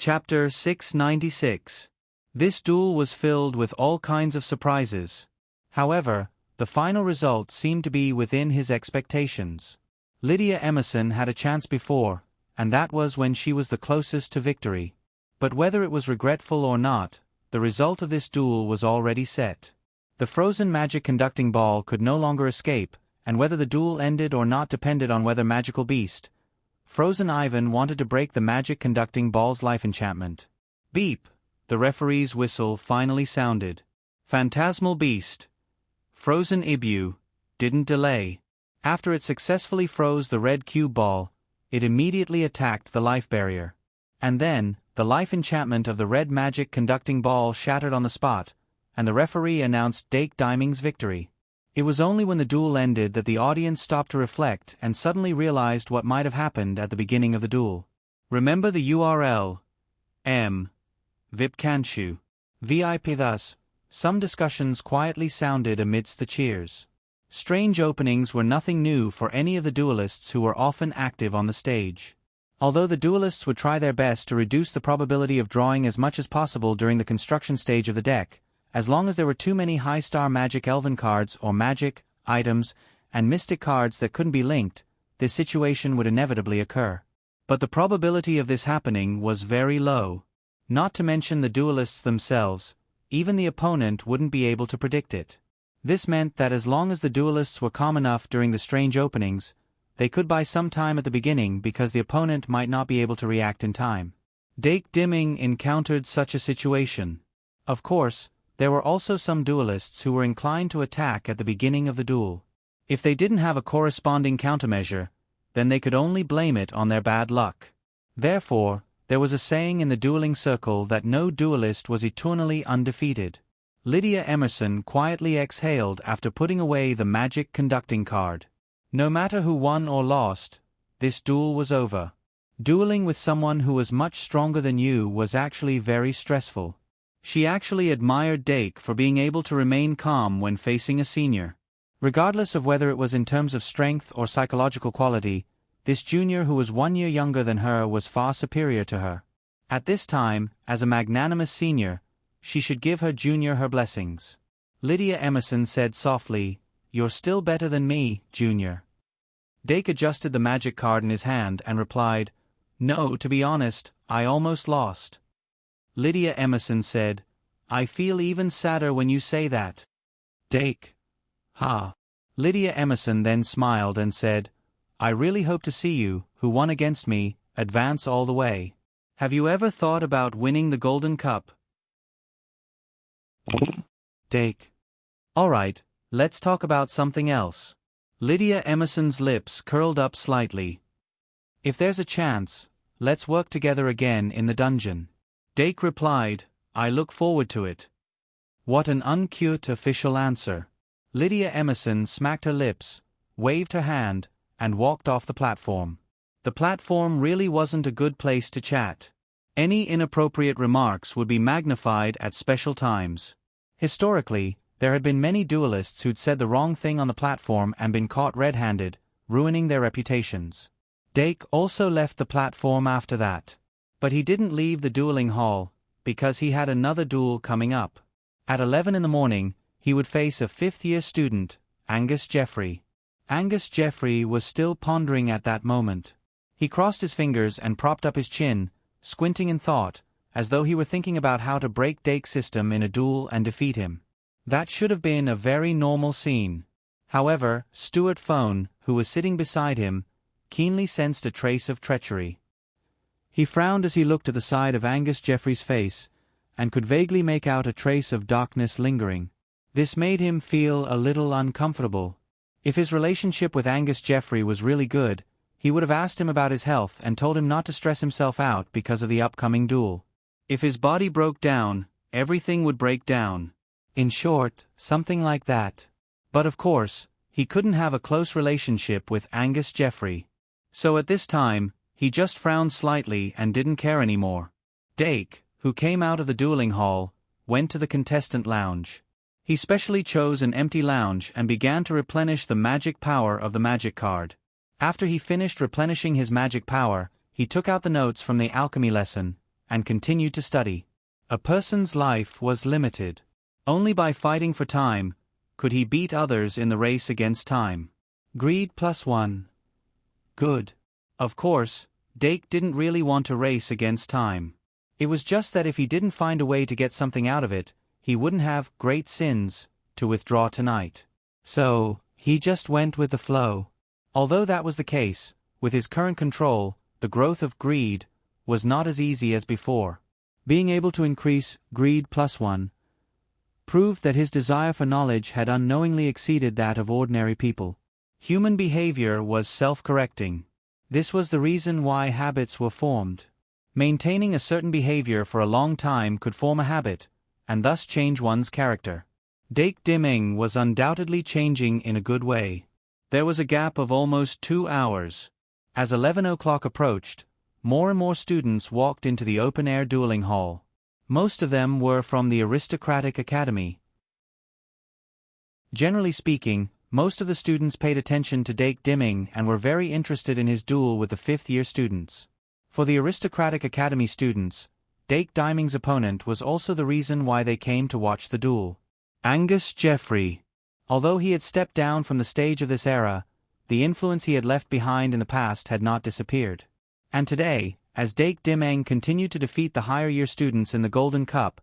Chapter 696. This duel was filled with all kinds of surprises. However, the final result seemed to be within his expectations. Lydia Emerson had a chance before, and that was when she was the closest to victory. But whether it was regretful or not, the result of this duel was already set. The frozen magic conducting ball could no longer escape, and whether the duel ended or not depended on whether magical beast, Frozen Ivan, wanted to break the magic conducting ball's life enchantment. Beep! The referee's whistle finally sounded. Phantasmal beast, Frozen Ibu, didn't delay. After it successfully froze the red cube ball, it immediately attacked the life barrier. And then, the life enchantment of the red magic conducting ball shattered on the spot, and the referee announced Dake Diming's victory. It was only when the duel ended that the audience stopped to reflect and suddenly realized what might have happened at the beginning of the duel. Remember the URL. VIP Kanchu. VIP. Thus, some discussions quietly sounded amidst the cheers. Strange openings were nothing new for any of the duelists who were often active on the stage. Although the duelists would try their best to reduce the probability of drawing as much as possible during the construction stage of the deck, as long as there were too many high-star magic elven cards or magic, items, and mystic cards that couldn't be linked, this situation would inevitably occur. But the probability of this happening was very low. Not to mention the duelists themselves, even the opponent wouldn't be able to predict it. This meant that as long as the duelists were calm enough during the strange openings, they could buy some time at the beginning because the opponent might not be able to react in time. Dake Diming encountered such a situation. Of course, there were also some duelists who were inclined to attack at the beginning of the duel. If they didn't have a corresponding countermeasure, then they could only blame it on their bad luck. Therefore, there was a saying in the dueling circle that no duelist was eternally undefeated. Lydia Emerson quietly exhaled after putting away the magic conducting card. No matter who won or lost, this duel was over. Dueling with someone who was much stronger than you was actually very stressful. She actually admired Dake for being able to remain calm when facing a senior. Regardless of whether it was in terms of strength or psychological quality, this junior who was 1 year younger than her was far superior to her. At this time, as a magnanimous senior, she should give her junior her blessings. Lydia Emerson said softly, "You're still better than me, junior." Dake adjusted the magic card in his hand and replied, "No, to be honest, I almost lost." Lydia Emerson said, "I feel even sadder when you say that." Dake. Ha. Lydia Emerson then smiled and said, "I really hope to see you, who won against me, advance all the way. Have you ever thought about winning the Golden Cup?" Dake. "Alright, let's talk about something else." Lydia Emerson's lips curled up slightly. "If there's a chance, let's work together again in the dungeon." Dake replied, "I look forward to it." What an uncute official answer. Lydia Emerson smacked her lips, waved her hand, and walked off the platform. The platform really wasn't a good place to chat. Any inappropriate remarks would be magnified at special times. Historically, there had been many duelists who'd said the wrong thing on the platform and been caught red-handed, ruining their reputations. Dake also left the platform after that. But he didn't leave the dueling hall, because he had another duel coming up. At 11 in the morning, he would face a fifth-year student, Angus Jeffrey. Angus Jeffrey was still pondering at that moment. He crossed his fingers and propped up his chin, squinting in thought, as though he were thinking about how to break Dake's system in a duel and defeat him. That should have been a very normal scene. However, Stuart Phone, who was sitting beside him, keenly sensed a trace of treachery. He frowned as he looked at the side of Angus Jeffrey's face, and could vaguely make out a trace of darkness lingering. This made him feel a little uncomfortable. If his relationship with Angus Jeffrey was really good, he would have asked him about his health and told him not to stress himself out because of the upcoming duel. If his body broke down, everything would break down. In short, something like that. But of course, he couldn't have a close relationship with Angus Jeffrey. So at this time, he just frowned slightly and didn't care anymore. Dake, who came out of the dueling hall, went to the contestant lounge. He specially chose an empty lounge and began to replenish the magic power of the magic card. After he finished replenishing his magic power, he took out the notes from the alchemy lesson, and continued to study. A person's life was limited. Only by fighting for time could he beat others in the race against time. Greed +1. Good. Of course, Dake didn't really want to race against time. It was just that if he didn't find a way to get something out of it, he wouldn't have great sins to withdraw tonight. So, he just went with the flow. Although that was the case, with his current control, the growth of greed was not as easy as before. Being able to increase greed +1 proved that his desire for knowledge had unknowingly exceeded that of ordinary people. Human behavior was self-correcting. This was the reason why habits were formed. Maintaining a certain behavior for a long time could form a habit, and thus change one's character. Dake Dimming was undoubtedly changing in a good way. There was a gap of almost 2 hours. As 11 o'clock approached, more and more students walked into the open-air dueling hall. Most of them were from the aristocratic academy. Generally speaking, most of the students paid attention to Dake Dimming and were very interested in his duel with the fifth-year students. For the aristocratic academy students, Dake Dimming's opponent was also the reason why they came to watch the duel. Angus Jeffrey. Although he had stepped down from the stage of this era, the influence he had left behind in the past had not disappeared. And today, as Dake Dimming continued to defeat the higher-year students in the Golden Cup,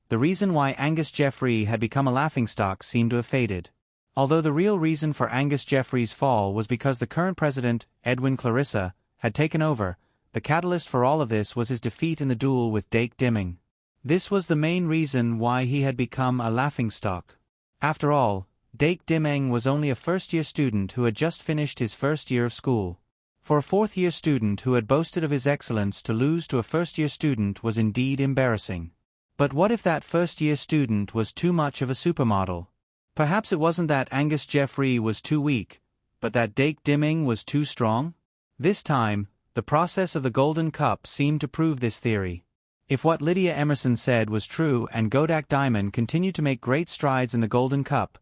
the reason why Angus Jeffrey had become a laughingstock seemed to have faded. Although the real reason for Angus Jeffrey's fall was because the current president, Edwin Clarissa, had taken over, the catalyst for all of this was his defeat in the duel with Dake Dimming. This was the main reason why he had become a laughingstock. After all, Dake Dimming was only a first-year student who had just finished his first year of school. For a fourth-year student who had boasted of his excellence to lose to a first-year student was indeed embarrassing. But what if that first-year student was too much of a supermodel? Perhaps it wasn't that Angus Jeffrey was too weak, but that Dake Dimming was too strong? This time, the process of the Golden Cup seemed to prove this theory. If what Lydia Emerson said was true and Godak Diamond continued to make great strides in the Golden Cup,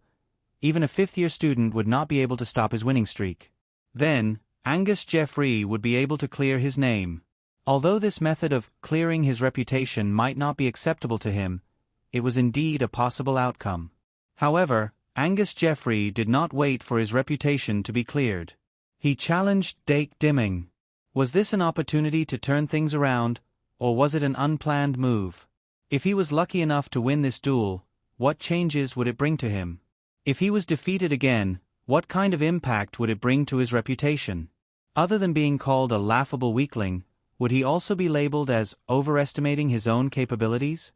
even a fifth-year student would not be able to stop his winning streak. Then, Angus Jeffrey would be able to clear his name. Although this method of clearing his reputation might not be acceptable to him, it was indeed a possible outcome. However, Angus Jeffrey did not wait for his reputation to be cleared. He challenged Dake Dimming. Was this an opportunity to turn things around, or was it an unplanned move? If he was lucky enough to win this duel, what changes would it bring to him? If he was defeated again, what kind of impact would it bring to his reputation? Other than being called a laughable weakling, would he also be labeled as overestimating his own capabilities?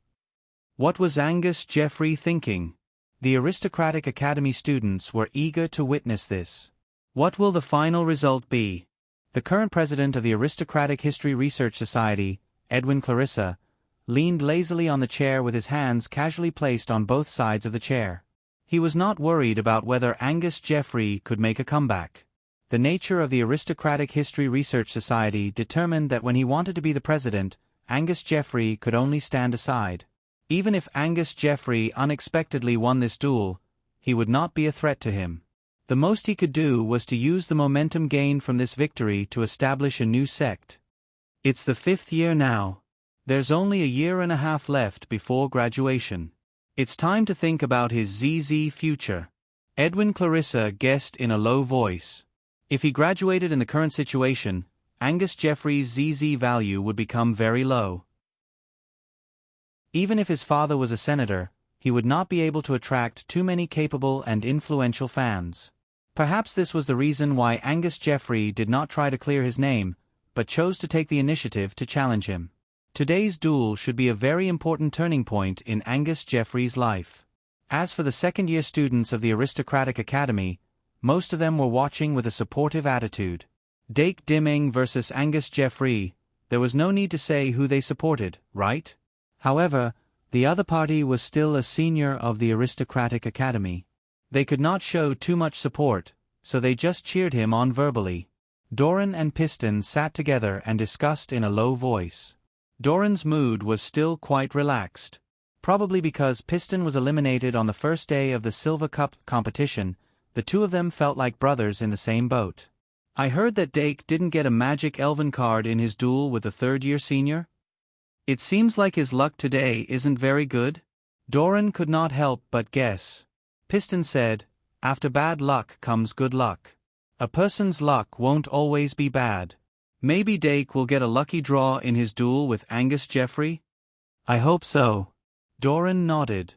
What was Angus Jeffrey thinking? The aristocratic academy students were eager to witness this. What will the final result be? The current president of the Aristocratic History Research Society, Edwin Clarissa, leaned lazily on the chair with his hands casually placed on both sides of the chair. He was not worried about whether Angus Jeffrey could make a comeback. The nature of the Aristocratic History Research Society determined that when he wanted to be the president, Angus Jeffrey could only stand aside. Even if Angus Jeffrey unexpectedly won this duel, he would not be a threat to him. The most he could do was to use the momentum gained from this victory to establish a new sect. It's the 5th year now. There's only a year and a half left before graduation. It's time to think about his ZZ future. Edwin Clarissa guessed in a low voice. If he graduated in the current situation, Angus Jeffrey's ZZ value would become very low. Even if his father was a senator, he would not be able to attract too many capable and influential fans. Perhaps this was the reason why Angus Jeffrey did not try to clear his name, but chose to take the initiative to challenge him. Today's duel should be a very important turning point in Angus Jeffrey's life. As for the second-year students of the Aristocratic Academy, most of them were watching with a supportive attitude. Dake Dimming versus Angus Jeffrey, there was no need to say who they supported, right? However, the other party was still a senior of the Aristocratic Academy. They could not show too much support, so they just cheered him on verbally. Doran and Piston sat together and discussed in a low voice. Doran's mood was still quite relaxed. Probably because Piston was eliminated on the first day of the Silver Cup competition, the two of them felt like brothers in the same boat. I heard that Dake didn't get a magic elven card in his duel with the third-year senior? It seems like his luck today isn't very good? Doran could not help but guess. Piston said, after bad luck comes good luck. A person's luck won't always be bad. Maybe Dake will get a lucky draw in his duel with Angus Jeffrey? I hope so. Doran nodded.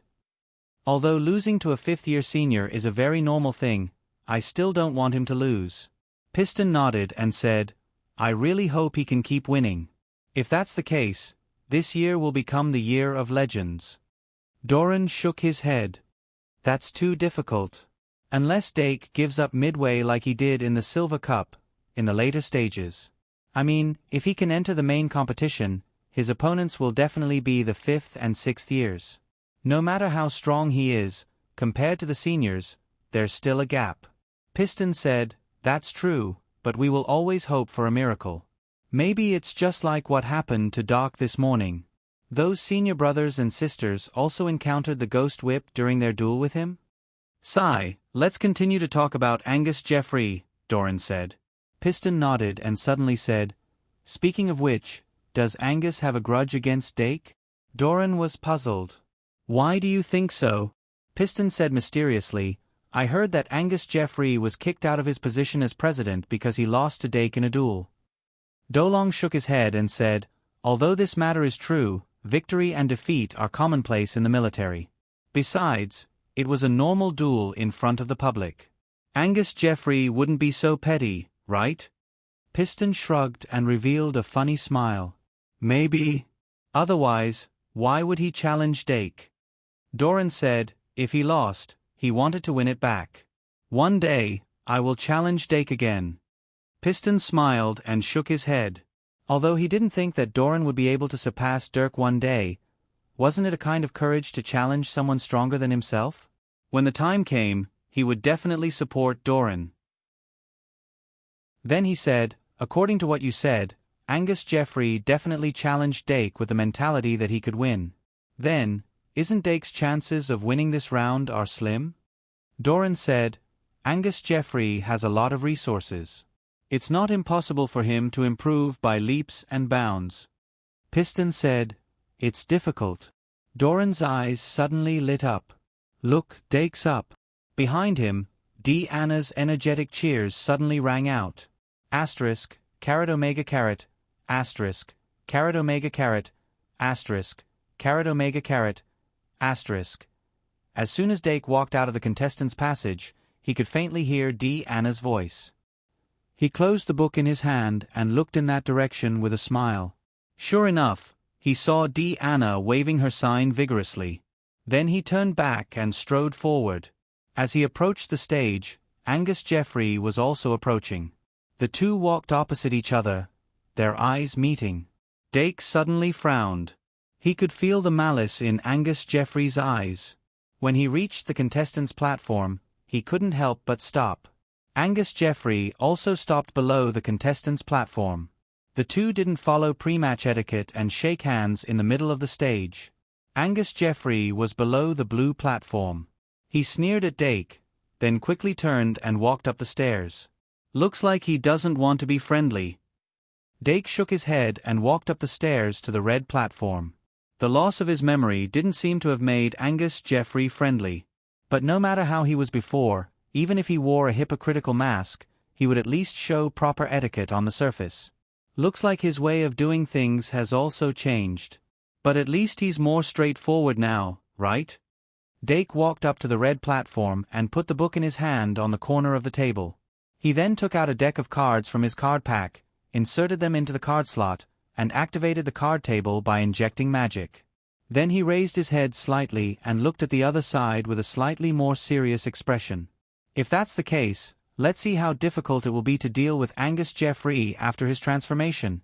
Although losing to a fifth-year senior is a very normal thing, I still don't want him to lose. Piston nodded and said, I really hope he can keep winning. If that's the case, this year will become the year of legends. Doran shook his head. That's too difficult. Unless Dake gives up midway like he did in the Silver Cup, in the later stages. I mean, if he can enter the main competition, his opponents will definitely be the 5th and 6th years. No matter how strong he is, compared to the seniors, there's still a gap. Piston said, that's true, but we will always hope for a miracle. Maybe it's just like what happened to Doc this morning. Those senior brothers and sisters also encountered the ghost whip during their duel with him? Sigh, let's continue to talk about Angus Jeffrey, Doran said. Piston nodded and suddenly said, speaking of which, does Angus have a grudge against Dake? Doran was puzzled. Why do you think so? Piston said mysteriously, I heard that Angus Jeffrey was kicked out of his position as president because he lost to Dake in a duel. Dolong shook his head and said, although this matter is true, victory and defeat are commonplace in the military. Besides, it was a normal duel in front of the public. Angus Jeffrey wouldn't be so petty, right? Piston shrugged and revealed a funny smile. Maybe. Otherwise, why would he challenge Dake? Doran said, if he lost, he wanted to win it back. One day, I will challenge Dake again. Piston smiled and shook his head. Although he didn't think that Doran would be able to surpass Dirk one day, wasn't it a kind of courage to challenge someone stronger than himself? When the time came, he would definitely support Doran. Then he said, according to what you said, Angus Jeffrey definitely challenged Dake with the mentality that he could win. Then, isn't Dake's chances of winning this round are slim? Doran said, Angus Jeffrey has a lot of resources. It's not impossible for him to improve by leaps and bounds. Piston said, it's difficult. Doran's eyes suddenly lit up. Look, Dake's up. Behind him, Anna's energetic cheers suddenly rang out. Asterisk, caret omega caret, asterisk, caret omega caret, asterisk, caret omega caret, asterisk. As soon as Dake walked out of the contestants' passage, he could faintly hear Anna's voice. He closed the book in his hand and looked in that direction with a smile. Sure enough, he saw Anna waving her sign vigorously. Then he turned back and strode forward. As he approached the stage, Angus Jeffrey was also approaching. The two walked opposite each other, their eyes meeting. Dake suddenly frowned. He could feel the malice in Angus Jeffrey's eyes. When he reached the contestants' platform, he couldn't help but stop. Angus Jeffrey also stopped below the contestants' platform. The two didn't follow pre-match etiquette and shake hands in the middle of the stage. Angus Jeffrey was below the blue platform. He sneered at Dake, then quickly turned and walked up the stairs. Looks like he doesn't want to be friendly. Dake shook his head and walked up the stairs to the red platform. The loss of his memory didn't seem to have made Angus Jeffrey friendly. But no matter how he was before, even if he wore a hypocritical mask, he would at least show proper etiquette on the surface. Looks like his way of doing things has also changed. But at least he's more straightforward now, right? Dake walked up to the red platform and put the book in his hand on the corner of the table. He then took out a deck of cards from his card pack, inserted them into the card slot, and activated the card table by injecting magic. Then he raised his head slightly and looked at the other side with a slightly more serious expression. If that's the case, let's see how difficult it will be to deal with Angus Jeffrey after his transformation.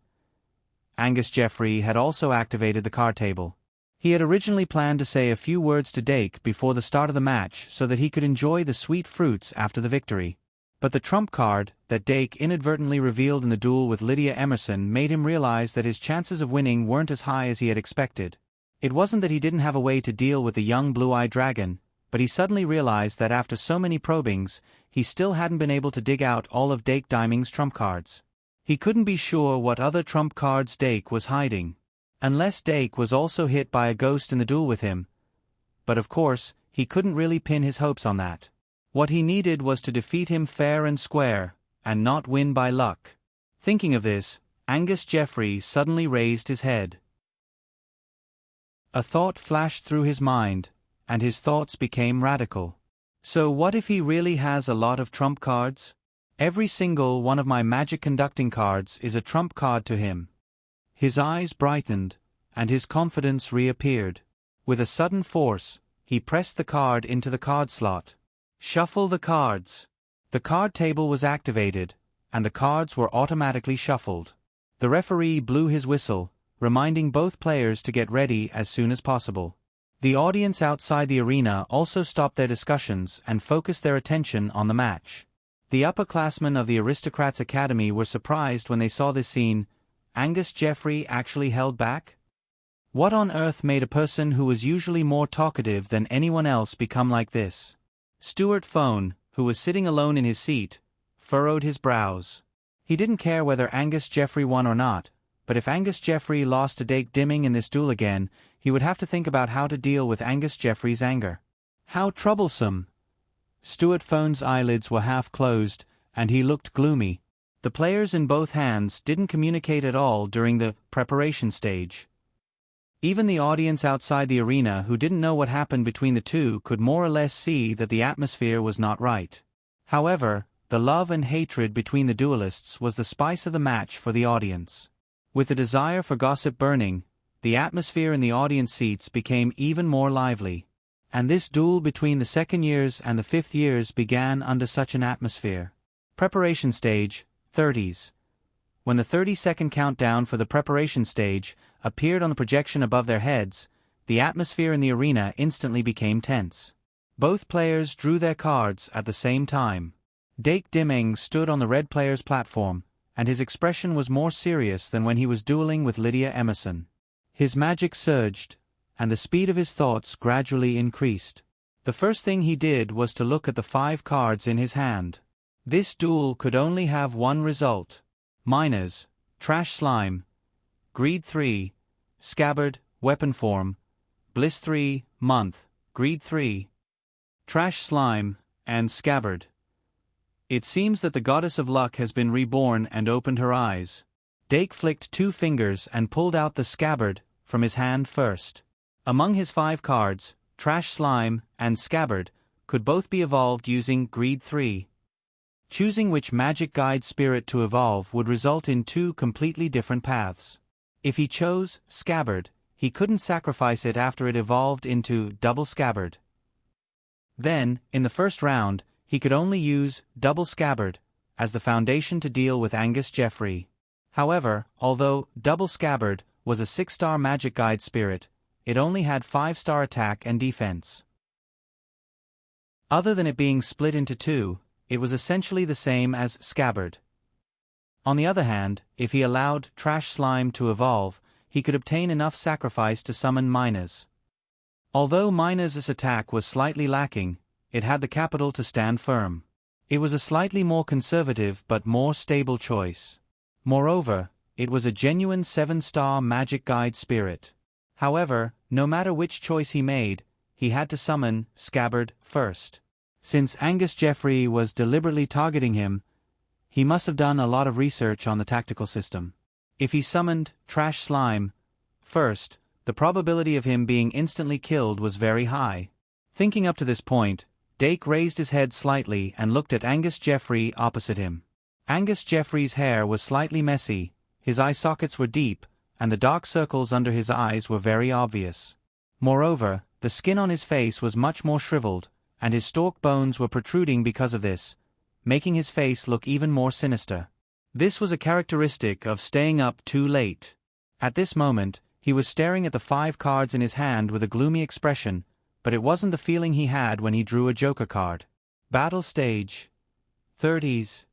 Angus Jeffrey had also activated the card table. He had originally planned to say a few words to Dake before the start of the match so that he could enjoy the sweet fruits after the victory. But the trump card that Dake inadvertently revealed in the duel with Lydia Emerson made him realize that his chances of winning weren't as high as he had expected. It wasn't that he didn't have a way to deal with the young blue-eyed dragon, but he suddenly realized that after so many probings, he still hadn't been able to dig out all of Dake Diming's trump cards. He couldn't be sure what other trump cards Dake was hiding. Unless Dake was also hit by a ghost in the duel with him. But of course, he couldn't really pin his hopes on that. What he needed was to defeat him fair and square, and not win by luck. Thinking of this, Angus Jeffrey suddenly raised his head. A thought flashed through his mind, and his thoughts became radical. So what if he really has a lot of trump cards? Every single one of my magic conducting cards is a trump card to him. His eyes brightened, and his confidence reappeared. With a sudden force, he pressed the card into the card slot. Shuffle the cards. The card table was activated, and the cards were automatically shuffled. The referee blew his whistle, reminding both players to get ready as soon as possible. The audience outside the arena also stopped their discussions and focused their attention on the match. The upperclassmen of the Aristocrats Academy were surprised when they saw this scene. Angus Jeffrey actually held back? What on earth made a person who was usually more talkative than anyone else become like this? Stuart Phone, who was sitting alone in his seat, furrowed his brows. He didn't care whether Angus Jeffrey won or not, but if Angus Jeffrey lost to Dake Dimming in this duel again, he would have to think about how to deal with Angus Jeffrey's anger. How troublesome! Stuart Phone's eyelids were half closed, and he looked gloomy. The players in both hands didn't communicate at all during the preparation stage. Even the audience outside the arena who didn't know what happened between the two could more or less see that the atmosphere was not right. However, the love and hatred between the duelists was the spice of the match for the audience. With the desire for gossip burning, the atmosphere in the audience seats became even more lively. And this duel between the second years and the fifth years began under such an atmosphere. Preparation stage, 30s. When the 30-second countdown for the preparation stage appeared on the projection above their heads, the atmosphere in the arena instantly became tense. Both players drew their cards at the same time. Dake Dimming stood on the red player's platform, and his expression was more serious than when he was dueling with Lydia Emerson. His magic surged, and the speed of his thoughts gradually increased. The first thing he did was to look at the 5 cards in his hand. This duel could only have one result. Miners, Trash Slime, Greed 3, Scabbard, Weapon Form, Bliss 3, Month, Greed 3, Trash Slime, and Scabbard. It seems that the goddess of luck has been reborn and opened her eyes. Dake flicked 2 fingers and pulled out the Scabbard from his hand first. Among his 5 cards, Trash Slime and Scabbard could both be evolved using Greed 3. Choosing which magic guide spirit to evolve would result in 2 completely different paths. If he chose Scabbard, he couldn't sacrifice it after it evolved into Double Scabbard. Then, in the first round, he could only use Double Scabbard as the foundation to deal with Angus Jeffrey. However, although Double Scabbard was a 6-star magic guide spirit, it only had 5-star attack and defense. Other than it being split into 2, it was essentially the same as Scabbard. On the other hand, if he allowed Trash Slime to evolve, he could obtain enough sacrifice to summon Miners. Although Miners' attack was slightly lacking, it had the capital to stand firm. It was a slightly more conservative but more stable choice. Moreover, it was a genuine 7-star magic guide spirit. However, no matter which choice he made, he had to summon Scabbard first. Since Angus Jeffrey was deliberately targeting him, he must have done a lot of research on the tactical system. If he summoned Trash Slime first, the probability of him being instantly killed was very high. Thinking up to this point, Dake raised his head slightly and looked at Angus Jeffrey opposite him. Angus Jeffrey's hair was slightly messy, his eye sockets were deep, and the dark circles under his eyes were very obvious. Moreover, the skin on his face was much more shriveled, and his stalk bones were protruding because of this, making his face look even more sinister. This was a characteristic of staying up too late. At this moment, he was staring at the 5 cards in his hand with a gloomy expression, but it wasn't the feeling he had when he drew a Joker card. Battle stage. 30s.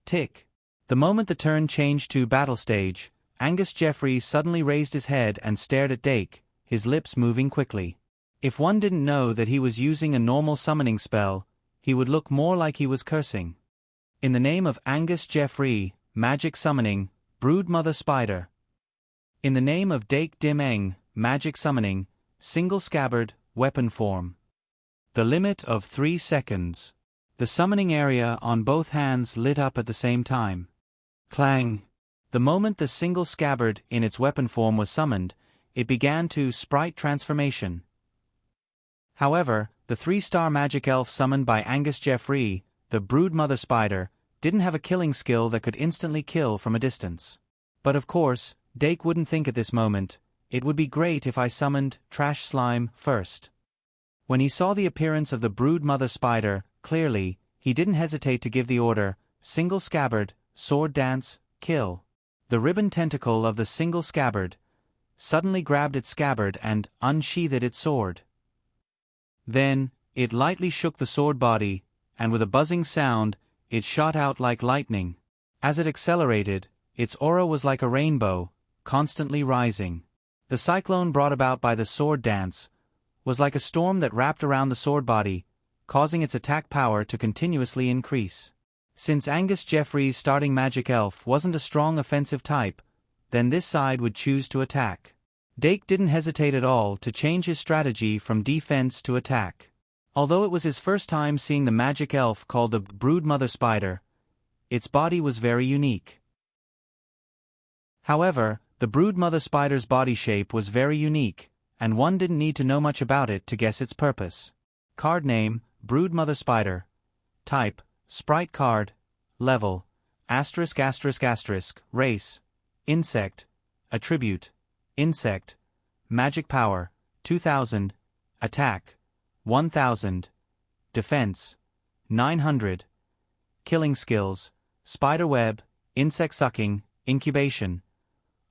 Tick. The moment the turn changed to battle stage, Angus Jeffrey suddenly raised his head and stared at Dake, his lips moving quickly. If one didn't know that he was using a normal summoning spell, he would look more like he was cursing. In the name of Angus Jeffrey, magic summoning, Broodmother Spider. In the name of Dake Dim Eng, magic summoning, single scabbard, weapon form. The limit of 3 seconds. The summoning area on both hands lit up at the same time. Clang! The moment the single scabbard in its weapon form was summoned, it began to sprite transformation. However, the 3-star magic elf summoned by Angus Jeffrey, the Brood Mother Spider, didn't have a killing skill that could instantly kill from a distance. But of course, Dake wouldn't think at this moment, it would be great if I summoned Trash Slime first. When he saw the appearance of the Brood Mother Spider, clearly, he didn't hesitate to give the order, single scabbard, sword dance, kill. The ribbon tentacle of the single scabbard suddenly grabbed its scabbard and unsheathed its sword. Then, it lightly shook the sword body, and with a buzzing sound, it shot out like lightning. As it accelerated, its aura was like a rainbow, constantly rising. The cyclone brought about by the sword dance was like a storm that wrapped around the sword body, causing its attack power to continuously increase. Since Angus Jeffrey's starting magic elf wasn't a strong offensive type, then this side would choose to attack. Dake didn't hesitate at all to change his strategy from defense to attack. Although it was his first time seeing the magic elf called the Brood Mother Spider, its body was very unique. However, the Brood Mother Spider's body shape was very unique, and one didn't need to know much about it to guess its purpose. Card name, Brood Mother Spider. Type, Sprite card. Level, *****. Race, Insect. Attribute, Insect. Magic power, 2000. Attack, 1000. Defense, 900. Killing skills, spider web, insect sucking, incubation.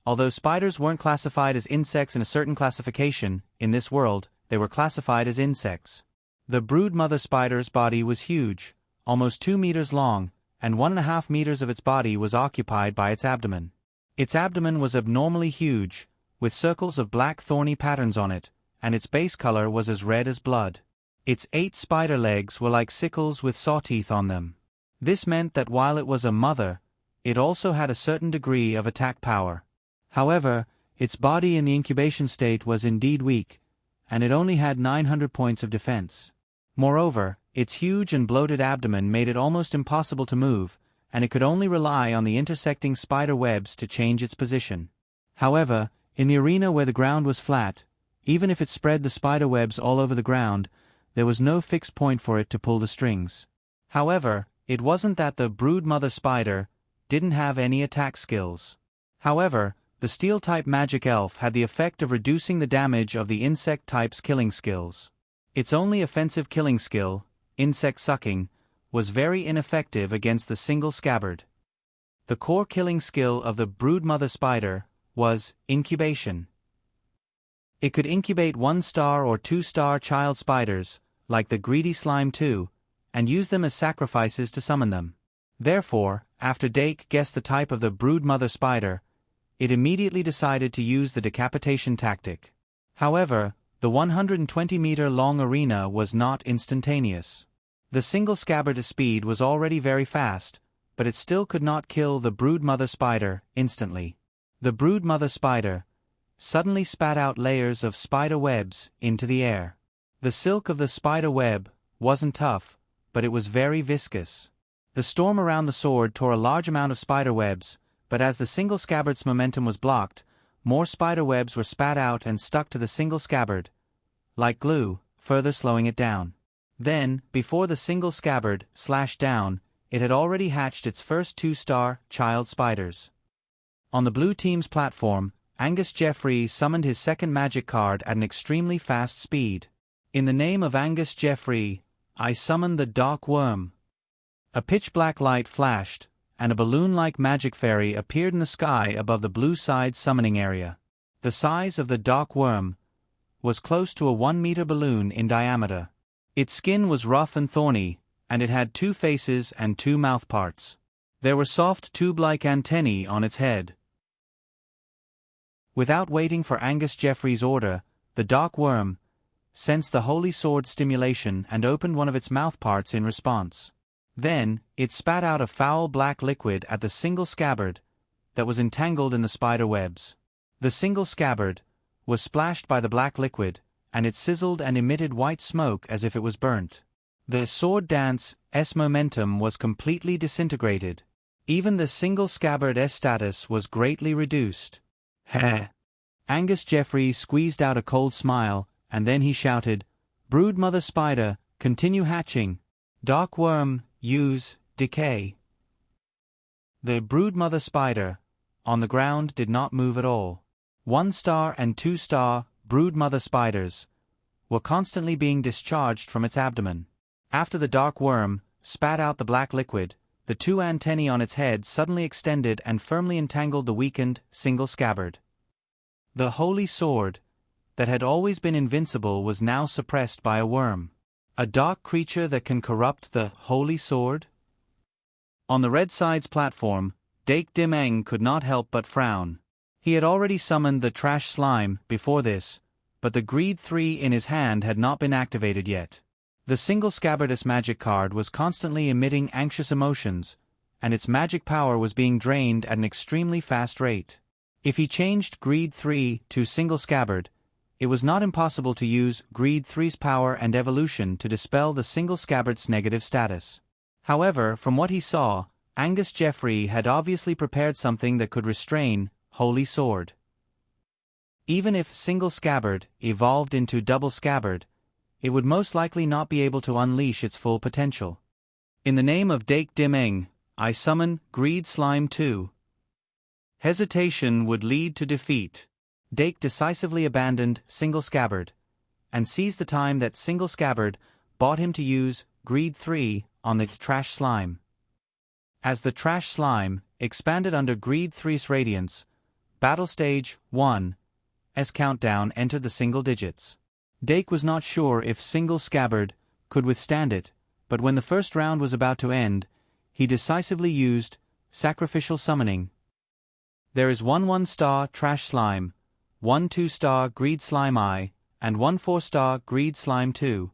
Although spiders weren't classified as insects in a certain classification, in this world, they were classified as insects. The Brood Mother Spider's body was huge, almost 2 meters long, and 1.5 meters of its body was occupied by its abdomen. Its abdomen was abnormally huge, with circles of black thorny patterns on it, and its base color was as red as blood. Its 8 spider legs were like sickles with saw teeth on them. This meant that while it was a mother, it also had a certain degree of attack power. However, its body in the incubation state was indeed weak, and it only had 900 points of defense. Moreover, its huge and bloated abdomen made it almost impossible to move, and it could only rely on the intersecting spider webs to change its position. However, in the arena where the ground was flat, even if it spread the spider webs all over the ground, there was no fixed point for it to pull the strings. However, it wasn't that the Brood Mother Spider didn't have any attack skills. However, the Steel-type magic elf had the effect of reducing the damage of the insect-type's killing skills. Its only offensive killing skill, insect sucking, was very ineffective against the single scabbard. The core killing skill of the Brood Mother Spider was incubation. It could incubate 1-star or 2-star child spiders, like the greedy slime 2, and use them as sacrifices to summon them. Therefore, after Dake guessed the type of the Brood Mother Spider, it immediately decided to use the decapitation tactic. However, the 120-meter-long arena was not instantaneous. The single scabbard's speed was already very fast, but it still could not kill the Brood Mother Spider instantly. The Brood Mother Spider suddenly spat out layers of spider webs into the air. The silk of the spider web wasn't tough, but it was very viscous. The storm around the sword tore a large amount of spider webs, but as the single scabbard's momentum was blocked, more spider webs were spat out and stuck to the single scabbard, like glue, further slowing it down. Then, before the single scabbard slashed down, it had already hatched its first 2-star child spiders. On the blue team's platform, Angus Jeffrey summoned his second magic card at an extremely fast speed. In the name of Angus Jeffrey, I summoned the Dark Worm. A pitch-black light flashed, and a balloon-like magic fairy appeared in the sky above the blue side summoning area. The size of the Dark Worm was close to a 1-meter balloon in diameter. Its skin was rough and thorny, and it had 2 faces and 2 mouth parts. There were soft tube-like antennae on its head. Without waiting for Angus Jeffrey's order, the Dark Worm sensed the holy sword stimulation and opened one of its mouth parts in response. Then, it spat out a foul black liquid at the single scabbard that was entangled in the spider webs. The single scabbard was splashed by the black liquid, and it sizzled and emitted white smoke as if it was burnt. The sword dance's momentum was completely disintegrated. Even the single scabbard's status was greatly reduced. Heh! Angus Jeffreys squeezed out a cold smile, and then he shouted, "Brood mother spider, continue hatching. Dark worm, use, decay." The brood mother spider, on the ground, did not move at all. 1-star and 2-star brood mother spiders were constantly being discharged from its abdomen. After the dark worm spat out the black liquid, the 2 antennae on its head suddenly extended and firmly entangled the weakened, single scabbard. The holy sword, that had always been invincible, was now suppressed by a worm. A dark creature that can corrupt the holy sword? On the Red Side's platform, Dake Dim Eng could not help but frown. He had already summoned the trash slime before this, but the Greed 3 in his hand had not been activated yet. The single scabbard's magic card was constantly emitting anxious emotions, and its magic power was being drained at an extremely fast rate. If he changed Greed 3 to single scabbard, it was not impossible to use Greed 3's power and evolution to dispel the single scabbard's negative status. However, from what he saw, Angus Jeffrey had obviously prepared something that could restrain Holy Sword. Even if single scabbard evolved into double scabbard, it would most likely not be able to unleash its full potential. In the name of Dake Dim Eng, I summon Greed Slime 2. Hesitation would lead to defeat. Dake decisively abandoned single scabbard, and seized the time that single scabbard bought him to use Greed 3 on the trash slime. As the trash slime expanded under Greed 3's radiance, Battle Stage 1's countdown entered the single digits. Dake was not sure if single scabbard could withstand it, but when the first round was about to end, he decisively used sacrificial summoning. There is 1 1-star trash slime, 1 2-star Greed Slime I, and 1 4-star Greed Slime 2.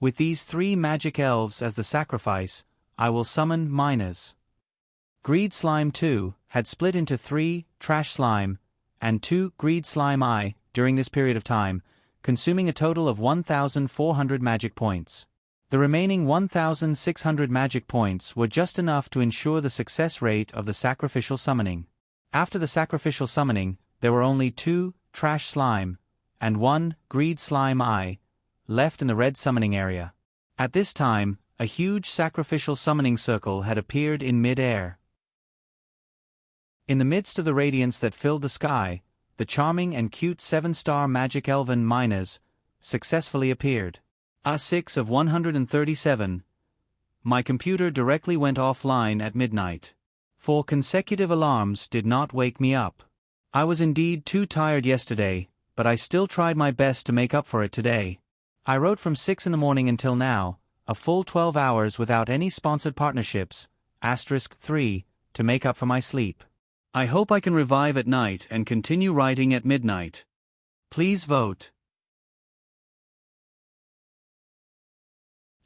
With these 3 magic elves as the sacrifice, I will summon Minas. Greed Slime 2 had split into 3 Trash Slime and 2 Greed Slime I during this period of time, consuming a total of 1,400 magic points. The remaining 1,600 magic points were just enough to ensure the success rate of the sacrificial summoning. After the sacrificial summoning, there were only 2 Trash Slime and 1 Greed Slime I left in the red summoning area. At this time, a huge sacrificial summoning circle had appeared in mid-air. In the midst of the radiance that filled the sky, the charming and cute 7-star magic elven Minas successfully appeared. A6 of 137. My computer directly went offline at midnight. 4 consecutive alarms did not wake me up. I was indeed too tired yesterday, but I still tried my best to make up for it today. I wrote from 6 in the morning until now, a full 12 hours without any sponsored partnerships, *3, to make up for my sleep. I hope I can revive at night and continue writing at midnight. Please vote.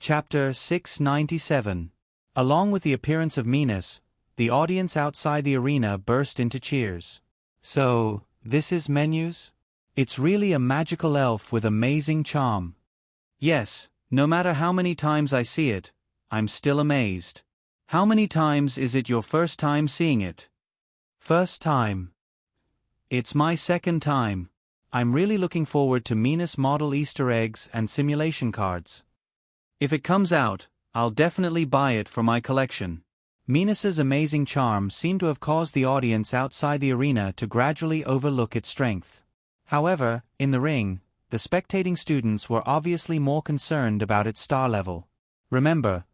Chapter 697. Along with the appearance of Minas, the audience outside the arena burst into cheers. So, this is Menus? It's really a magical elf with amazing charm. Yes, no matter how many times I see it, I'm still amazed. How many times is it your first time seeing it? First time. It's my second time. I'm really looking forward to Minas model Easter eggs and simulation cards. If it comes out, I'll definitely buy it for my collection. Minas's amazing charm seemed to have caused the audience outside the arena to gradually overlook its strength. However, in the ring, the spectating students were obviously more concerned about its star level. Remember,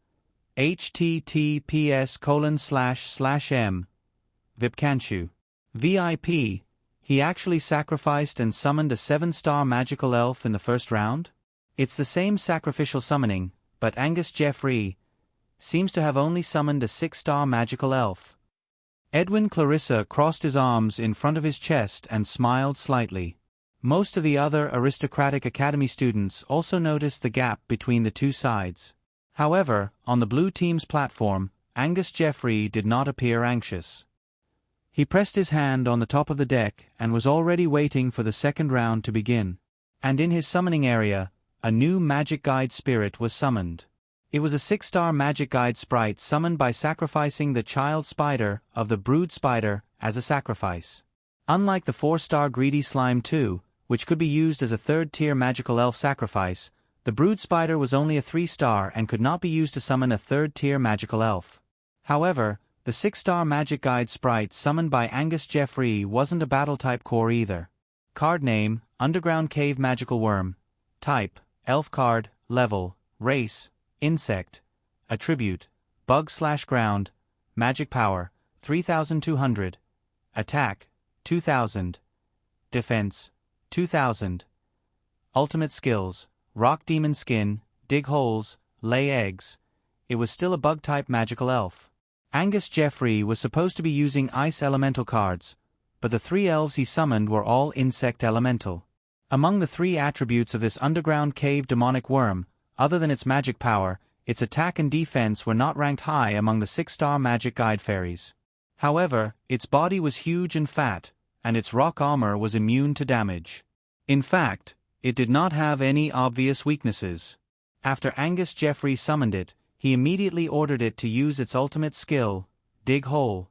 https://m Vipkanchu. VIP, he actually sacrificed and summoned a 7-star magical elf in the first round? It's the same sacrificial summoning, but Angus Jeffrey seems to have only summoned a 6-star magical elf. Edwin Clarissa crossed his arms in front of his chest and smiled slightly. Most of the other aristocratic academy students also noticed the gap between the two sides. However, on the blue team's platform, Angus Jeffrey did not appear anxious. He pressed his hand on the top of the deck and was already waiting for the second round to begin. And in his summoning area, a new magic guide spirit was summoned. It was a 6-star magic guide sprite summoned by sacrificing the child spider of the brood spider as a sacrifice. Unlike the 4-star greedy slime 2, which could be used as a 3rd-tier magical elf sacrifice, the brood spider was only a 3-star and could not be used to summon a 3rd-tier magical elf. However, the 6-star magic guide sprite summoned by Angus Jeffrey wasn't a battle-type core either. Card name, Underground Cave Magical Worm. Type, Elf card, Level, Race, Insect. Attribute, Bug/Ground. Magic Power, 3200. Attack, 2000. Defense, 2000. Ultimate Skills, Rock Demon Skin, Dig Holes, Lay Eggs. It was still a bug-type magical elf. Angus Jeffrey was supposed to be using Ice Elemental cards, but the 3 elves he summoned were all Insect Elemental. Among the 3 attributes of this underground cave demonic worm, other than its magic power, its attack and defense were not ranked high among the 6-star magic guide fairies. However, its body was huge and fat, and its rock armor was immune to damage. In fact, it did not have any obvious weaknesses. After Angus Jeffrey summoned it, he immediately ordered it to use its ultimate skill, Dig Hole.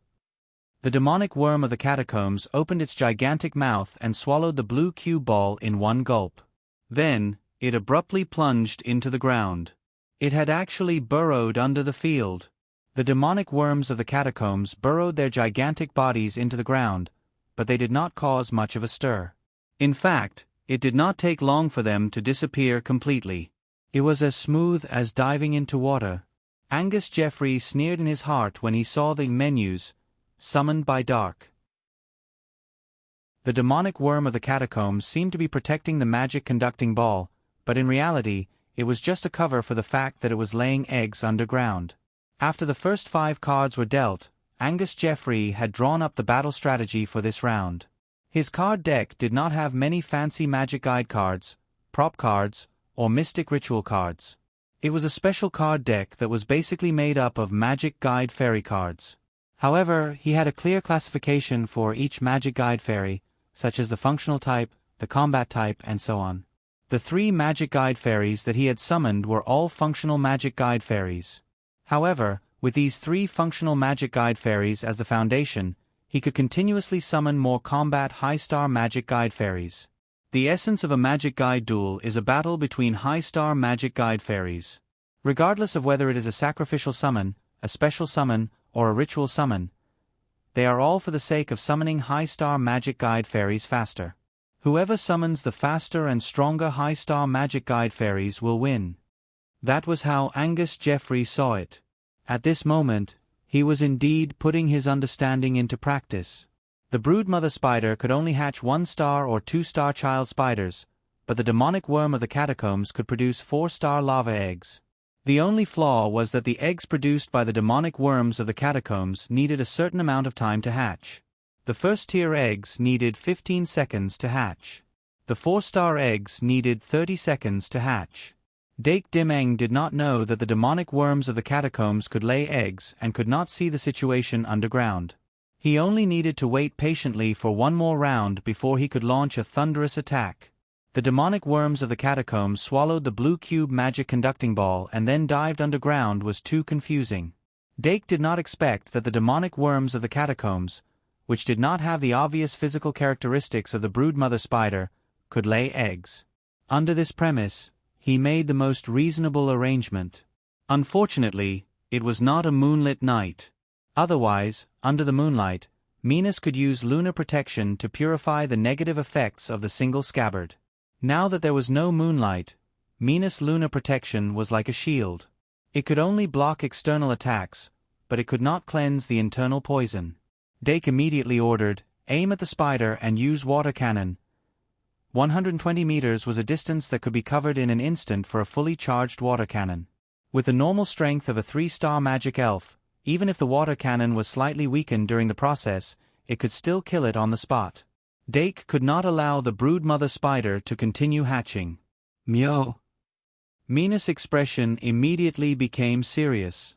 The demonic worm of the catacombs opened its gigantic mouth and swallowed the blue cube ball in one gulp. Then, it abruptly plunged into the ground. It had actually burrowed under the field. The demonic worms of the catacombs burrowed their gigantic bodies into the ground, but they did not cause much of a stir. In fact, it did not take long for them to disappear completely. It was as smooth as diving into water. Angus Jeffrey sneered in his heart when he saw the menus, Summoned by Dark. The demonic worm of the catacombs seemed to be protecting the magic conducting ball, but in reality, it was just a cover for the fact that it was laying eggs underground. After the first 5 cards were dealt, Angus Jeffrey had drawn up the battle strategy for this round. His card deck did not have many fancy magic guide cards, prop cards, or mystic ritual cards. It was a special card deck that was basically made up of magic guide fairy cards. However, he had a clear classification for each magic guide fairy, such as the functional type, the combat type, and so on. The 3 magic guide fairies that he had summoned were all functional magic guide fairies. However, with these 3 functional magic guide fairies as the foundation, he could continuously summon more combat high-star magic guide fairies. The essence of a magic guide duel is a battle between high-star magic guide fairies. Regardless of whether it is a sacrificial summon, a special summon, or a ritual summon, they are all for the sake of summoning high-star magic guide fairies faster. Whoever summons the faster and stronger high-star magic guide fairies will win. That was how Angus Jeffrey saw it. At this moment, he was indeed putting his understanding into practice. The brood mother spider could only hatch 1-star or 2-star child spiders, but the demonic worm of the catacombs could produce 4-star lava eggs. The only flaw was that the eggs produced by the demonic worms of the catacombs needed a certain amount of time to hatch. The 1st-tier eggs needed 15 seconds to hatch. The 4-star eggs needed 30 seconds to hatch. Dake Dimeng did not know that the demonic worms of the catacombs could lay eggs and could not see the situation underground. He only needed to wait patiently for one more round before he could launch a thunderous attack. The demonic worms of the catacombs swallowed the blue cube magic conducting ball and then dived underground was too confusing. Dake did not expect that the demonic worms of the catacombs, which did not have the obvious physical characteristics of the brood mother spider, could lay eggs. Under this premise, he made the most reasonable arrangement. Unfortunately, it was not a moonlit night. Otherwise, under the moonlight, Minas could use lunar protection to purify the negative effects of the single scabbard. Now that there was no moonlight, Minas' lunar protection was like a shield. It could only block external attacks, but it could not cleanse the internal poison. Dake immediately ordered, aim at the spider and use water cannon. 120 meters was a distance that could be covered in an instant for a fully charged water cannon. With the normal strength of a 3-star magic elf, even if the water cannon was slightly weakened during the process, it could still kill it on the spot. Dake could not allow the brood mother spider to continue hatching. Meow. Minas' expression immediately became serious.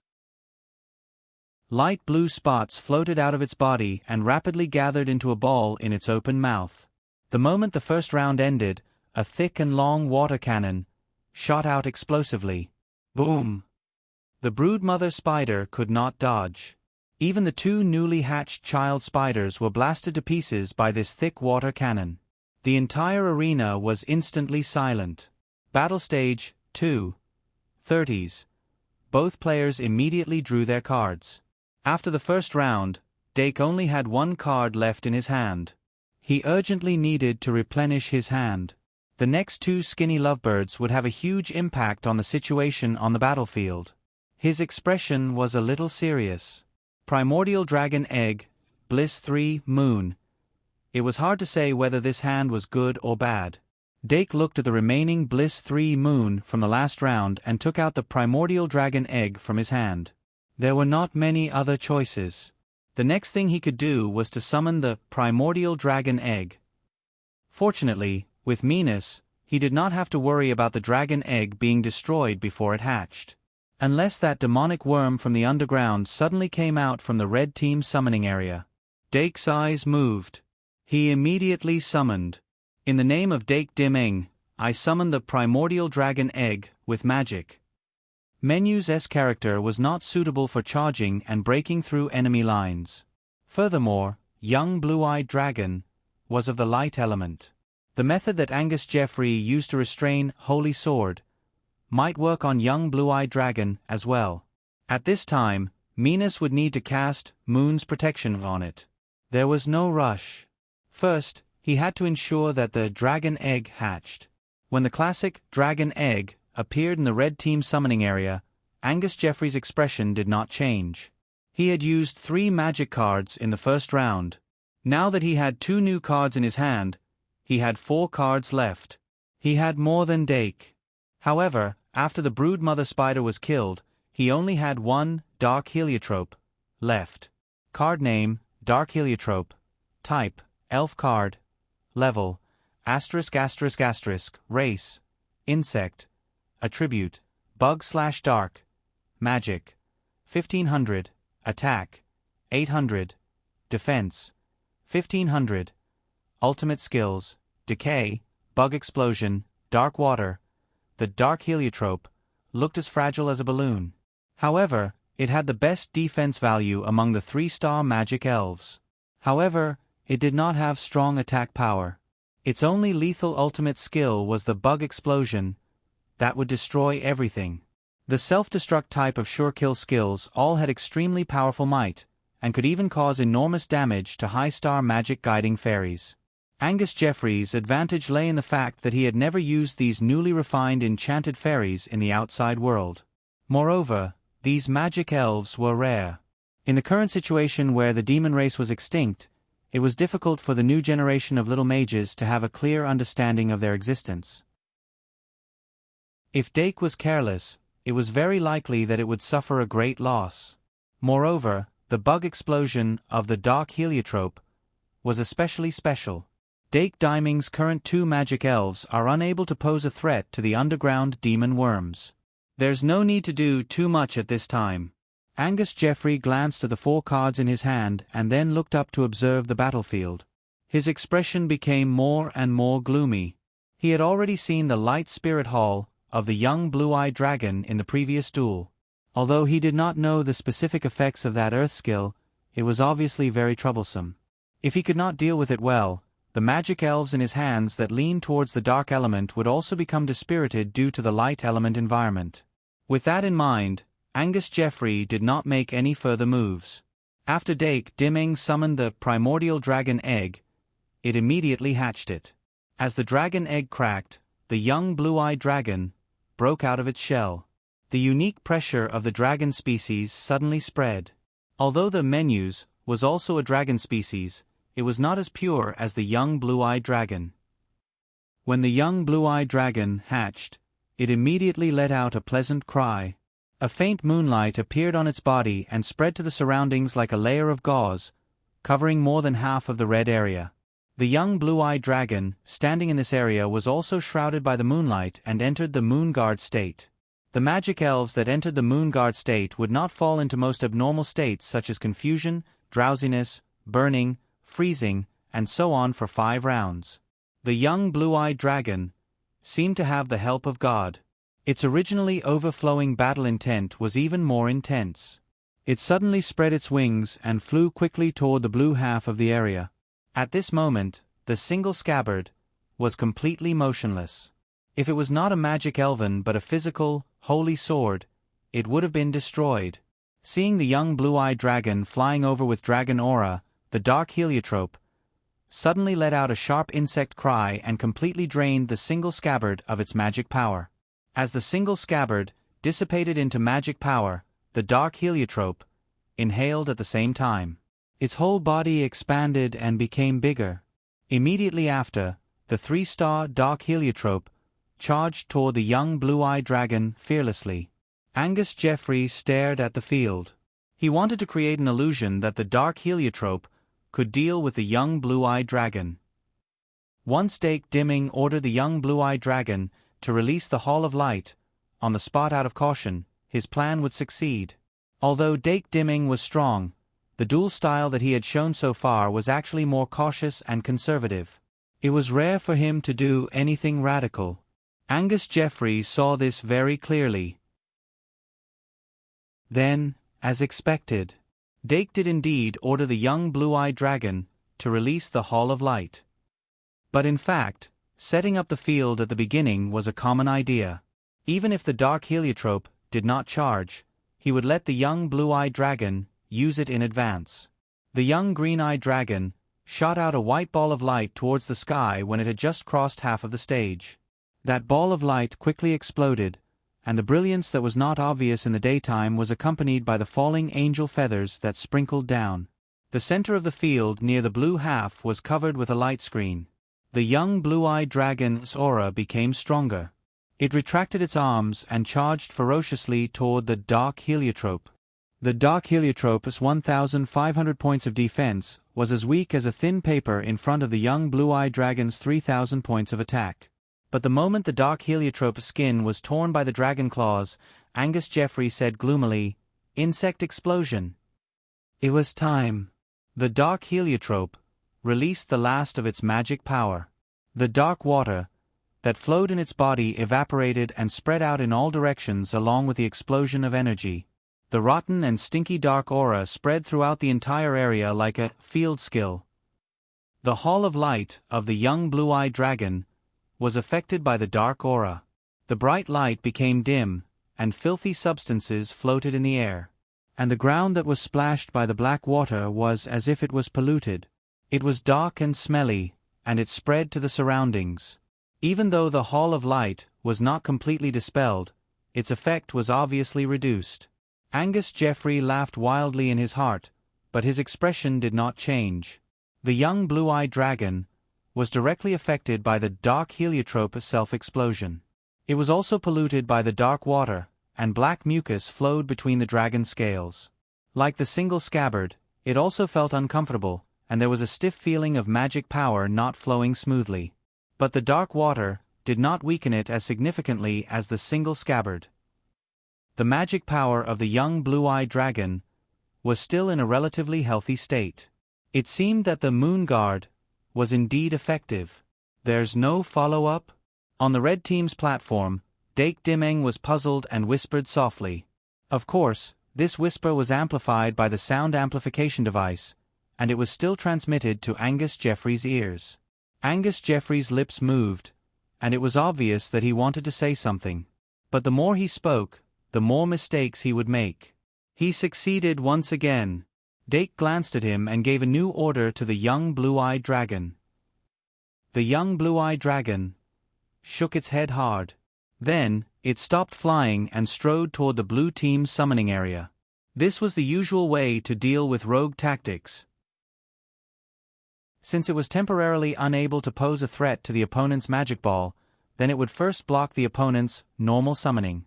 Light blue spots floated out of its body and rapidly gathered into a ball in its open mouth. The moment the first round ended, a thick and long water cannon shot out explosively. Boom! The broodmother spider could not dodge. Even the two newly hatched child spiders were blasted to pieces by this thick water cannon. The entire arena was instantly silent. Battle stage 2. 30s. Both players immediately drew their cards. After the first round, Dake only had one card left in his hand. He urgently needed to replenish his hand. The next two skinny lovebirds would have a huge impact on the situation on the battlefield. His expression was a little serious. Primordial Dragon Egg, Bliss 3, Moon. It was hard to say whether this hand was good or bad. Dake looked at the remaining Bliss 3 Moon from the last round and took out the Primordial Dragon Egg from his hand. There were not many other choices. The next thing he could do was to summon the Primordial Dragon Egg. Fortunately, with Minas, he did not have to worry about the dragon egg being destroyed before it hatched. Unless that demonic worm from the underground suddenly came out from the red team summoning area. Dake's eyes moved. He immediately summoned. In the name of Dake Dim-ing, I summon the Primordial Dragon Egg with magic. Menu's S character was not suitable for charging and breaking through enemy lines. Furthermore, young blue-eyed dragon was of the light element. The method that Angus Jeffrey used to restrain Holy Sword might work on young blue-eyed dragon as well. At this time, Minas would need to cast Moon's protection on it. There was no rush. First, he had to ensure that the dragon egg hatched. When the classic dragon egg appeared in the red team summoning area, Angus Jeffrey's expression did not change. He had used 3 magic cards in the first round. Now that he had 2 new cards in his hand, he had 4 cards left. He had more than Dake. However, after the broodmother spider was killed, he only had 1 Dark Heliotrope left. Card name, Dark Heliotrope. Type, Elf card. Level, ****. Race, Insect. Attribute, Bug/Dark. Magic, 1500. Attack, 800. Defense, 1500. Ultimate skills, Decay, Bug Explosion, Dark Water. The Dark Heliotrope looked as fragile as a balloon. However, it had the best defense value among the 3-star magic elves. However, it did not have strong attack power. Its only lethal ultimate skill was the Bug Explosion that would destroy everything. The self-destruct type of sure-kill skills all had extremely powerful might, and could even cause enormous damage to high-star magic guiding fairies. Angus Jeffrey's advantage lay in the fact that he had never used these newly refined enchanted fairies in the outside world. Moreover, these magic elves were rare. In the current situation where the demon race was extinct, it was difficult for the new generation of little mages to have a clear understanding of their existence. If Dake was careless, it was very likely that it would suffer a great loss. Moreover, the bug explosion of the Dark Heliotrope was especially special. Dake Diming's current 2 magic elves are unable to pose a threat to the underground demon worms. There's no need to do too much at this time. Angus Jeffrey glanced at the 4 cards in his hand and then looked up to observe the battlefield. His expression became more and more gloomy. He had already seen the light spirit hall of the young blue-eyed dragon in the previous duel. Although he did not know the specific effects of that earth skill, it was obviously very troublesome. If he could not deal with it well, the magic elves in his hands that leaned towards the dark element would also become dispirited due to the light element environment. With that in mind, Angus Jeffrey did not make any further moves. After Dake Dim-ing summoned the Primordial Dragon Egg, it immediately hatched it. As the dragon egg cracked, the young blue-eyed dragon broke out of its shell. The unique pressure of the dragon species suddenly spread. Although the Menus was also a dragon species, it was not as pure as the young blue-eyed dragon. When the young blue-eyed dragon hatched, it immediately let out a pleasant cry. A faint moonlight appeared on its body and spread to the surroundings like a layer of gauze, covering more than half of the red area. The young blue-eyed dragon, standing in this area, was also shrouded by the moonlight and entered the Moonguard state. The magic elves that entered the Moonguard state would not fall into most abnormal states such as confusion, drowsiness, burning, freezing, and so on for 5 rounds. The young blue-eyed dragon seemed to have the help of God. Its originally overflowing battle intent was even more intense. It suddenly spread its wings and flew quickly toward the blue half of the area. At this moment, the single scabbard was completely motionless. If it was not a magic elven but a physical, holy sword, it would have been destroyed. Seeing the young blue-eyed dragon flying over with dragon aura, the dark heliotrope suddenly let out a sharp insect cry and completely drained the single scabbard of its magic power. As the single scabbard dissipated into magic power, the dark heliotrope inhaled at the same time. Its whole body expanded and became bigger. Immediately after, the 3-star dark heliotrope charged toward the young blue-eyed dragon fearlessly. Angus Jeffrey stared at the field. He wanted to create an illusion that the dark heliotrope could deal with the young blue-eyed dragon. Once Dake Dimming ordered the young blue-eyed dragon to release the Hall of Light on the spot out of caution, his plan would succeed. Although Dake Dimming was strong, the duel style that he had shown so far was actually more cautious and conservative. It was rare for him to do anything radical. Angus Jeffrey saw this very clearly. Then, as expected, Dake did indeed order the young blue-eyed dragon to release the Hall of Light. But in fact, setting up the field at the beginning was a common idea. Even if the dark heliotrope did not charge, he would let the young blue-eyed dragon use it in advance. The young green-eyed dragon shot out a white ball of light towards the sky when it had just crossed half of the stage. That ball of light quickly exploded, and the brilliance that was not obvious in the daytime was accompanied by the falling angel feathers that sprinkled down. The center of the field near the blue half was covered with a light screen. The young blue-eyed dragon's aura became stronger. It retracted its arms and charged ferociously toward the dark heliotrope. The dark heliotrope's 1,500 points of defense was as weak as a thin paper in front of the young blue-eyed dragon's 3,000 points of attack. But the moment the dark heliotrope's skin was torn by the dragon claws, Angus Jeffrey said gloomily, "Insect explosion." It was time. The dark heliotrope released the last of its magic power. The dark water that flowed in its body evaporated and spread out in all directions along with the explosion of energy. The rotten and stinky dark aura spread throughout the entire area like a field skill. The Hall of Light of the young blue-eyed dragon was affected by the dark aura. The bright light became dim, and filthy substances floated in the air. And the ground that was splashed by the black water was as if it was polluted. It was dark and smelly, and it spread to the surroundings. Even though the Hall of Light was not completely dispelled, its effect was obviously reduced. Angus Jeffrey laughed wildly in his heart, but his expression did not change. The young blue-eyed dragon was directly affected by the dark heliotrope self-explosion. It was also polluted by the dark water, and black mucus flowed between the dragon's scales. Like the single scabbard, it also felt uncomfortable, and there was a stiff feeling of magic power not flowing smoothly. But the dark water did not weaken it as significantly as the single scabbard. The magic power of the young blue-eyed dragon was still in a relatively healthy state. It seemed that the Moonguard was indeed effective. There's no follow-up? On the red team's platform, Dake Dimming was puzzled and whispered softly. Of course, this whisper was amplified by the sound amplification device, and it was still transmitted to Angus Jeffrey's ears. Angus Jeffrey's lips moved, and it was obvious that he wanted to say something. But the more he spoke, the more mistakes he would make. He succeeded once again. Dake glanced at him and gave a new order to the young blue-eyed dragon. The young blue-eyed dragon shook its head hard. Then, it stopped flying and strode toward the blue team's summoning area. This was the usual way to deal with rogue tactics. Since it was temporarily unable to pose a threat to the opponent's magic ball, then it would first block the opponent's normal summoning.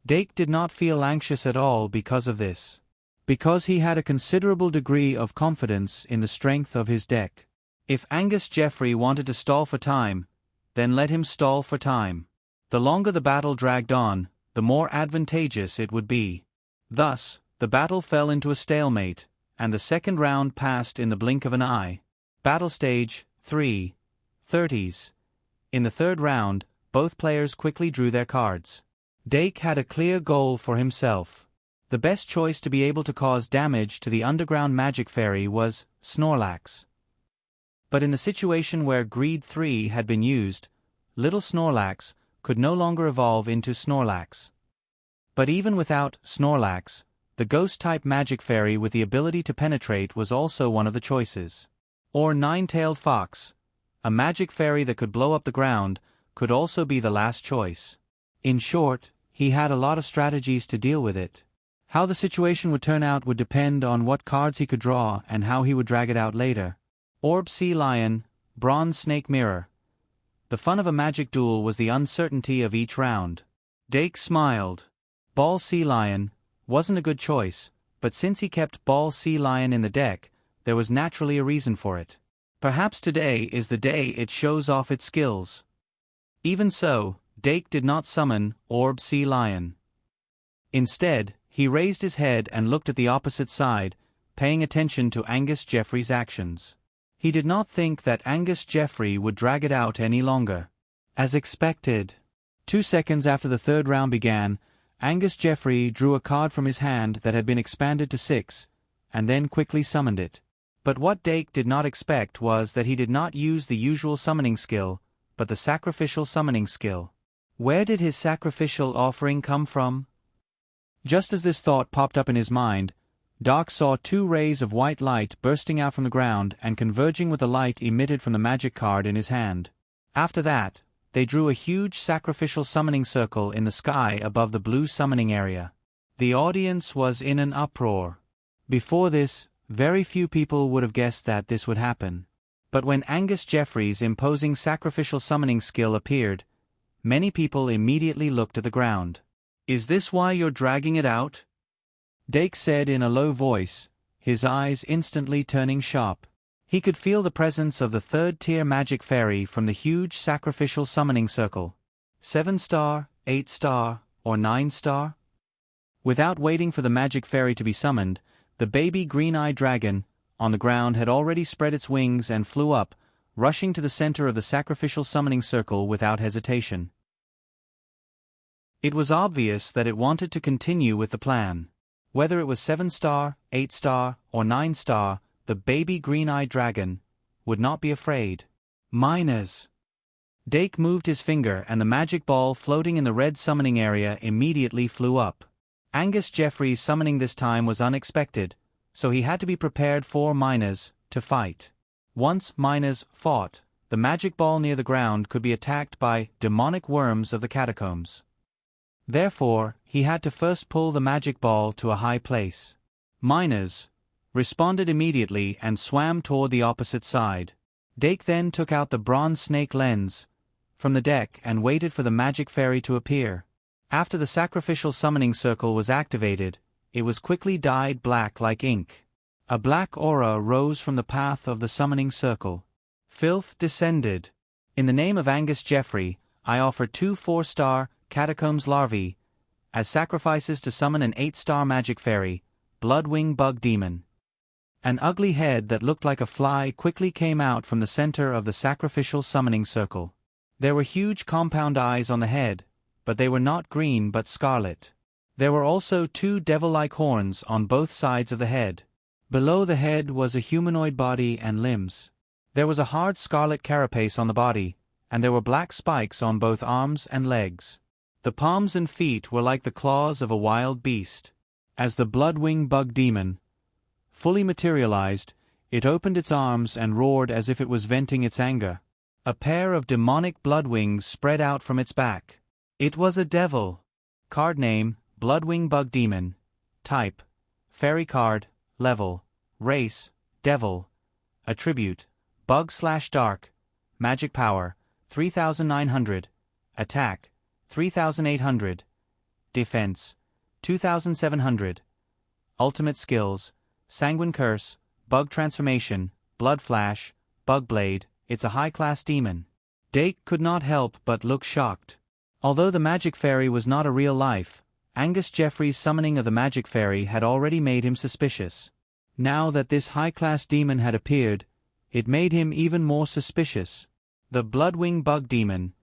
Dake did not feel anxious at all because of this. Because he had a considerable degree of confidence in the strength of his deck. If Angus Jeffrey wanted to stall for time, then let him stall for time. The longer the battle dragged on, the more advantageous it would be. Thus, the battle fell into a stalemate, and the second round passed in the blink of an eye. Battle Stage 3. 30s. In the third round, both players quickly drew their cards. Dake had a clear goal for himself. The best choice to be able to cause damage to the underground magic fairy was Snorlax. But in the situation where Greed 3 had been used, little Snorlax could no longer evolve into Snorlax. But even without Snorlax, the ghost-type magic fairy with the ability to penetrate was also one of the choices. Or Nine-Tailed Fox, a magic fairy that could blow up the ground, could also be the last choice. In short, he had a lot of strategies to deal with it. How the situation would turn out would depend on what cards he could draw and how he would drag it out later. Orb Sea Lion, Bronze Snake Mirror. The fun of a magic duel was the uncertainty of each round. Dake smiled. Ball Sea Lion wasn't a good choice, but since he kept Ball Sea Lion in the deck, there was naturally a reason for it. Perhaps today is the day it shows off its skills. Even so, Dake did not summon Orb Sea Lion. Instead, he raised his head and looked at the opposite side, paying attention to Angus Jeffrey's actions. He did not think that Angus Jeffrey would drag it out any longer. As expected. 2 seconds after the third round began, Angus Jeffrey drew a card from his hand that had been expanded to 6, and then quickly summoned it. But what Dake did not expect was that he did not use the usual summoning skill, but the sacrificial summoning skill. Where did his sacrificial offering come from? Just as this thought popped up in his mind, Doc saw 2 rays of white light bursting out from the ground and converging with the light emitted from the magic card in his hand. After that, they drew a huge sacrificial summoning circle in the sky above the blue summoning area. The audience was in an uproar. Before this, very few people would have guessed that this would happen. But when Angus Jeffrey's imposing sacrificial summoning skill appeared, many people immediately looked at the ground. "Is this why you're dragging it out?" Dake said in a low voice, his eyes instantly turning sharp. He could feel the presence of the third-tier magic fairy from the huge sacrificial summoning circle. 7-star, 8-star, or 9-star? Without waiting for the magic fairy to be summoned, the baby green-eyed dragon, on the ground, had already spread its wings and flew up, rushing to the center of the sacrificial summoning circle without hesitation. It was obvious that it wanted to continue with the plan. Whether it was 7-star, 8-star, or 9-star, the baby green-eyed dragon would not be afraid. Miners. Dake moved his finger and the magic ball floating in the red summoning area immediately flew up. Angus Jeffrey's summoning this time was unexpected, so he had to be prepared for miners to fight. Once miners fought, the magic ball near the ground could be attacked by demonic worms of the catacombs. Therefore, he had to first pull the magic ball to a high place. Miners responded immediately and swam toward the opposite side. Dake then took out the bronze snake lens from the deck and waited for the magic fairy to appear. After the sacrificial summoning circle was activated, it was quickly dyed black like ink. A black aura rose from the path of the summoning circle. Filth descended. In the name of Angus Jeffrey, I offer 2 4-star Catacombs larvae as sacrifices to summon an 8-star magic fairy, Bloodwing Bug Demon. An ugly head that looked like a fly quickly came out from the center of the sacrificial summoning circle. There were huge compound eyes on the head, but they were not green but scarlet. There were also 2 devil-like horns on both sides of the head. Below the head was a humanoid body and limbs. There was a hard scarlet carapace on the body, and there were black spikes on both arms and legs. The palms and feet were like the claws of a wild beast. As the Bloodwing Bug Demon fully materialized, it opened its arms and roared as if it was venting its anger. A pair of demonic blood wings spread out from its back. It was a devil. Card name, Bloodwing Bug Demon. Type, Fairy card. Level, Race, Devil. Attribute, Bug/Dark. Magic power, 3900. Attack, 3800. Defense, 2700. Ultimate skills, Sanguine Curse, Bug Transformation, Blood Flash, Bug Blade. It's a high-class demon. Dake could not help but look shocked. Although the magic fairy was not a real life, Angus Jeffrey's summoning of the magic fairy had already made him suspicious. Now that this high-class demon had appeared, it made him even more suspicious. The Bloodwing Bug Demon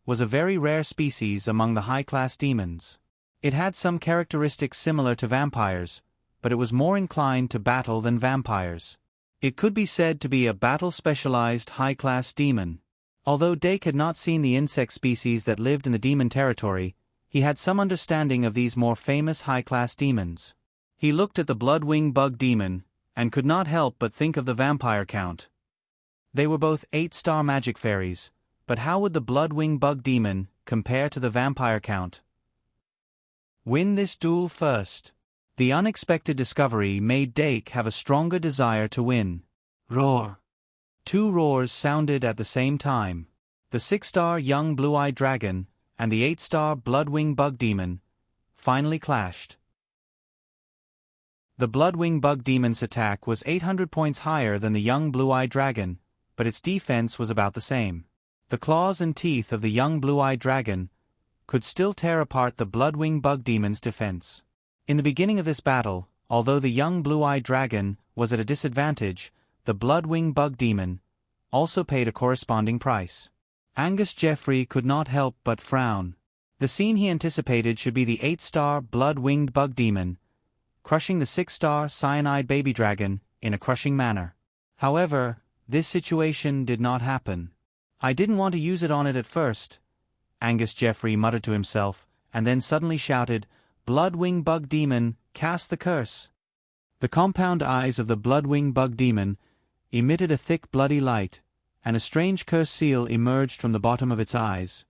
was a very rare species among the high-class demons. It had some characteristics similar to vampires, but it was more inclined to battle than vampires. It could be said to be a battle-specialized high-class demon. Although Dake had not seen the insect species that lived in the demon territory, he had some understanding of these more famous high-class demons. He looked at the Bloodwing Bug Demon, and could not help but think of the vampire count. They were both 8-star magic fairies, but how would the Bloodwing Bug Demon compare to the vampire count? Win this duel first. The unexpected discovery made Dake have a stronger desire to win. Roar! 2 roars sounded at the same time. The 6-star young blue-eyed dragon and the 8-star Bloodwing Bug Demon finally clashed. The Bloodwing Bug Demon's attack was 800 points higher than the young blue-eyed dragon, but its defense was about the same. The claws and teeth of the young blue-eyed dragon could still tear apart the Bloodwing Bug Demon's defense. In the beginning of this battle, although the young blue-eyed dragon was at a disadvantage, the Bloodwing Bug Demon also paid a corresponding price. Angus Jeffrey could not help but frown. The scene he anticipated should be the 8-star Blood-Winged Bug Demon crushing the 6-star Cyanide Baby Dragon in a crushing manner. However, this situation did not happen. I didn't want to use it on it at first, Angus Jeffrey muttered to himself, and then suddenly shouted, "Bloodwing Bug Demon, cast the curse!" The compound eyes of the Bloodwing Bug Demon emitted a thick bloody light, and a strange curse seal emerged from the bottom of its eyes.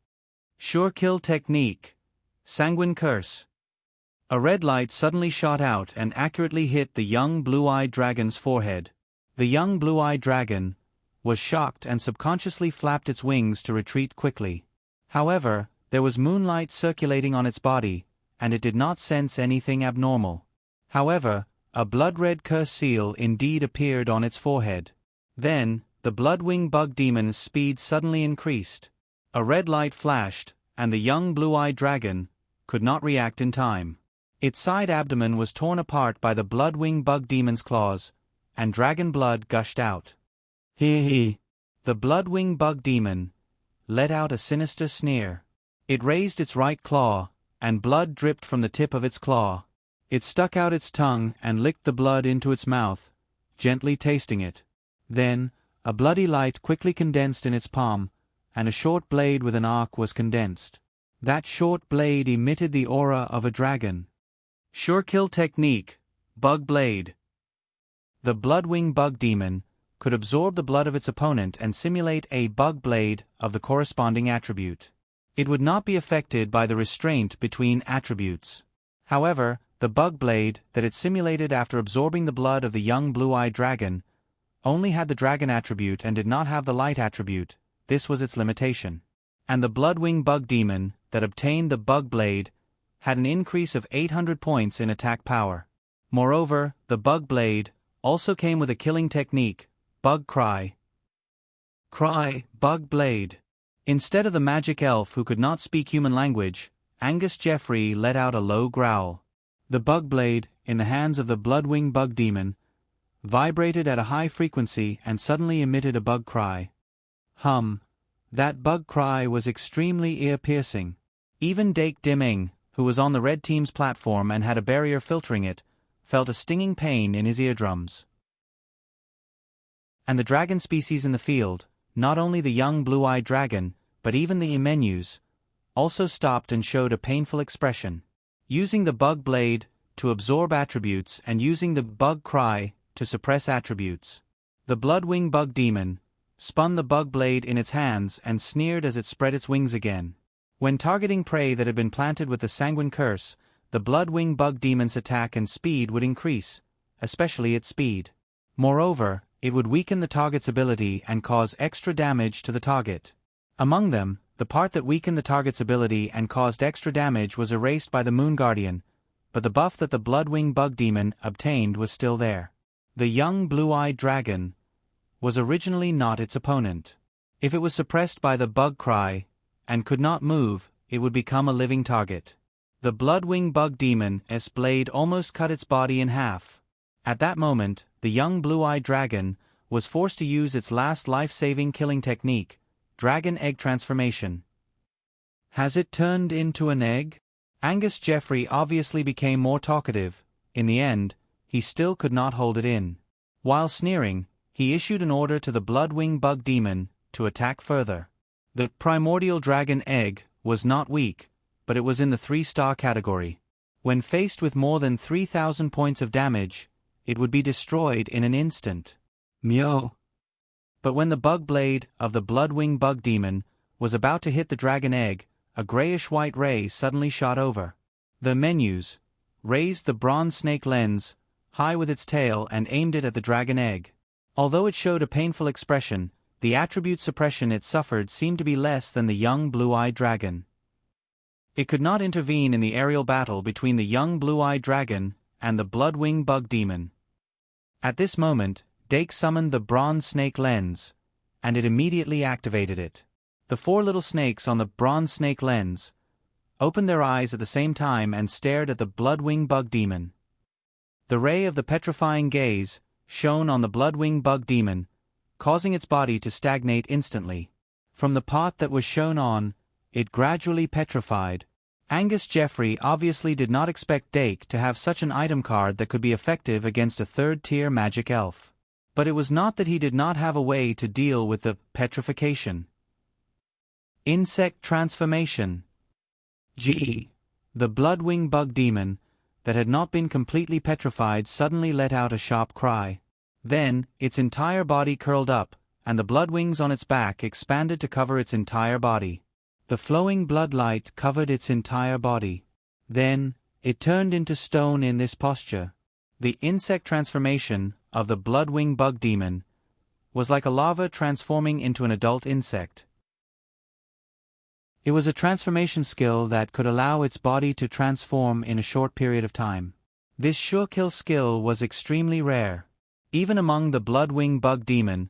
Sure kill technique. Sanguine curse. A red light suddenly shot out and accurately hit the young blue-eyed dragon's forehead. The young blue-eyed dragon was shocked and subconsciously flapped its wings to retreat quickly. However, there was moonlight circulating on its body, and it did not sense anything abnormal. However, a blood-red curse seal indeed appeared on its forehead. Then, the Bloodwing Bug Demon's speed suddenly increased. A red light flashed, and the young blue-eyed dragon could not react in time. Its side abdomen was torn apart by the Bloodwing Bug Demon's claws, and dragon blood gushed out. Hee. The Bloodwing Bug Demon let out a sinister sneer. It raised its right claw, and blood dripped from the tip of its claw. It stuck out its tongue and licked the blood into its mouth, gently tasting it. Then, a bloody light quickly condensed in its palm, and a short blade with an arc was condensed. That short blade emitted the aura of a dragon. Sure kill technique, Bug Blade. The Bloodwing Bug Demon could absorb the blood of its opponent and simulate a bug blade of the corresponding attribute. It would not be affected by the restraint between attributes. However, the bug blade that it simulated after absorbing the blood of the young blue-eyed dragon only had the dragon attribute and did not have the light attribute. This was its limitation. And the Bloodwing Bug Demon that obtained the bug blade had an increase of 800 points in attack power. Moreover, the bug blade also came with a killing technique, Bug Cry. Cry, Bug Blade. Instead of the magic elf who could not speak human language, Angus Jeffrey let out a low growl. The bug blade, in the hands of the Bloodwing Bug Demon, vibrated at a high frequency and suddenly emitted a bug cry. That bug cry was extremely ear-piercing. Even Dake Dimming, who was on the red team's platform and had a barrier filtering it, felt a stinging pain in his eardrums. And the dragon species in the field, not only the young blue-eyed dragon, but even the emenus, also stopped and showed a painful expression. Using the bug blade to absorb attributes and using the bug cry to suppress attributes. The Bloodwing Bug Demon spun the bug blade in its hands and sneered as it spread its wings again. When targeting prey that had been planted with the Sanguine Curse, the Bloodwing Bug Demon's attack and speed would increase, especially its speed. Moreover, it would weaken the target's ability and cause extra damage to the target. Among them, the part that weakened the target's ability and caused extra damage was erased by the Moon Guardian, but the buff that the Bloodwing Bug Demon obtained was still there. The young blue-eyed dragon was originally not its opponent. If it was suppressed by the bug cry and could not move, it would become a living target. The Bloodwing Bug Demon's blade almost cut its body in half. At that moment, the young blue-eyed dragon was forced to use its last life-saving killing technique, Dragon Egg Transformation. Has it turned into an egg? Angus Jeffrey obviously became more talkative. In the end, he still could not hold it in. While sneering, he issued an order to the Bloodwing Bug Demon to attack further. The primordial dragon egg was not weak, but it was in the 3-star category. When faced with more than 3,000 points of damage, it would be destroyed in an instant. Meow. But when the bug blade of the Bloodwing Bug Demon was about to hit the dragon egg, a grayish-white ray suddenly shot over. The menus raised the bronze snake lens high with its tail and aimed it at the dragon egg. Although it showed a painful expression, the attribute suppression it suffered seemed to be less than the young blue-eyed dragon. It could not intervene in the aerial battle between the young blue-eyed dragon and the Bloodwing Bug Demon. At this moment, Dake summoned the bronze snake lens, and it immediately activated it. The 4 little snakes on the bronze snake lens opened their eyes at the same time and stared at the Bloodwing Bug Demon. The ray of the petrifying gaze shone on the Bloodwing Bug Demon, causing its body to stagnate instantly. From the pot that was shown on, it gradually petrified. Angus Jeffrey obviously did not expect Dake to have such an item card that could be effective against a 3rd-tier magic elf. But it was not that he did not have a way to deal with the petrification. Insect Transformation. The Bloodwing Bug Demon, that had not been completely petrified, suddenly let out a sharp cry. Then, its entire body curled up, and the bloodwings on its back expanded to cover its entire body. The flowing bloodlight covered its entire body. Then, it turned into stone in this posture. The insect transformation of the Bloodwing Bug Demon was like a larva transforming into an adult insect. It was a transformation skill that could allow its body to transform in a short period of time. This sure-kill skill was extremely rare. Even among the Bloodwing Bug Demon,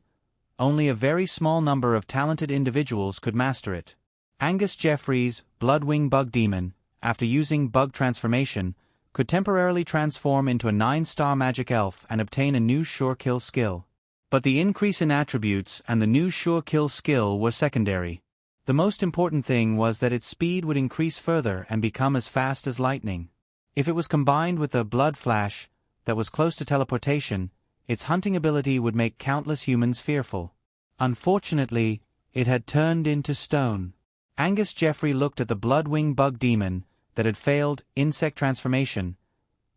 only a very small number of talented individuals could master it. Angus Jeffrey's Bloodwing Bug Demon, after using bug transformation, could temporarily transform into a 9-star magic elf and obtain a new sure-kill skill. But the increase in attributes and the new sure-kill skill were secondary. The most important thing was that its speed would increase further and become as fast as lightning. If it was combined with a blood flash that was close to teleportation, its hunting ability would make countless humans fearful. Unfortunately, it had turned into stone. Angus Jeffrey looked at the Bloodwing Bug Demon that had failed insect transformation,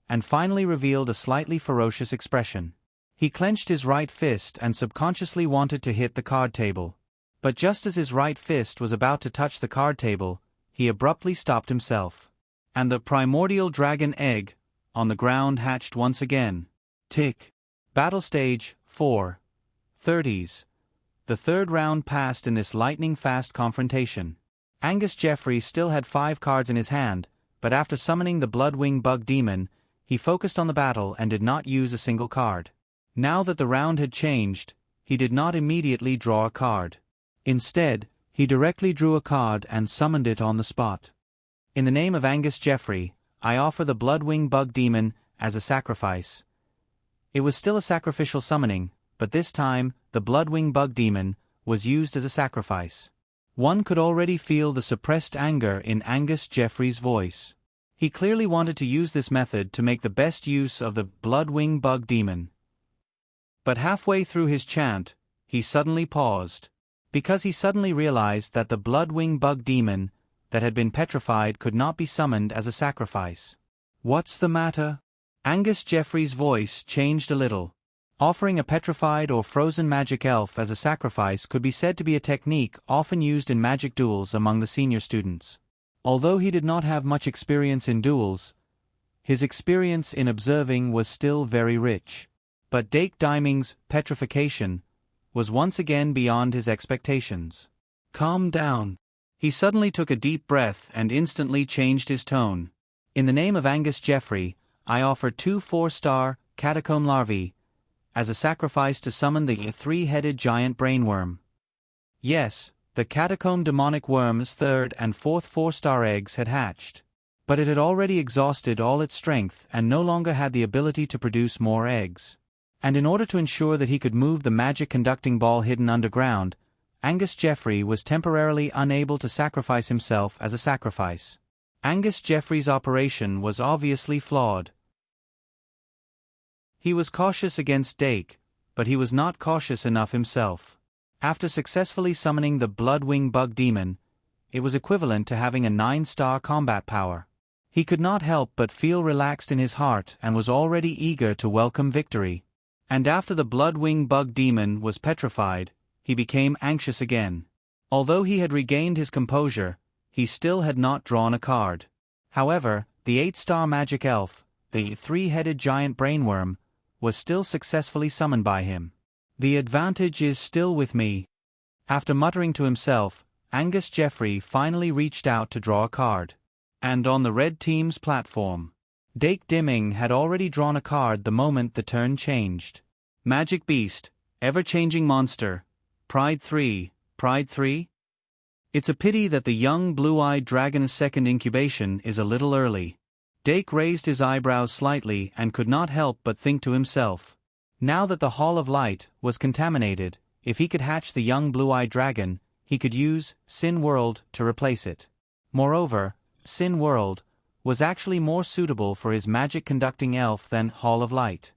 and finally revealed a slightly ferocious expression. He clenched his right fist and subconsciously wanted to hit the card table. But just as his right fist was about to touch the card table, he abruptly stopped himself. And the primordial dragon egg on the ground hatched once again. Tick. Battle Stage 4. 30s. The 3rd round passed in this lightning-fast confrontation. Angus Jeffrey still had 5 cards in his hand, but after summoning the Bloodwing Bug Demon, he focused on the battle and did not use a single card. Now that the round had changed, he did not immediately draw a card. Instead, he directly drew a card and summoned it on the spot. In the name of Angus Jeffrey, I offer the Bloodwing Bug Demon as a sacrifice. It was still a sacrificial summoning, but this time, the Bloodwing Bug Demon was used as a sacrifice. One could already feel the suppressed anger in Angus Jeffrey's voice. He clearly wanted to use this method to make the best use of the Bloodwing Bug Demon. But halfway through his chant, he suddenly paused. Because he suddenly realized that the Bloodwing Bug Demon that had been petrified could not be summoned as a sacrifice. What's the matter? Angus Jeffrey's voice changed a little. Offering a petrified or frozen magic elf as a sacrifice could be said to be a technique often used in magic duels among the senior students. Although he did not have much experience in duels, his experience in observing was still very rich. But Dake Diming's petrification was once again beyond his expectations. Calm down. He suddenly took a deep breath and instantly changed his tone. In the name of Angus Jeffrey, I offer 2 4-star catacomb larvae as a sacrifice to summon the 3-headed giant brainworm. Yes, The catacomb demonic worm's third and fourth 4-star eggs had hatched. But it had already exhausted all its strength and no longer had the ability to produce more eggs. And in order to ensure that he could move the magic conducting ball hidden underground, Angus Jeffrey was temporarily unable to sacrifice himself as a sacrifice. Angus Jeffrey's operation was obviously flawed. He was cautious against Dake, but he was not cautious enough himself. After successfully summoning the Bloodwing Bug Demon, it was equivalent to having a 9-star combat power. He could not help but feel relaxed in his heart and was already eager to welcome victory. And after the Bloodwing Bug Demon was petrified, he became anxious again. Although he had regained his composure, he still had not drawn a card. However, the 8-star magic elf, the 3-headed giant brainworm, was still successfully summoned by him. The advantage is still with me. After muttering to himself, Angus Jeffrey finally reached out to draw a card. And on the red team's platform, Dake Dimming had already drawn a card the moment the turn changed. Magic Beast, Ever-Changing Monster, Pride 3, Pride 3? It's a pity that the young blue-eyed dragon's second incubation is a little early. Dake raised his eyebrows slightly and could not help but think to himself. Now that the Hall of Light was contaminated, if he could hatch the young blue-eyed dragon, he could use Sin World to replace it. Moreover, Sin World was actually more suitable for his magic-conducting elf than Hall of Light.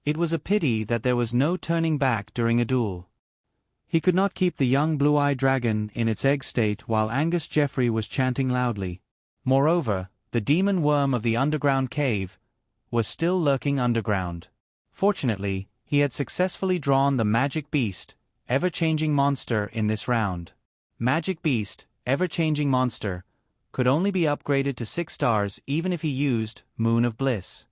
It was a pity that there was no turning back during a duel. He could not keep the young blue-eyed dragon in its egg state while Angus Jeffrey was chanting loudly. Moreover, the demon worm of the underground cave was still lurking underground. Fortunately, he had successfully drawn the Magic Beast, Ever-Changing Monster in this round. Magic Beast, Ever-Changing Monster, could only be upgraded to 6 stars even if he used Moon of Bliss.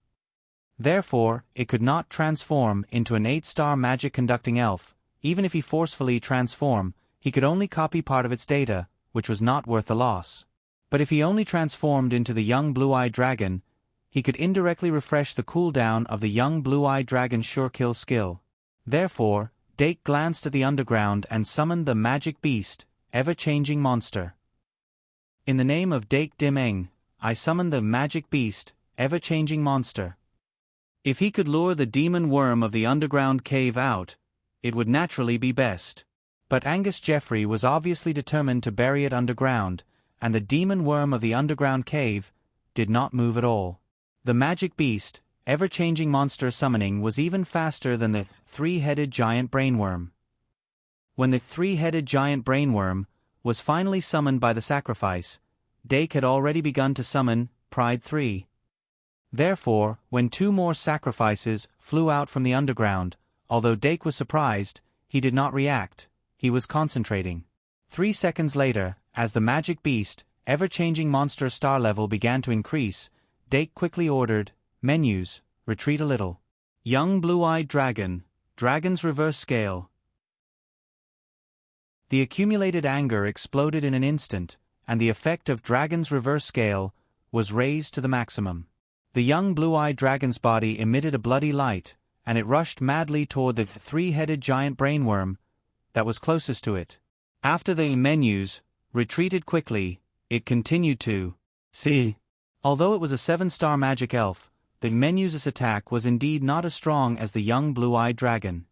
Therefore, it could not transform into an 8-star magic-conducting elf. Even if he forcefully transformed, he could only copy part of its data, which was not worth the loss. But if he only transformed into the young blue-eyed dragon, he could indirectly refresh the cooldown of the young blue-eyed dragon's sure-kill skill. Therefore, Dake glanced at the underground and summoned the Magic Beast, Ever-Changing Monster. In the name of Dake Dimming, I summon the Magic Beast, Ever-Changing Monster. If he could lure the demon worm of the underground cave out, it would naturally be best. But Angus Jeffrey was obviously determined to bury it underground, and the demon worm of the underground cave did not move at all. The Magic Beast, Ever-Changing Monster summoning was even faster than the 3-headed giant brainworm. When the 3-headed giant brainworm was finally summoned by the sacrifice, Dake had already begun to summon Pride 3. Therefore, when 2 more sacrifices flew out from the underground, although Dake was surprised, he did not react. He was concentrating. 3 seconds later, as the Magic Beast, Ever-Changing Monster star level began to increase, Dake quickly ordered, "Menus, retreat a little. Young blue-eyed dragon, dragon's reverse scale." The accumulated anger exploded in an instant, and the effect of dragon's reverse scale was raised to the maximum. The young blue-eyed dragon's body emitted a bloody light, and it rushed madly toward the 3-headed giant brainworm that was closest to it. After the menus retreated quickly, it continued to see. Although it was a 7-star magic elf, the menus' attack was indeed not as strong as the young blue-eyed dragon.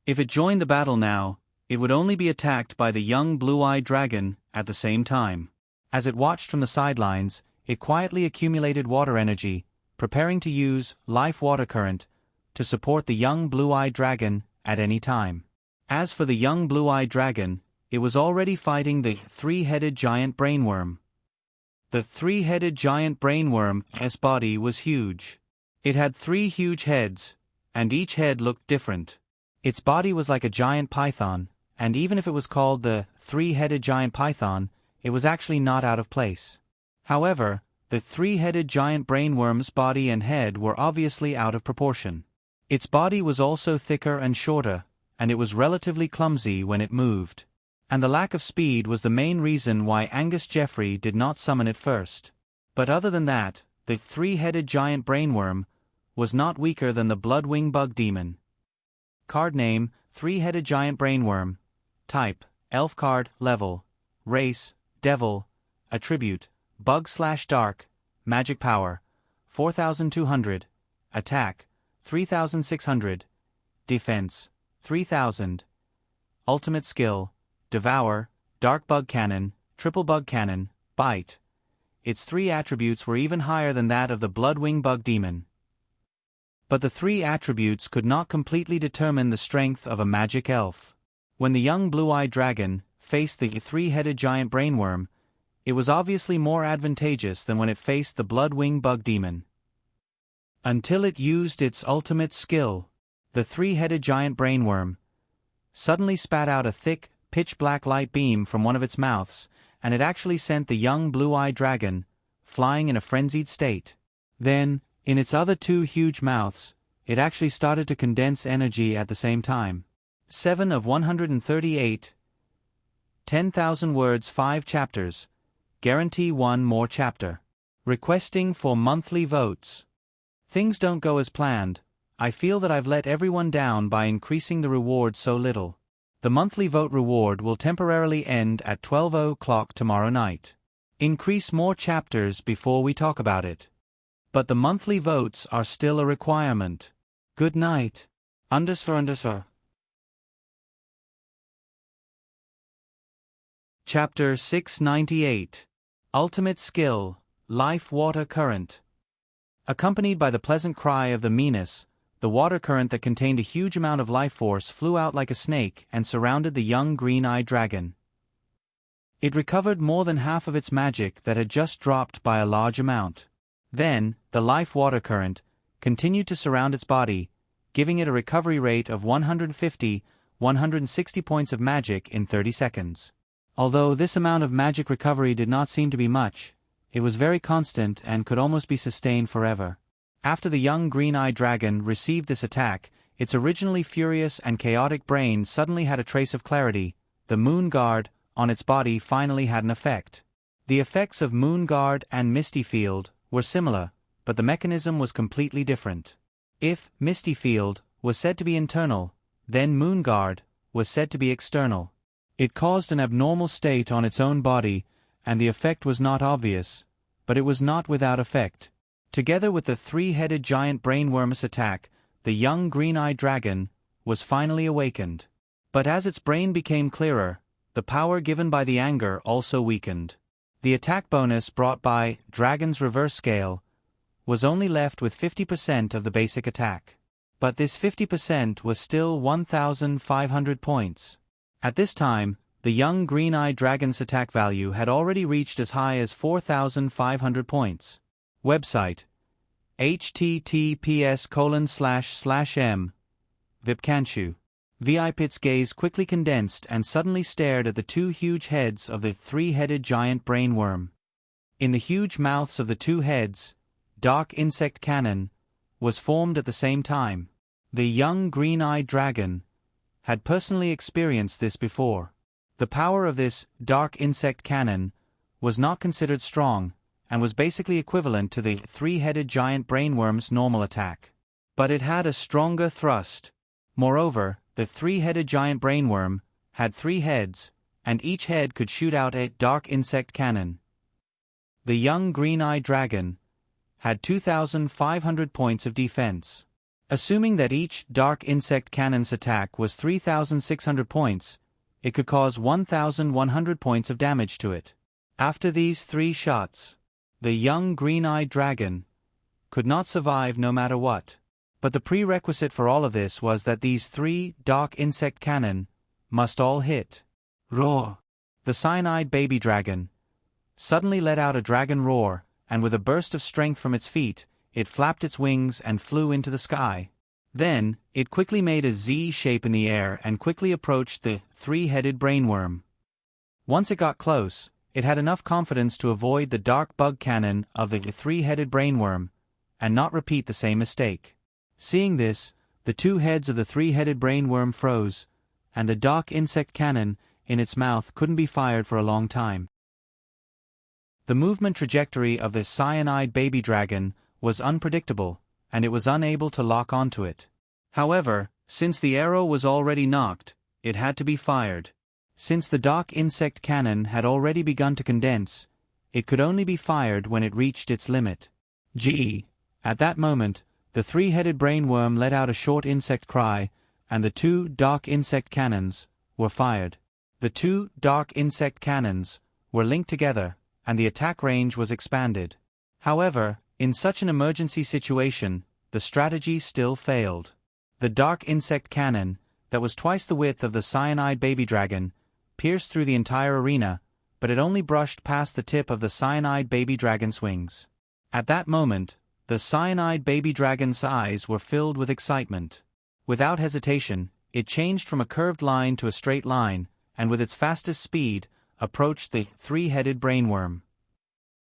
If it joined the battle now, it would only be attacked by the young blue-eyed dragon at the same time. As it watched from the sidelines, it quietly accumulated water energy, preparing to use life water current to support the young blue-eyed dragon at any time. As for the young blue-eyed dragon, it was already fighting the 3-headed giant brainworm. The 3-headed giant brainworm's body was huge. It had 3 huge heads, and each head looked different. Its body was like a giant python, and even if it was called the 3-headed giant python, it was actually not out of place. However, the 3-headed giant brainworm's body and head were obviously out of proportion. Its body was also thicker and shorter, and it was relatively clumsy when it moved. And the lack of speed was the main reason why Angus Jeffrey did not summon it first. But other than that, the 3-headed giant brainworm was not weaker than the Bloodwing Bug Demon. Card name, 3-headed giant brainworm. Type, Elf card, level, race, devil, attribute, bug/dark, magic power, 4200, attack, 3600, defense, 3000, ultimate skill, devour, dark bug cannon, triple bug cannon, bite. Its 3 attributes were even higher than that of the Bloodwing bug demon. But the 3 attributes could not completely determine the strength of a magic elf. When the young blue-eyed dragon faced the 3-headed giant brainworm, it was obviously more advantageous than when it faced the Bloodwing bug demon. Until it used its ultimate skill, the 3-headed giant brainworm suddenly spat out a thick, pitch-black light beam from one of its mouths, and it actually sent the young blue-eyed dragon flying in a frenzied state. Then, in its other 2 huge mouths, it actually started to condense energy at the same time. 7 of 138. 10,000 words 5 chapters. Guarantee 1 more chapter. Requesting for monthly votes. Things don't go as planned. I feel that I've let everyone down by increasing the reward so little. The monthly vote reward will temporarily end at 12 o'clock tomorrow night. Increase more chapters before we talk about it. But the monthly votes are still a requirement. Good night. Underscore. Chapter 698. Ultimate Skill, Life Water Current. Accompanied by the pleasant cry of the Meanus, the water current that contained a huge amount of life force flew out like a snake and surrounded the young green-eyed dragon. It recovered more than half of its magic that had just dropped by a large amount. Then, the life water current continued to surround its body, giving it a recovery rate of 150-160 points of magic in 30 seconds. Although this amount of magic recovery did not seem to be much, it was very constant and could almost be sustained forever. After the young green-eyed dragon received this attack, its originally furious and chaotic brain suddenly had a trace of clarity. The Moon Guard on its body finally had an effect. The effects of Moon Guard and Misty Field were similar, but the mechanism was completely different. If Misty Field was said to be internal, then Moon Guard was said to be external. It caused an abnormal state on its own body, and the effect was not obvious, but it was not without effect. Together with the 3-headed giant brainworm's attack, the young green-eyed dragon was finally awakened. But as its brain became clearer, the power given by the anger also weakened. The attack bonus brought by Dragon's Reverse Scale was only left with 50% of the basic attack. But this 50% was still 1,500 points. At this time, the young green-eyed dragon's attack value had already reached as high as 4,500 points. Website: https://m. Vipkanchu. Vipit's gaze quickly condensed and suddenly stared at the 2 huge heads of the 3-headed giant brainworm. In the huge mouths of the 2 heads, dark insect cannon was formed at the same time. The young green-eyed dragon had personally experienced this before. The power of this dark insect cannon was not considered strong, and was basically equivalent to the 3-headed giant brainworm's normal attack. But it had a stronger thrust. Moreover, the 3-headed giant brainworm had 3 heads, and each head could shoot out a dark insect cannon. The young green-eyed dragon had 2,500 points of defense. Assuming that each dark insect cannon's attack was 3,600 points, it could cause 1,100 points of damage to it. After these 3 shots, the young green-eyed dragon could not survive no matter what. But the prerequisite for all of this was that these 3 dark insect cannon must all hit. Roar! The cyanide baby dragon suddenly let out a dragon roar, and with a burst of strength from its feet, it flapped its wings and flew into the sky. Then, it quickly made a Z shape in the air and quickly approached the 3-headed brainworm. Once it got close, it had enough confidence to avoid the dark bug cannon of the 3-headed brainworm, and not repeat the same mistake. Seeing this, the 2 heads of the 3-headed brainworm froze, and the dark insect cannon in its mouth couldn't be fired for a long time. The movement trajectory of the cyanide baby dragon was unpredictable, and it was unable to lock onto it. However, since the arrow was already knocked, it had to be fired. Since the dark insect cannon had already begun to condense, it could only be fired when it reached its limit. At that moment, the three-headed brainworm let out a short insect cry, and the two dark insect cannons were fired. The two dark insect cannons were linked together, and the attack range was expanded. However, in such an emergency situation, the strategy still failed. The dark insect cannon, that was twice the width of the cyanide baby dragon, pierced through the entire arena, but it only brushed past the tip of the cyanide baby dragon's wings. At that moment, the cyanide baby dragon's eyes were filled with excitement. Without hesitation, it changed from a curved line to a straight line, and with its fastest speed, approached the three-headed brainworm.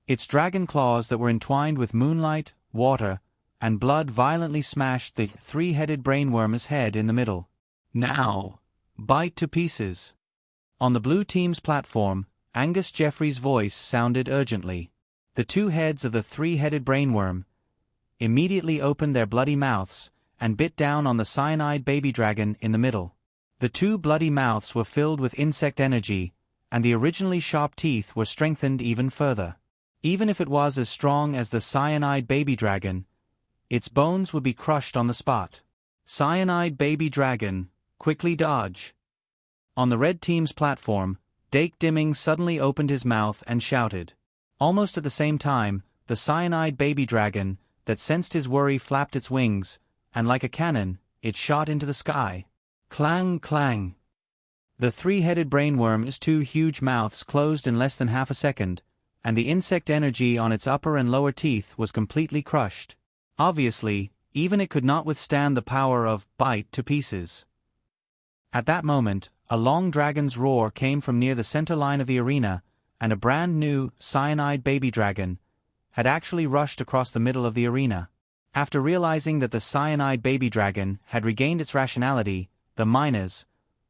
Its dragon claws that were entwined with moonlight, water, and blood violently smashed the three-headed brainworm's head in the middle. "Now, bite to pieces." On the blue team's platform, Angus Jeffrey's voice sounded urgently. The two heads of the three-headed brainworm immediately opened their bloody mouths and bit down on the cyanide baby dragon in the middle. The two bloody mouths were filled with insect energy, and the originally sharp teeth were strengthened even further. Even if it was as strong as the cyanide baby dragon, its bones would be crushed on the spot. "Cyanide baby dragon, quickly dodge." On the red team's platform, Dake Dimming suddenly opened his mouth and shouted. Almost at the same time, the cyanide baby dragon, that sensed his worry, flapped its wings, and like a cannon, it shot into the sky. Clang, clang. The three-headed brainworm's two huge mouths closed in less than half a second, and the insect energy on its upper and lower teeth was completely crushed. Obviously, even it could not withstand the power of bite to pieces. At that moment, a long dragon's roar came from near the center line of the arena, and a brand new cyanide baby dragon had actually rushed across the middle of the arena. After realizing that the cyanide baby dragon had regained its rationality, the miners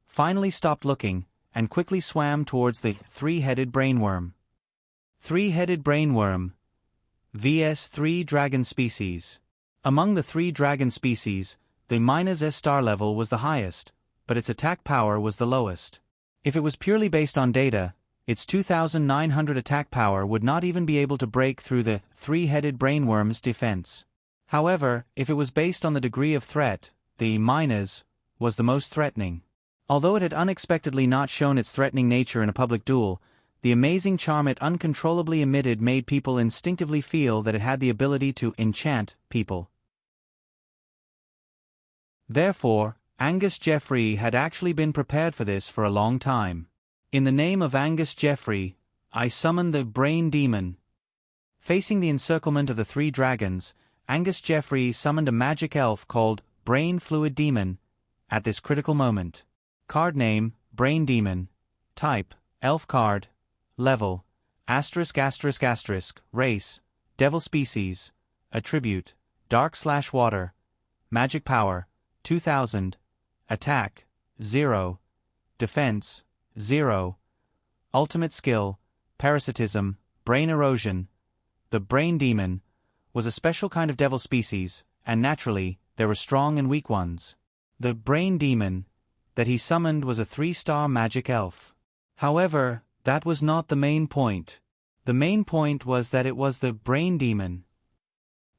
finally stopped looking and quickly swam towards the three-headed brainworm. Three-headed brainworm vs. three dragon species. Among the three dragon species, the miners' S-star level was the highest, but its attack power was the lowest. If it was purely based on data, its 2,900 attack power would not even be able to break through the three-headed brainworm's defense. However, if it was based on the degree of threat, the miners was the most threatening. Although it had unexpectedly not shown its threatening nature in a public duel, the amazing charm it uncontrollably emitted made people instinctively feel that it had the ability to enchant people. Therefore, Angus Jeffrey had actually been prepared for this for a long time. "In the name of Angus Jeffrey, I summon the Brain Demon." Facing the encirclement of the three dragons, Angus Jeffrey summoned a magic elf called Brain Fluid Demon at this critical moment. Card name, Brain Demon. Type, Elf card. Level, ****. Race, Devil species. Attribute, Dark/Water. Magic power, 2000. Attack, 0. Defense, 0. Ultimate skill, Parasitism, Brain Erosion. The Brain Demon was a special kind of devil species, and naturally, there were strong and weak ones. The Brain Demon that he summoned was a 3-star magic elf. However, that was not the main point. The main point was that it was the Brain Demon.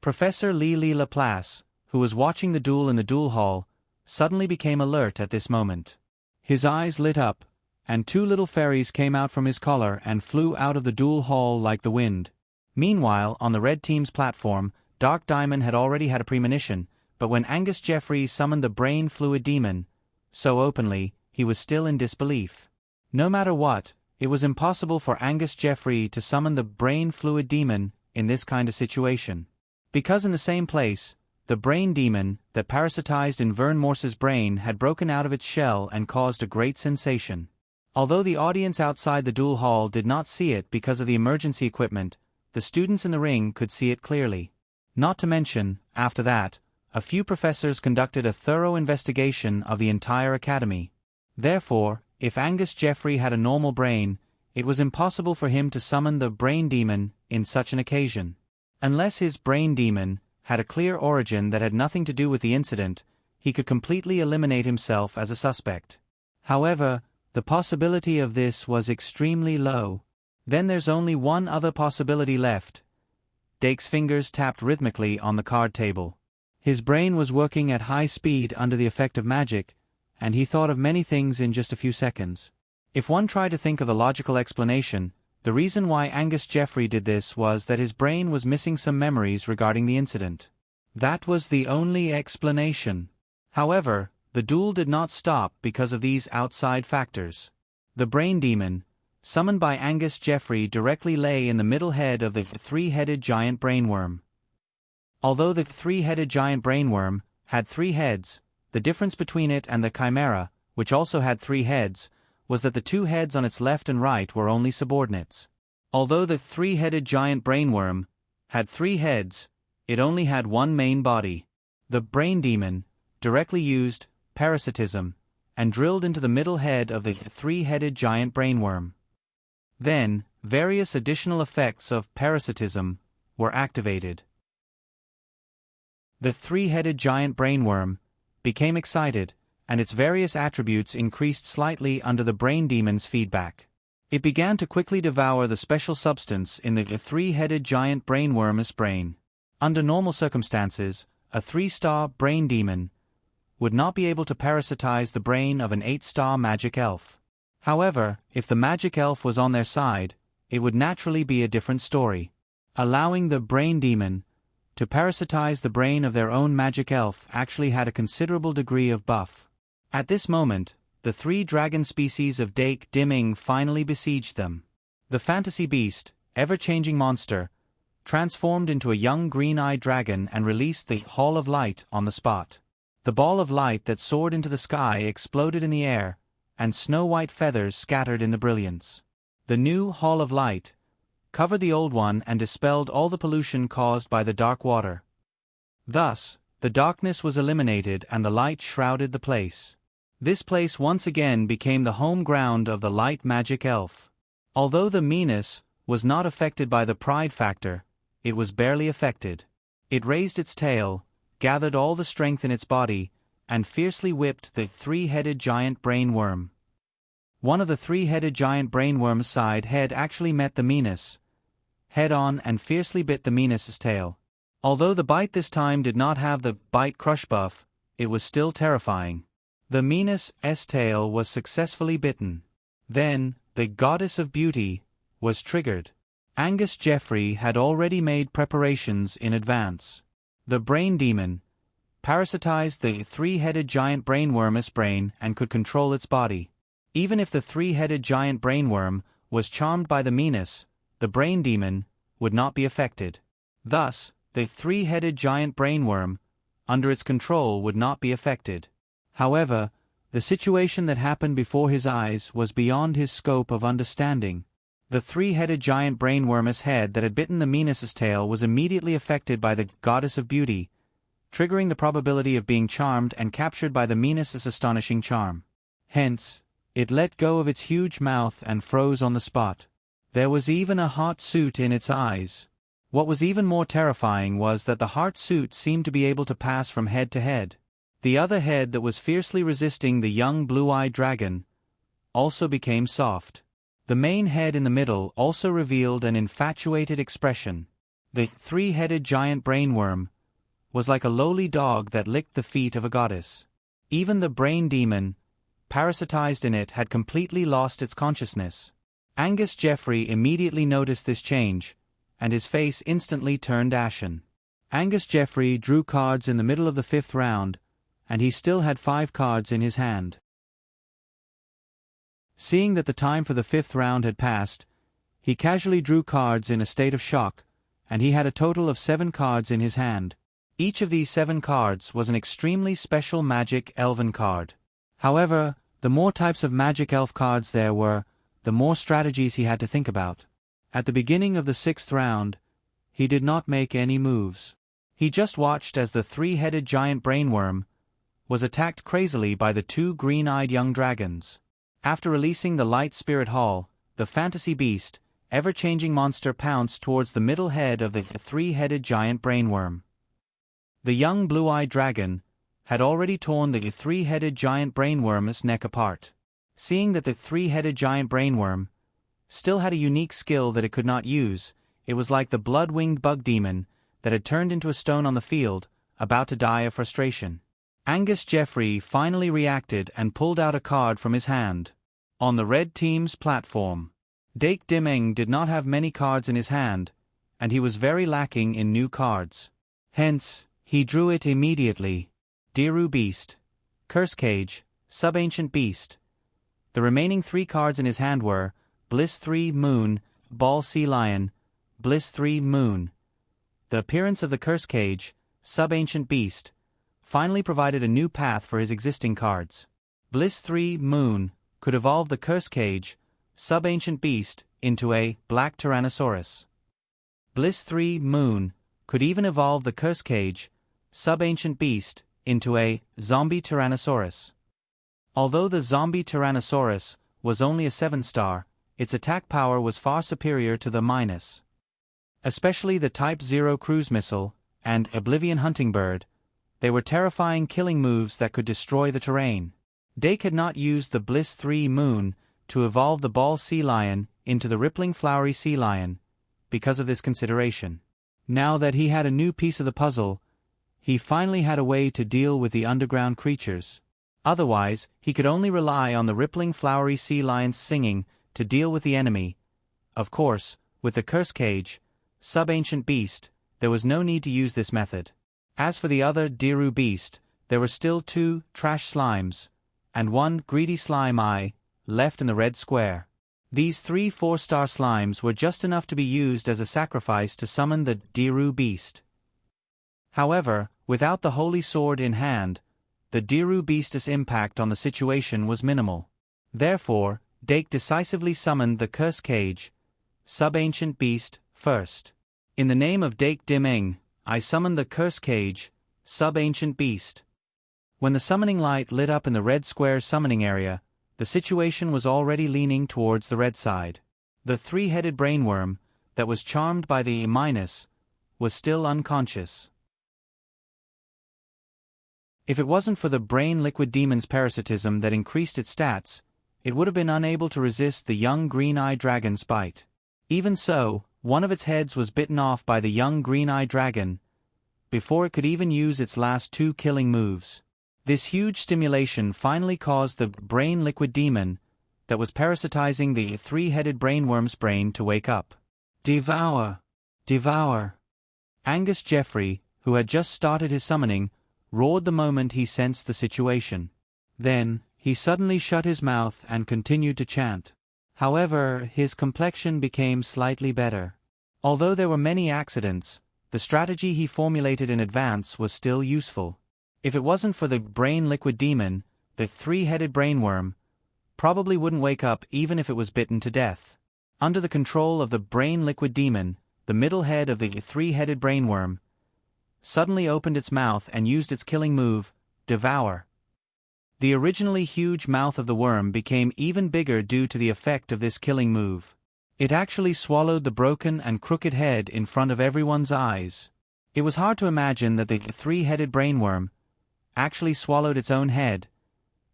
Professor Lily Laplace, who was watching the duel in the duel hall, suddenly became alert at this moment. His eyes lit up, and two little fairies came out from his collar and flew out of the duel hall like the wind. Meanwhile, on the red team's platform, Dark Diamond had already had a premonition, but when Angus Jeffrey summoned the Brain Fluid Demon so openly, he was still in disbelief. No matter what, it was impossible for Angus Jeffrey to summon the Brain Fluid Demon in this kind of situation. Because in the same place, the Brain Demon that parasitized in Vern Morse's brain had broken out of its shell and caused a great sensation. Although the audience outside the duel hall did not see it because of the emergency equipment, the students in the ring could see it clearly. Not to mention, after that, a few professors conducted a thorough investigation of the entire academy. Therefore, if Angus Jeffrey had a normal brain, it was impossible for him to summon the Brain Demon in such an occasion. Unless his Brain Demon had a clear origin that had nothing to do with the incident, he could completely eliminate himself as a suspect. However, The possibility of this was extremely low. Then there's only one other possibility left. Dake's fingers tapped rhythmically on the card table. His brain was working at high speed under the effect of magic, and he thought of many things in just a few seconds. If one tried to think of the logical explanation, the reason why Angus Jeffrey did this was that his brain was missing some memories regarding the incident. That was the only explanation. However, the duel did not stop because of these outside factors. The brain demon, summoned by Angus Jeffrey, directly lay in the middle head of the three-headed giant brainworm. Although the three-headed giant brainworm had 3 heads, the difference between it and the chimera, which also had 3 heads, was that the 2 heads on its left and right were only subordinates. Although the three-headed giant brainworm had 3 heads, it only had one main body. The brain demon directly used parasitism and drilled into the middle head of the three-headed giant brainworm. Then, various additional effects of parasitism were activated. The three-headed giant brainworm became excited, and its various attributes increased slightly under the brain demon's feedback. It began to quickly devour the special substance in the three-headed giant brainworm's brain. Under normal circumstances, a 3-star brain demon would not be able to parasitize the brain of an 8-star magic elf. However, if the magic elf was on their side, it would naturally be a different story. Allowing the brain demon to parasitize the brain of their own magic elf actually had a considerable degree of buff. At this moment, the 3 dragon species of Dake Dimming finally besieged them. The fantasy beast, ever-changing monster, transformed into a young green-eyed dragon and released the Hall of Light on the spot. The ball of light that soared into the sky exploded in the air, and snow-white feathers scattered in the brilliance. The new Hall of Light covered the old one and dispelled all the pollution caused by the dark water. Thus, the darkness was eliminated and the light shrouded the place. This place once again became the home ground of the light magic elf. Although the meanness was not affected by the pride factor, it was barely affected. It raised its tail, gathered all the strength in its body, and fiercely whipped the three-headed giant brainworm. One of the three-headed giant brainworm's side head actually met the meanness head-on and fiercely bit the meanness's tail. Although the bite this time did not have the bite crush buff, it was still terrifying. The meanness's tail was successfully bitten. Then, the goddess of beauty was triggered. Angus Jeffrey had already made preparations in advance. The brain demon parasitized the three-headed giant brainworm's brain and could control its body. Even if the three-headed giant brainworm was charmed by the meanness, the brain demon would not be affected. Thus, the three-headed giant brainworm, under its control, would not be affected. However, the situation that happened before his eyes was beyond his scope of understanding. The three-headed giant brainworm's head that had bitten the meanness's tail was immediately affected by the goddess of beauty, triggering the probability of being charmed and captured by the meanness's astonishing charm. Hence, it let go of its huge mouth and froze on the spot. There was even a heart suit in its eyes. What was even more terrifying was that the heart suit seemed to be able to pass from head to head. The other head that was fiercely resisting the young blue-eyed dragon also became soft. The main head in the middle also revealed an infatuated expression. The three-headed giant brainworm was like a lowly dog that licked the feet of a goddess. Even the brain demon, parasitized in it, had completely lost its consciousness. Angus Jeffrey immediately noticed this change, and his face instantly turned ashen. Angus Jeffrey drew cards in the middle of the 5th round, and he still had 5 cards in his hand. Seeing that the time for the 5th round had passed, he casually drew cards in a state of shock, and he had a total of 7 cards in his hand. Each of these 7 cards was an extremely special magic elven card. However, the more types of magic elf cards there were, the more strategies he had to think about. At the beginning of the 6th round, he did not make any moves. He just watched as the three-headed giant brainworm was attacked crazily by the 2 green-eyed young dragons. After releasing the light spirit hall, the fantasy beast, ever-changing monster, pounced towards the middle head of the three-headed giant brainworm. The young blue-eyed dragon had already torn the three-headed giant brainworm's neck apart. Seeing that the three-headed giant brainworm still had a unique skill that it could not use, it was like the blood-winged bug demon that had turned into a stone on the field, about to die of frustration. Angus Jeffrey finally reacted and pulled out a card from his hand. On the red team's platform, Dake Dimeng did not have many cards in his hand, and he was very lacking in new cards. Hence, he drew it immediately. Diru Beast, Curse Cage, Sub-Ancient Beast. The remaining 3 cards in his hand were Bliss 3 Moon, Ball Sea Lion, Bliss 3 Moon. The appearance of the Curse Cage, Sub-Ancient Beast, finally provided a new path for his existing cards. Bliss 3 Moon could evolve the Curse Cage, Sub-Ancient Beast, into a Black Tyrannosaurus. Bliss 3 Moon could even evolve the Curse Cage, Sub-Ancient Beast, into a Zombie Tyrannosaurus. Although the Zombie Tyrannosaurus was only a 7-star, its attack power was far superior to the Minus. Especially the Type 0 cruise missile and Oblivion Hunting Bird, they were terrifying killing moves that could destroy the terrain. Dake had not used the Bliss 3 Moon to evolve the Ball Sea Lion into the Rippling Flowery Sea Lion because of this consideration. Now that he had a new piece of the puzzle, he finally had a way to deal with the underground creatures. Otherwise, he could only rely on the Rippling Flowery Sea Lion's singing to deal with the enemy. Of course, with the Curse Cage, Sub-Ancient Beast, there was no need to use this method. As for the other Diru Beast, there were still 2 Trash Slimes, and 1 Greedy Slime Eye, left in the red square. These 3 4-star slimes were just enough to be used as a sacrifice to summon the Diru Beast. However, without the Holy Sword in hand, the Diru Beast's impact on the situation was minimal. Therefore, Dake decisively summoned the Curse Cage, Sub-Ancient Beast, first. In the name of Dake Dimeng, I summon the Curse Cage, Sub-Ancient Beast. When the summoning light lit up in the red square's summoning area, the situation was already leaning towards the red side. The 3-headed brainworm, that was charmed by the Minus, was still unconscious. If it wasn't for the brain liquid demon's parasitism that increased its stats, it would have been unable to resist the young green-eyed dragon's bite. Even so, one of its heads was bitten off by the young green-eyed dragon before it could even use its last 2 killing moves. This huge stimulation finally caused the brain liquid demon that was parasitizing the 3-headed brainworm's brain to wake up. Devour! Devour! Angus Jeffrey, who had just started his summoning, roared the moment he sensed the situation. Then, he suddenly shut his mouth and continued to chant. However, his complexion became slightly better. Although there were many accidents, the strategy he formulated in advance was still useful. If it wasn't for the brain liquid demon, the 3-headed brainworm probably wouldn't wake up even if it was bitten to death. Under the control of the brain liquid demon, the middle head of the 3-headed brainworm suddenly opened its mouth and used its killing move, Devour. The originally huge mouth of the worm became even bigger due to the effect of this killing move. It actually swallowed the broken and crooked head in front of everyone's eyes. It was hard to imagine that the 3-headed brainworm actually swallowed its own head.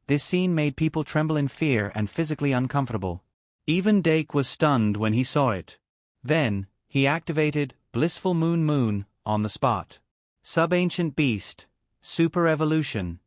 This scene made people tremble in fear and physically uncomfortable. Even Dake was stunned when he saw it. Then, he activated Blissful Moon on the spot. Sub-Ancient Beast, Super Evolution.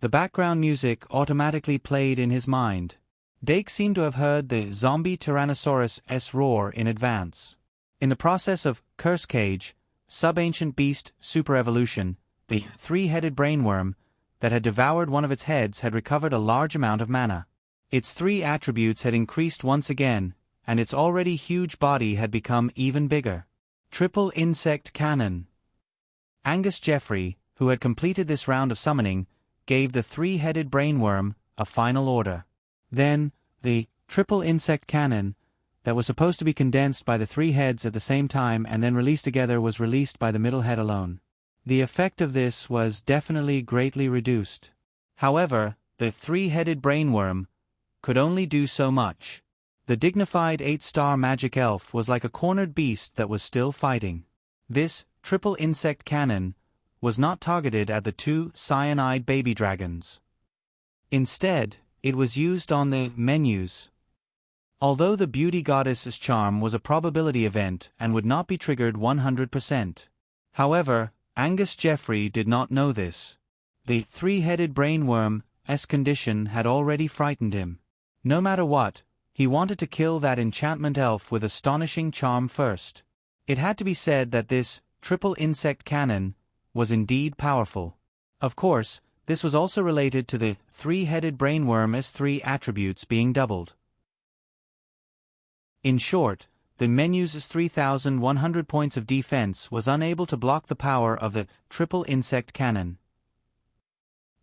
The background music automatically played in his mind. Dake seemed to have heard the Zombie Tyrannosaurus' roar in advance. In the process of Curse Cage, Sub-Ancient Beast, Super Evolution, the 3-headed brainworm that had devoured one of its heads had recovered a large amount of mana. Its 3 attributes had increased once again, and its already huge body had become even bigger. Triple Insect Cannon. Angus Jeffrey, who had completed this round of summoning, gave the 3-headed brainworm a final order. Then, the Triple Insect Cannon, that was supposed to be condensed by the 3 heads at the same time and then released together, was released by the middle head alone. The effect of this was definitely greatly reduced. However, the 3-headed brainworm could only do so much. The dignified 8-star magic elf was like a cornered beast that was still fighting. This Triple Insect Cannon was not targeted at the 2 cyanide baby dragons. Instead, it was used on the menus. Although the beauty goddess's charm was a probability event and would not be triggered 100%. However, Angus Jeffrey did not know this. The three-headed brainworm's condition had already frightened him. No matter what, he wanted to kill that enchantment elf with astonishing charm first. It had to be said that this triple insect cannon was indeed powerful. Of course, this was also related to the three-headed brainworm's three attributes being doubled. In short, the menu's 3,100 points of defense was unable to block the power of the triple insect cannon.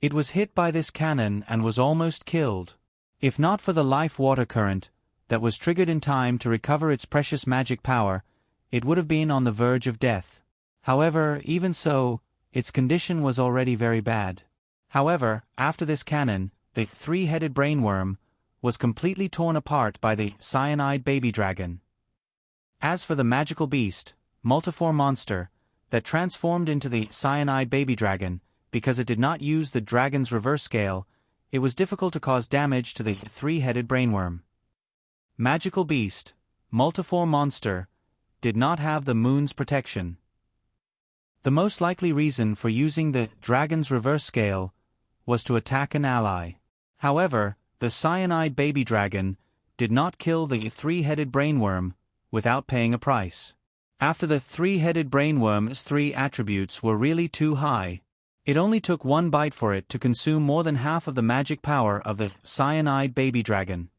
It was hit by this cannon and was almost killed. If not for the life water current that was triggered in time to recover its precious magic power, it would have been on the verge of death. However, even so, its condition was already very bad. However, after this cannon, the three-headed brainworm was completely torn apart by the cyanide baby dragon. As for the magical beast, multiform monster, that transformed into the cyanide baby dragon, because it did not use the dragon's reverse scale, it was difficult to cause damage to the three-headed brainworm. Magical beast, multiform monster, did not have the moon's protection. The most likely reason for using the dragon's reverse scale was to attack an ally. However, the cyanide baby dragon did not kill the three-headed brainworm without paying a price. After the three-headed brainworm's three attributes were really too high, it only took one bite for it to consume more than half of the magic power of the cyanide baby dragon.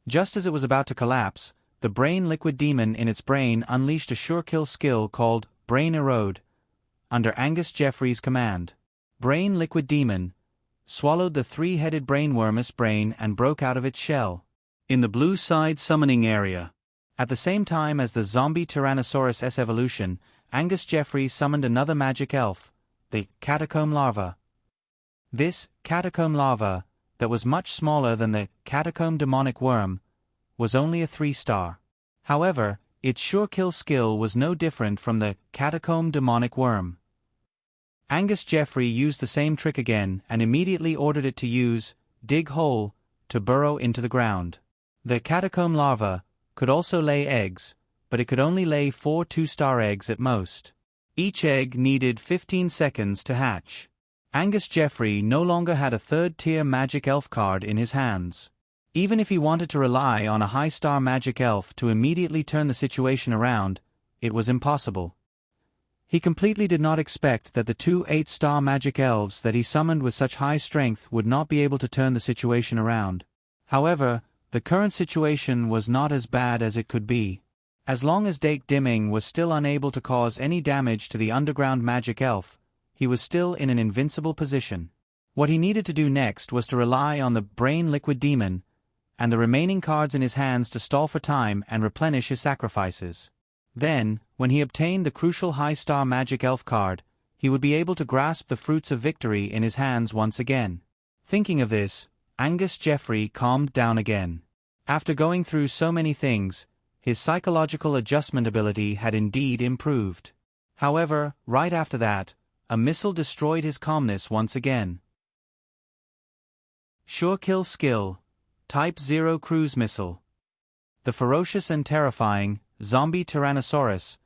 Just as it was about to collapse, the brain liquid demon in its brain unleashed a sure-kill skill called Brain Erode, under Angus Jeffrey's command. Brain liquid demon swallowed the three-headed brainworm's brain and broke out of its shell in the blue side summoning area. At the same time as the zombie Tyrannosaurus evolution, Angus Jeffrey summoned another magic elf, the catacomb larva. This catacomb larva, that was much smaller than the catacomb demonic worm, was only a 3-star. However, its sure-kill skill was no different from the catacomb demonic worm. Angus Jeffrey used the same trick again and immediately ordered it to use dig hole to burrow into the ground. The catacomb larva could also lay eggs, but it could only lay 4 2-star eggs at most. Each egg needed 15 seconds to hatch. Angus Jeffrey no longer had a third-tier magic elf card in his hands. Even if he wanted to rely on a high-star magic elf to immediately turn the situation around, it was impossible. He completely did not expect that the 2 8-star magic elves that he summoned with such high strength would not be able to turn the situation around. However, the current situation was not as bad as it could be. As long as Dake Dimming was still unable to cause any damage to the underground magic elf, he was still in an invincible position. What he needed to do next was to rely on the brain liquid demon and the remaining cards in his hands to stall for time and replenish his sacrifices. Then, when he obtained the crucial high-star magic elf card, he would be able to grasp the fruits of victory in his hands once again. Thinking of this, Angus Jeffrey calmed down again. After going through so many things, his psychological adjustment ability had indeed improved. However, right after that, a missile destroyed his calmness once again. Sure kill skill, Type 0 cruise missile. The ferocious and terrifying zombie Tyrannosaurus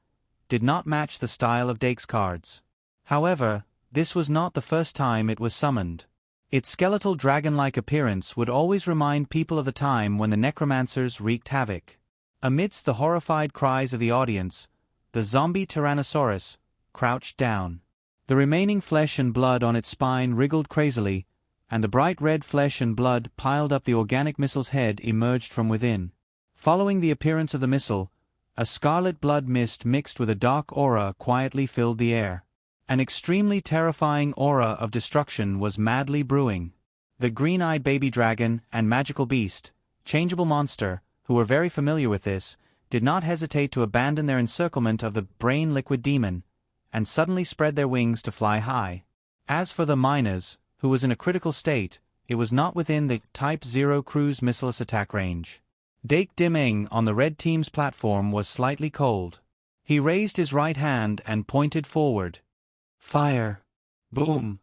did not match the style of Dake's cards. However, this was not the first time it was summoned. Its skeletal dragon-like appearance would always remind people of the time when the necromancers wreaked havoc. Amidst the horrified cries of the audience, the zombie Tyrannosaurus crouched down. The remaining flesh and blood on its spine wriggled crazily, and the bright red flesh and blood piled up the organic missile's head emerged from within. Following the appearance of the missile, a scarlet blood mist mixed with a dark aura quietly filled the air. An extremely terrifying aura of destruction was madly brewing. The green-eyed baby dragon and magical beast, changeable monster, who were very familiar with this, did not hesitate to abandon their encirclement of the brain liquid demon, and suddenly spread their wings to fly high. As for the miners, who was in a critical state, it was not within the Type 0 cruise missile's attack range. Dake Dimming on the red team's platform was slightly cold. He raised his right hand and pointed forward. Fire! Boom!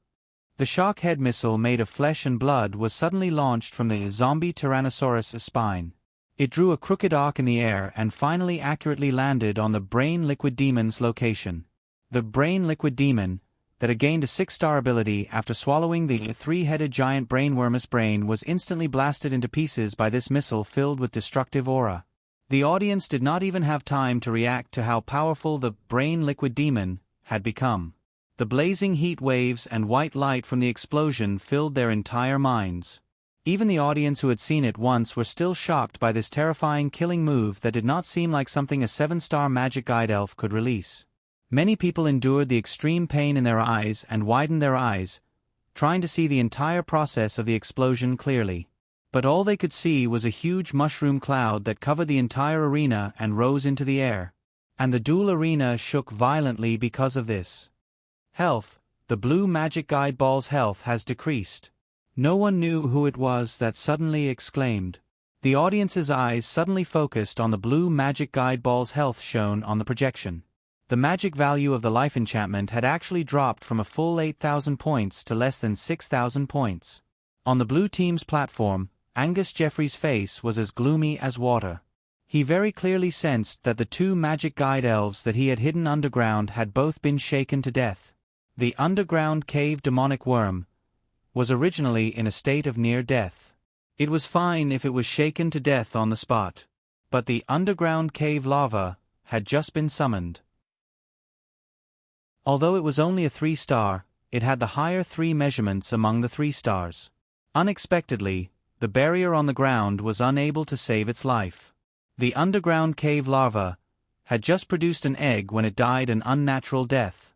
The shock head missile made of flesh and blood was suddenly launched from the zombie Tyrannosaurus' spine. It drew a crooked arc in the air and finally accurately landed on the Brain Liquid Demon's location. The Brain Liquid Demon, that had gained a 6-star ability after swallowing the 3-headed giant brainworm's brain, was instantly blasted into pieces by this missile filled with destructive aura. The audience did not even have time to react to how powerful the Brain Liquid Demon had become. The blazing heat waves and white light from the explosion filled their entire minds. Even the audience who had seen it once were still shocked by this terrifying killing move that did not seem like something a 7-star magic guide elf could release. Many people endured the extreme pain in their eyes and widened their eyes, trying to see the entire process of the explosion clearly. But all they could see was a huge mushroom cloud that covered the entire arena and rose into the air. And the duel arena shook violently because of this. Health, the blue magic guide ball's health has decreased. No one knew who it was that suddenly exclaimed. The audience's eyes suddenly focused on the blue magic guide ball's health shown on the projection. The magic value of the life enchantment had actually dropped from a full 8,000 points to less than 6,000 points. On the blue team's platform, Angus Jeffrey's face was as gloomy as water. He very clearly sensed that the 2 magic guide elves that he had hidden underground had both been shaken to death. The underground cave demonic worm was originally in a state of near death. It was fine if it was shaken to death on the spot. But the underground cave lava had just been summoned. Although it was only a 3-star, it had the higher 3 measurements among the 3 stars. Unexpectedly, the barrier on the ground was unable to save its life. The underground cave larva had just produced an egg when it died an unnatural death.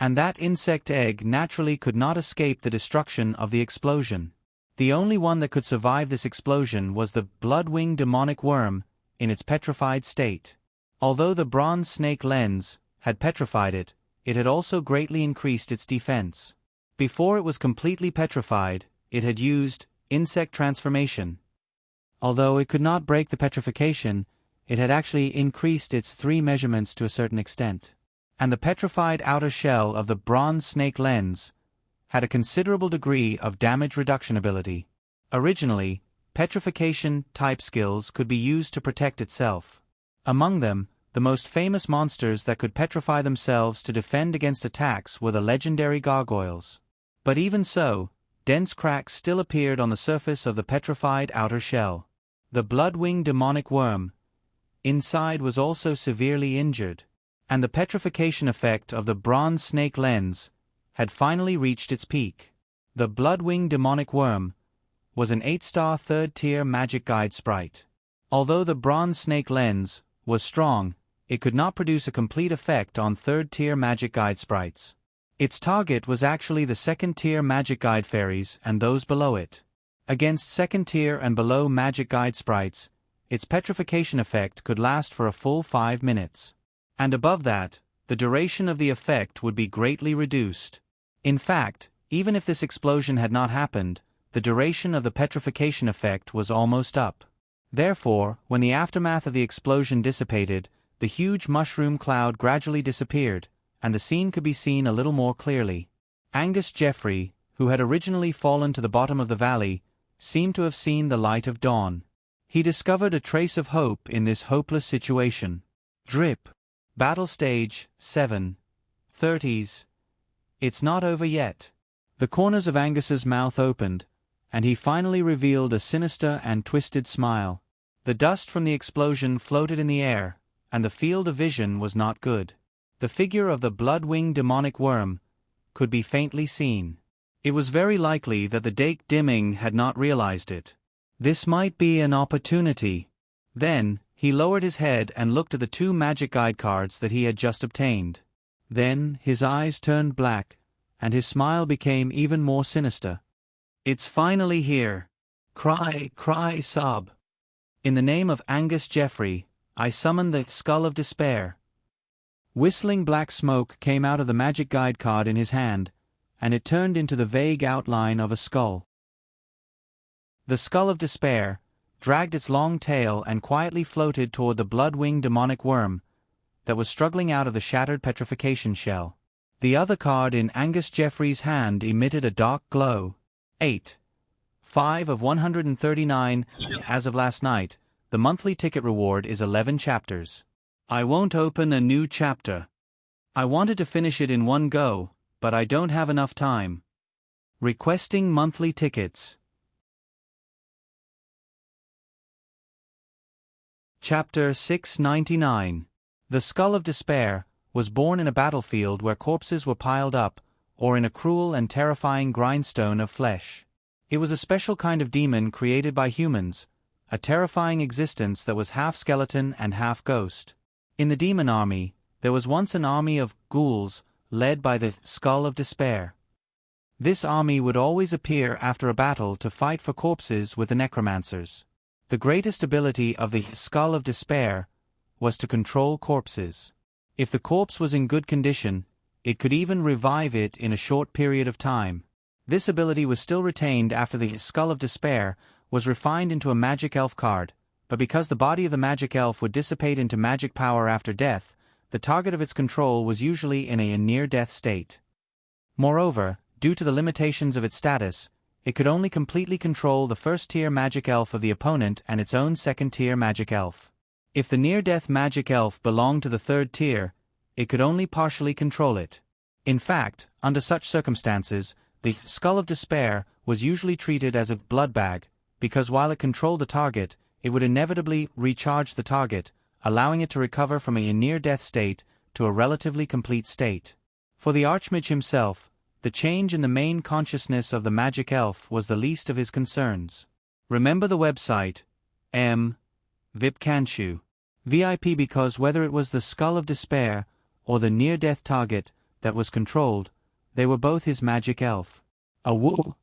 And that insect egg naturally could not escape the destruction of the explosion. The only one that could survive this explosion was the blood-winged demonic worm, in its petrified state. Although the bronze snake lens had petrified it, it had also greatly increased its defense. Before it was completely petrified, it had used insect transformation. Although it could not break the petrification, it had actually increased its 3 measurements to a certain extent. And the petrified outer shell of the bronze snake lens had a considerable degree of damage reduction ability. Originally, petrification type skills could be used to protect itself. Among them, the most famous monsters that could petrify themselves to defend against attacks were the legendary gargoyles. But even so, dense cracks still appeared on the surface of the petrified outer shell. The blood-winged demonic worm inside was also severely injured. And the petrification effect of the bronze snake lens had finally reached its peak. The blood-winged demonic worm was an 8-star 3rd-tier magic guide sprite. Although the bronze snake lens was strong, it could not produce a complete effect on 3rd-tier magic guide sprites. Its target was actually the 2nd-tier magic guide fairies and those below it. Against 2nd-tier and below magic guide sprites, its petrification effect could last for a full 5 minutes. And above that, the duration of the effect would be greatly reduced. In fact, even if this explosion had not happened, the duration of the petrification effect was almost up. Therefore, when the aftermath of the explosion dissipated, the huge mushroom cloud gradually disappeared, and the scene could be seen a little more clearly. Angus Jeffrey, who had originally fallen to the bottom of the valley, seemed to have seen the light of dawn. He discovered a trace of hope in this hopeless situation. Drip. Battle Stage 7. 30s. It's not over yet. The corners of Angus's mouth opened, and he finally revealed a sinister and twisted smile. The dust from the explosion floated in the air, and the field of vision was not good. The figure of the blood-winged demonic worm could be faintly seen. It was very likely that the Dake Dimming had not realized it. This might be an opportunity. Then, he lowered his head and looked at the 2 magic guide cards that he had just obtained. Then, his eyes turned black, and his smile became even more sinister. It's finally here. Cry, cry, sob. In the name of Angus Jeffrey, I summon the Skull of Despair. Whistling black smoke came out of the magic guide card in his hand, and it turned into the vague outline of a skull. The Skull of Despair dragged its long tail and quietly floated toward the blood-winged demonic worm that was struggling out of the shattered petrification shell. The other card in Angus Jeffrey's hand emitted a dark glow. 8. 5 of 139. As of last night, the monthly ticket reward is 11 chapters. I won't open a new chapter. I wanted to finish it in one go, but I don't have enough time. Requesting monthly tickets. Chapter 699. The Skull of Despair was born in a battlefield where corpses were piled up, or in a cruel and terrifying grindstone of flesh. It was a special kind of demon created by humans, a terrifying existence that was half skeleton and half ghost. In the demon army, there was once an army of ghouls led by the Skull of Despair. This army would always appear after a battle to fight for corpses with the necromancers. The greatest ability of the Skull of Despair was to control corpses. If the corpse was in good condition, it could even revive it in a short period of time. This ability was still retained after the Skull of Despair was refined into a magic elf card, but because the body of the magic elf would dissipate into magic power after death, the target of its control was usually in a near-death state. Moreover, due to the limitations of its status, it could only completely control the first-tier magic elf of the opponent and its own second-tier magic elf. If the near-death magic elf belonged to the third tier, it could only partially control it. In fact, under such circumstances, the Skull of Despair was usually treated as a blood bag, because while it controlled the target, it would inevitably recharge the target, allowing it to recover from a near-death state to a relatively complete state. For the Archmage himself, the change in the main consciousness of the magic elf was the least of his concerns. Remember the website, VIP Kanchu. VIP because whether it was the Skull of Despair or the near-death target that was controlled, they were both his magic elf. A woo!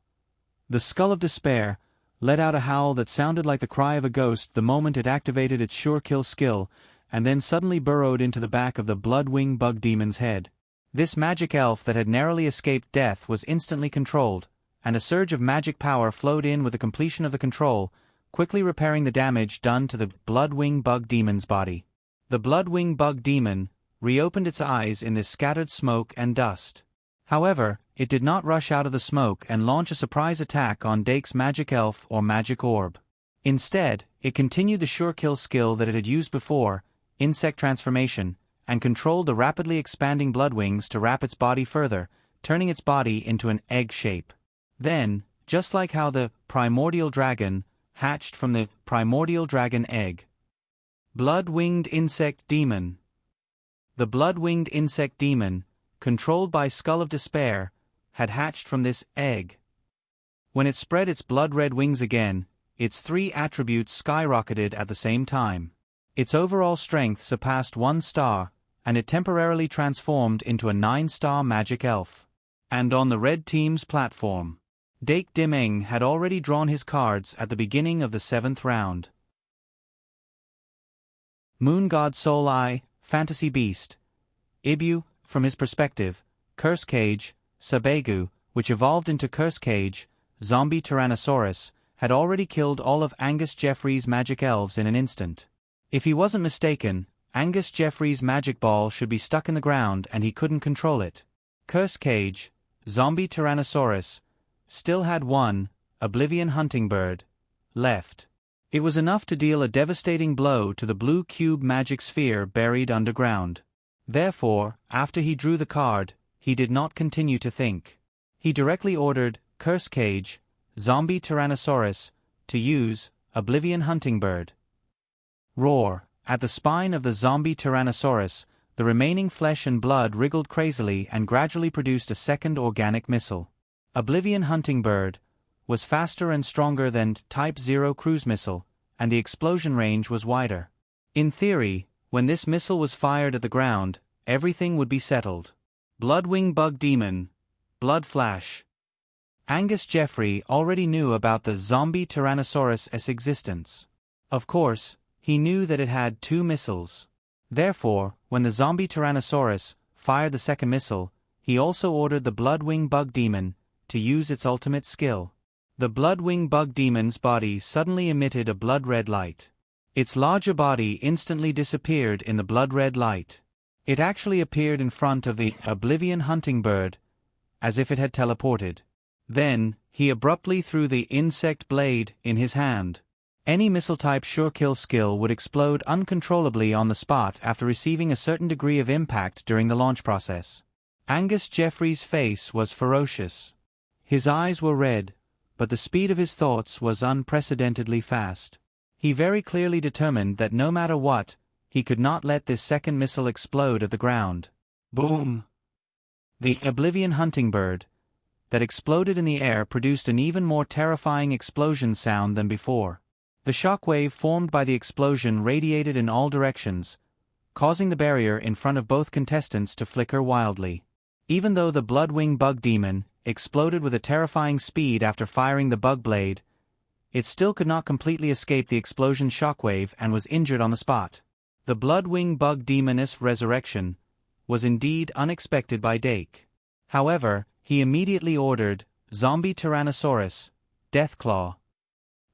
The Skull of Despair let out a howl that sounded like the cry of a ghost the moment it activated its sure kill skill, and then suddenly burrowed into the back of the blood-wing bug demon's head. This magic elf that had narrowly escaped death was instantly controlled, and a surge of magic power flowed in with the completion of the control, quickly repairing the damage done to the blood-wing bug demon's body. The blood-wing bug demon reopened its eyes in this scattered smoke and dust. However, it did not rush out of the smoke and launch a surprise attack on Dake's magic elf or magic orb. Instead, it continued the sure kill skill that it had used before, insect transformation, and controlled the rapidly expanding bloodwings to wrap its body further, turning its body into an egg shape. Then, just like how the primordial dragon hatched from the primordial dragon egg. Blood-winged insect demon. The blood-winged insect demon, controlled by Skull of Despair, had hatched from this egg. When it spread its blood-red wings again, its three attributes skyrocketed at the same time. Its overall strength surpassed 1 star, and it temporarily transformed into a 9-star magic elf. And on the red team's platform, Dake Dimeng had already drawn his cards at the beginning of the 7th round. Moon God Soul Eye, Fantasy Beast. Ibu, from his perspective, Curse Cage, Sabegu, which evolved into Curse Cage, Zombie Tyrannosaurus, had already killed all of Angus Jeffrey's magic elves in an instant. If he wasn't mistaken, Angus Jeffrey's magic ball should be stuck in the ground and he couldn't control it. Curse Cage, Zombie Tyrannosaurus, still had one, Oblivion Hunting Bird, left. It was enough to deal a devastating blow to the blue cube magic sphere buried underground. Therefore, after he drew the card, he did not continue to think. He directly ordered Curse Cage, Zombie Tyrannosaurus, to use Oblivion Hunting Bird. Roar! At the spine of the zombie Tyrannosaurus, the remaining flesh and blood wriggled crazily and gradually produced a second organic missile. Oblivion Hunting Bird was faster and stronger than Type 0 cruise missile, and the explosion range was wider. In theory, when this missile was fired at the ground, everything would be settled. Bloodwing Bug Demon, Blood Flash. Angus Jeffrey already knew about the zombie Tyrannosaurus' existence. Of course, he knew that it had 2 missiles. Therefore, when the zombie Tyrannosaurus fired the second missile, he also ordered the Bloodwing Bug Demon to use its ultimate skill. The Bloodwing Bug Demon's body suddenly emitted a blood-red light. Its larger body instantly disappeared in the blood-red light. It actually appeared in front of the Oblivion hunting bird, as if it had teleported. Then, he abruptly threw the insect blade in his hand. Any missile-type sure-kill skill would explode uncontrollably on the spot after receiving a certain degree of impact during the launch process. Angus Jeffrey's face was ferocious. His eyes were red, but the speed of his thoughts was unprecedentedly fast. He very clearly determined that no matter what, he could not let this second missile explode at the ground. Boom! The Oblivion hunting bird that exploded in the air produced an even more terrifying explosion sound than before. The shockwave formed by the explosion radiated in all directions, causing the barrier in front of both contestants to flicker wildly. Even though the Bloodwing bug demon exploded with a terrifying speed after firing the bug blade, it still could not completely escape the explosion shockwave and was injured on the spot. The Bloodwing bug demon's resurrection was indeed unexpected by Dake. However, he immediately ordered Zombie Tyrannosaurus, Deathclaw.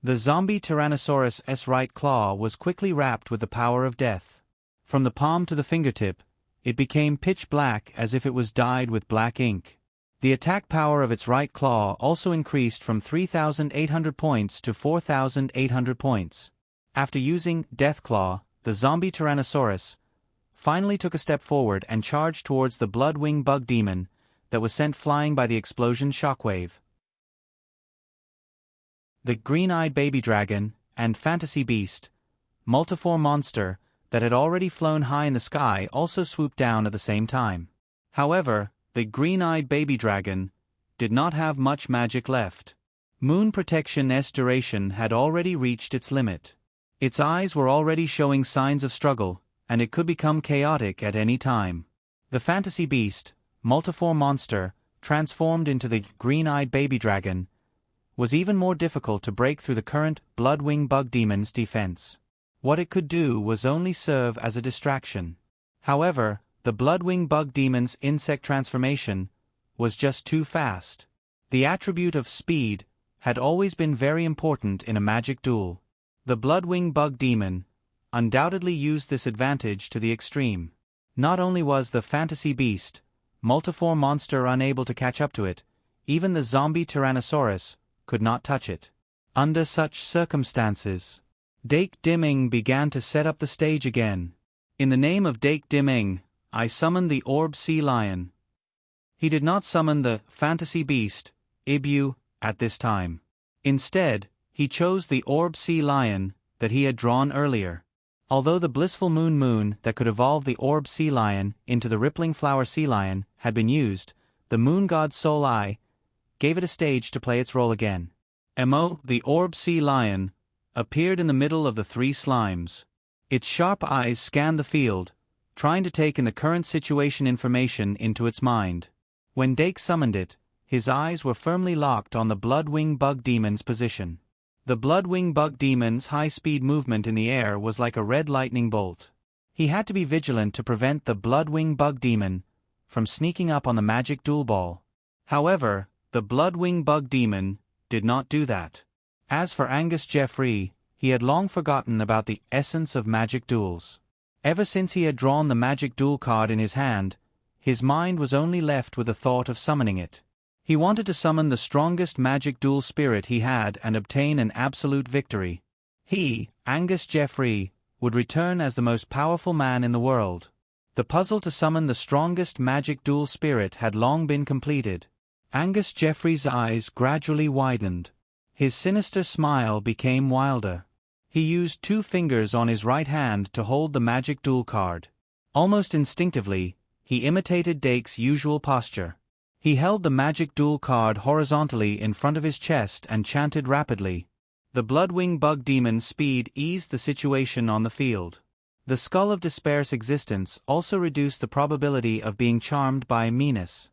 The zombie Tyrannosaurus's right claw was quickly wrapped with the power of death. From the palm to the fingertip, it became pitch black as if it was dyed with black ink. The attack power of its right claw also increased from 3,800 points to 4,800 points. After using Deathclaw, the zombie Tyrannosaurus finally took a step forward and charged towards the Bloodwing bug demon that was sent flying by the explosion shockwave. The green-eyed baby dragon and fantasy beast, multiform monster, that had already flown high in the sky also swooped down at the same time. However, the green-eyed baby dragon did not have much magic left. Moon Protection's duration had already reached its limit. Its eyes were already showing signs of struggle, and it could become chaotic at any time. The fantasy beast, multiform monster, transformed into the green-eyed baby dragon, was even more difficult to break through the current Bloodwing bug demon's defense. What it could do was only serve as a distraction. However, the Bloodwing bug demon's insect transformation was just too fast. The attribute of speed had always been very important in a magic duel. The Bloodwing bug demon undoubtedly used this advantage to the extreme. Not only was the fantasy beast, multiform monster unable to catch up to it, even the zombie Tyrannosaurus could not touch it. Under such circumstances, Dake Dimming began to set up the stage again. In the name of Dake Dimming, I summon the Orb Sea Lion. He did not summon the fantasy beast, Ibu, at this time. Instead, he chose the Orb Sea Lion that he had drawn earlier. Although the blissful moon that could evolve the Orb Sea Lion into the Rippling Flower Sea Lion had been used, the moon god's soul eye gave it a stage to play its role again. Emo, the Orb Sea Lion, appeared in the middle of the three slimes. Its sharp eyes scanned the field, trying to take in the current situation information into its mind. When Dake summoned it, his eyes were firmly locked on the Bloodwing bug demon's position. The Bloodwing bug demon's high-speed movement in the air was like a red lightning bolt. He had to be vigilant to prevent the Bloodwing bug demon from sneaking up on the magic duel ball. However, the Bloodwing bug demon did not do that. As for Angus Jeffrey, he had long forgotten about the essence of magic duels. Ever since he had drawn the magic duel card in his hand, his mind was only left with the thought of summoning it. He wanted to summon the strongest magic duel spirit he had and obtain an absolute victory. He, Angus Jeffrey, would return as the most powerful man in the world. The puzzle to summon the strongest magic duel spirit had long been completed. Angus Jeffrey's eyes gradually widened. His sinister smile became wilder. He used 2 fingers on his right hand to hold the magic duel card. Almost instinctively, he imitated Dake's usual posture. He held the magic duel card horizontally in front of his chest and chanted rapidly. The Bloodwing bug demon's speed eased the situation on the field. The Skull of Despair's existence also reduced the probability of being charmed by Minas.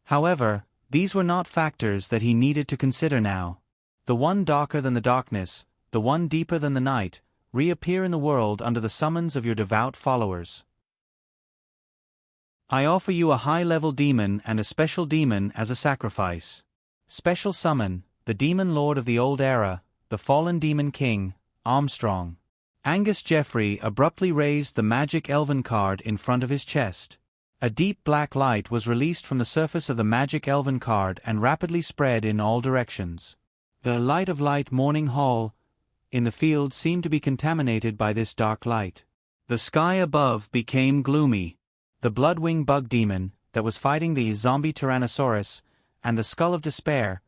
However, these were not factors that he needed to consider now. The one darker than the darkness, the one deeper than the night, reappear in the world under the summons of your devout followers. I offer you a high-level demon and a special demon as a sacrifice. Special summon, the demon lord of the old era, the fallen demon king, Armstrong. Angus Jeffrey abruptly raised the magic elven card in front of his chest. A deep black light was released from the surface of the magic elven card and rapidly spread in all directions. The light of light morning hall in the field seemed to be contaminated by this dark light. The sky above became gloomy. The bloodwing bug demon that was fighting the zombie Tyrannosaurus and the skull of despair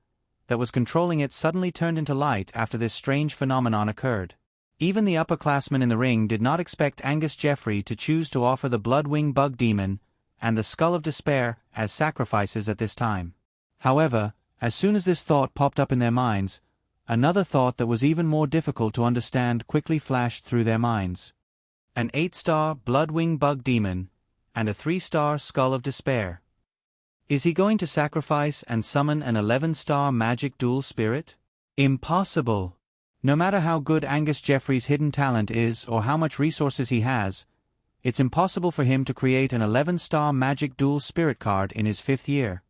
that was controlling it suddenly turned into light after this strange phenomenon occurred. Even the upperclassmen in the ring did not expect Angus Jeffrey to choose to offer the bloodwing bug demon and the skull of despair as sacrifices at this time. However, as soon as this thought popped up in their minds, another thought that was even more difficult to understand quickly flashed through their minds. An 8-star bloodwing bug demon and a 3-star skull of despair. Is he going to sacrifice and summon an 11-star magic dual spirit? Impossible! No matter how good Angus Jeffrey's hidden talent is or how much resources he has, it's impossible for him to create an 11-star magic dual spirit card in his 5th year.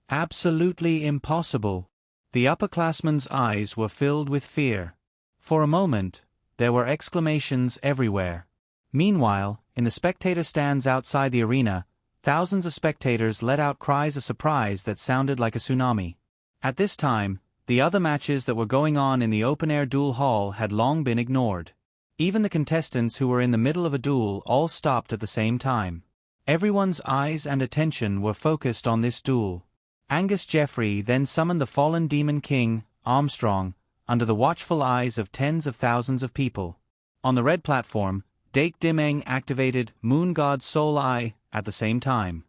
Absolutely impossible. The upperclassman's eyes were filled with fear. For a moment, there were exclamations everywhere. Meanwhile, in the spectator stands outside the arena, thousands of spectators let out cries of surprise that sounded like a tsunami. At this time, the other matches that were going on in the open-air duel hall had long been ignored. Even the contestants who were in the middle of a duel all stopped at the same time. Everyone's eyes and attention were focused on this duel. Angus Jeffrey then summoned the fallen Demon King, Armstrong, under the watchful eyes of tens of thousands of people. On the red platform, Dake Dimeng activated Moon God's Soul Eye at the same time.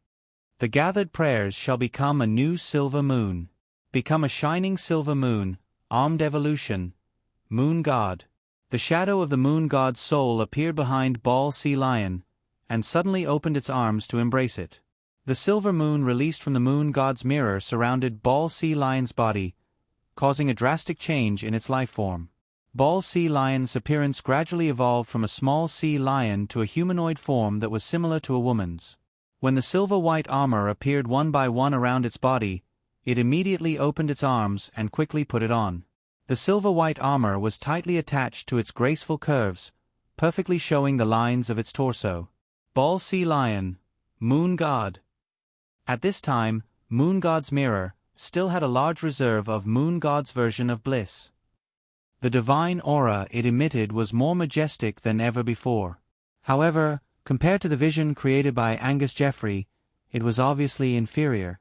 The gathered prayers shall become a new silver moon. Become a shining silver moon, armed evolution, Moon God. The shadow of the Moon God's soul appeared behind Ball Sea Lion, and suddenly opened its arms to embrace it. The silver moon released from the Moon God's mirror surrounded Ball Sea Lion's body, causing a drastic change in its life form. Ball Sea Lion's appearance gradually evolved from a small sea lion to a humanoid form that was similar to a woman's. When the silver-white armor appeared one by one around its body, it immediately opened its arms and quickly put it on. The silver-white armor was tightly attached to its graceful curves, perfectly showing the lines of its torso. Ball Sea Lion, Moon God. At this time, Moon God's mirror still had a large reserve of Moon God's version of bliss. The divine aura it emitted was more majestic than ever before. However, compared to the vision created by Angus Jeffrey, it was obviously inferior.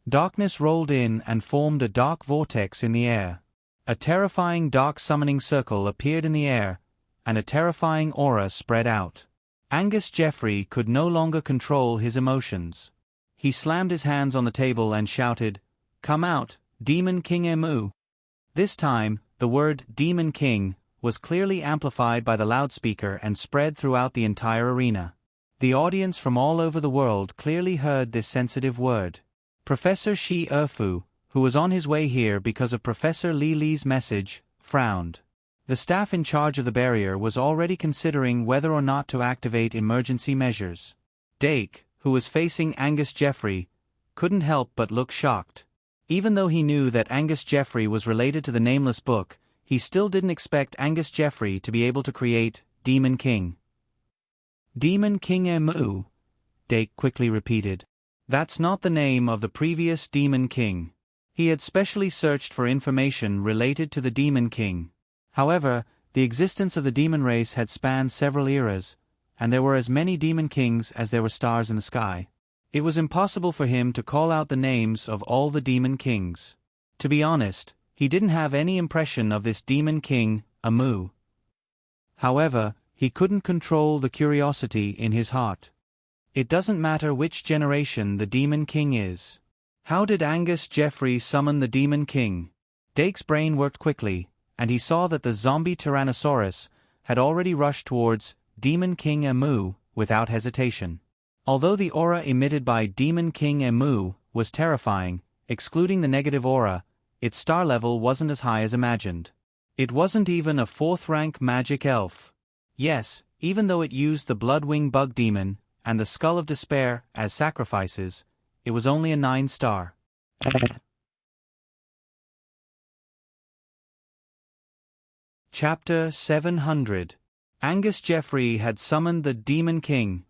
Darkness rolled in and formed a dark vortex in the air. A terrifying dark summoning circle appeared in the air, and a terrifying aura spread out. Angus Jeffrey could no longer control his emotions. He slammed his hands on the table and shouted, "Come out, Demon King Emu!" This time, the word Demon King was clearly amplified by the loudspeaker and spread throughout the entire arena. The audience from all over the world clearly heard this sensitive word. Professor Shi Erfu, who was on his way here because of Professor Li Li's message, frowned. The staff in charge of the barrier was already considering whether or not to activate emergency measures. Dake, who was facing Angus Jeffrey, couldn't help but look shocked. Even though he knew that Angus Jeffrey was related to the Nameless Book, he still didn't expect Angus Jeffrey to be able to create Demon King. Demon King Emu, Dake quickly repeated. That's not the name of the previous Demon King. He had specially searched for information related to the Demon King. However, the existence of the demon race had spanned several eras, and there were as many Demon Kings as there were stars in the sky. It was impossible for him to call out the names of all the Demon Kings. To be honest, he didn't have any impression of this Demon King, Amu. However, he couldn't control the curiosity in his heart. It doesn't matter which generation the Demon King is. How did Angus Jeffrey summon the Demon King? Dake's brain worked quickly, and he saw that the zombie Tyrannosaurus had already rushed towards Demon King Emu without hesitation. Although the aura emitted by Demon King Emu was terrifying, excluding the negative aura, its star level wasn't as high as imagined. It wasn't even a 4th-rank magic elf. Yes, even though it used the bloodwing bug demon and the skull of despair as sacrifices, it was only a 9-star. Chapter 700. Angus Jeffrey had summoned the Demon King.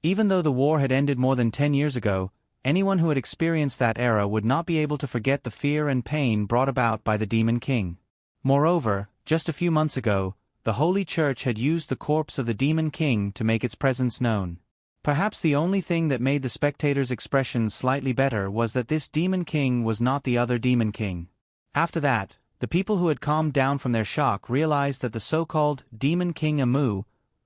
Even though the war had ended more than 10 years ago, anyone who had experienced that era would not be able to forget the fear and pain brought about by the Demon King. Moreover, just a few months ago, the Holy Church had used the corpse of the Demon King to make its presence known. Perhaps the only thing that made the spectators' expressions slightly better was that this Demon King was not the other Demon King. After that, the people who had calmed down from their shock realized that the so-called Demon King Amu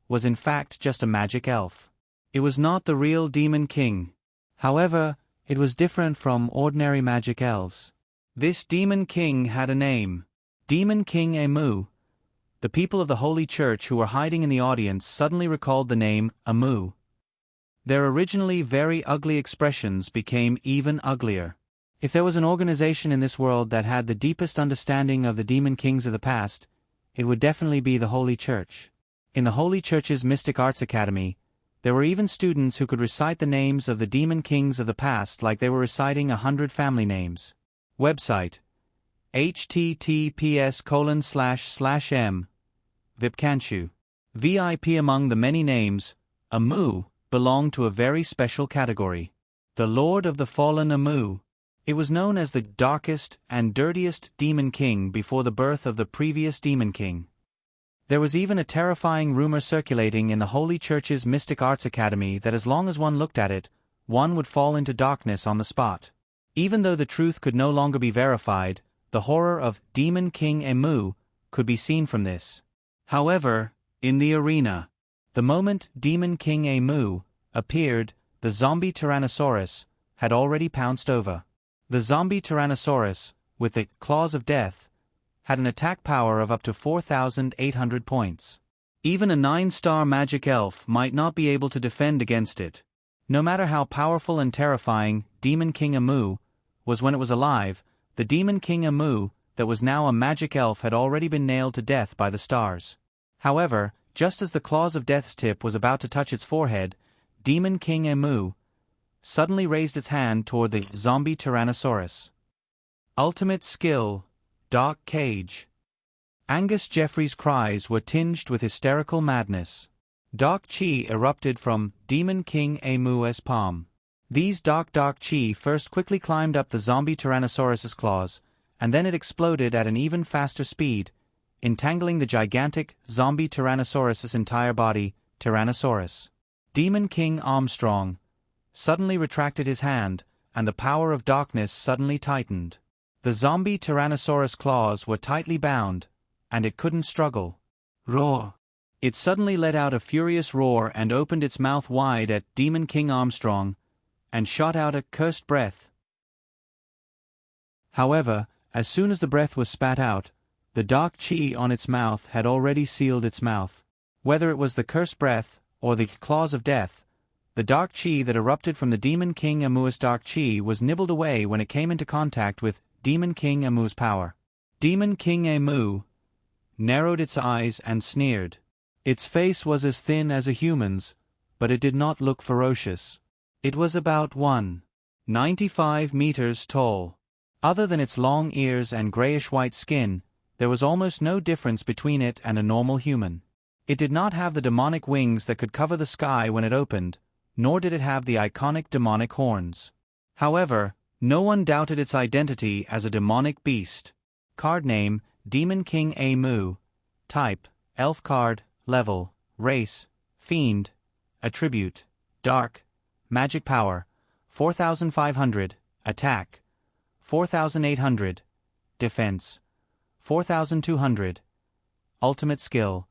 was in fact just a magic elf. It was not the real Demon King. However, it was different from ordinary magic elves. This Demon King had a name. Demon King Amu. The people of the Holy Church who were hiding in the audience suddenly recalled the name Amu. Their originally very ugly expressions became even uglier. If there was an organization in this world that had the deepest understanding of the demon kings of the past, it would definitely be the Holy Church. In the Holy Church's Mystic Arts Academy, there were even students who could recite the names of the demon kings of the past like they were reciting 100 family names. Website: https://m. Vipkanchu. VIP. Among the many names, Amu belonged to a very special category. The Lord of the Fallen Amu. It was known as the darkest and dirtiest Demon King before the birth of the previous Demon King. There was even a terrifying rumor circulating in the Holy Church's Mystic Arts Academy that as long as one looked at it, one would fall into darkness on the spot. Even though the truth could no longer be verified, the horror of Demon King Amu could be seen from this. However, in the arena, the moment Demon King Amu appeared, the zombie Tyrannosaurus had already pounced over. The zombie Tyrannosaurus, with the claws of death, had an attack power of up to 4,800 points. Even a 9-star magic elf might not be able to defend against it. No matter how powerful and terrifying Demon King Amu was when it was alive, the Demon King Amu that was now a magic elf had already been nailed to death by the stars. However, just as the claws of death's tip was about to touch its forehead, Demon King Amu suddenly raised its hand toward the zombie Tyrannosaurus. Ultimate skill, Dark Cage. Angus Jeffrey's cries were tinged with hysterical madness. Dark chi erupted from Demon King Amu's palm. These dark chi first quickly climbed up the zombie Tyrannosaurus's claws, and then it exploded at an even faster speed, entangling the gigantic zombie Tyrannosaurus's entire body, Tyrannosaurus. Demon King Armstrong suddenly retracted his hand, and the power of darkness suddenly tightened. The zombie Tyrannosaurus claws were tightly bound, and it couldn't struggle. Roar! It suddenly let out a furious roar and opened its mouth wide at Demon King Armstrong, and shot out a cursed breath. However, as soon as the breath was spat out, the dark chi on its mouth had already sealed its mouth. Whether it was the cursed breath, or the claws of death, the dark chi that erupted from the Demon King Amu's dark chi was nibbled away when it came into contact with Demon King Amu's power. Demon King Amu narrowed its eyes and sneered. Its face was as thin as a human's, but it did not look ferocious. It was about 1.95 meters tall. Other than its long ears and grayish-white skin, there was almost no difference between it and a normal human. It did not have the demonic wings that could cover the sky when it opened, nor did it have the iconic demonic horns. However, no one doubted its identity as a demonic beast. Card name, Demon King Amu. Type, Elf card. Level, Race, Fiend. Attribute, Dark. Magic power, 4,500. Attack, 4,800. Defense, 4,200. Ultimate skill,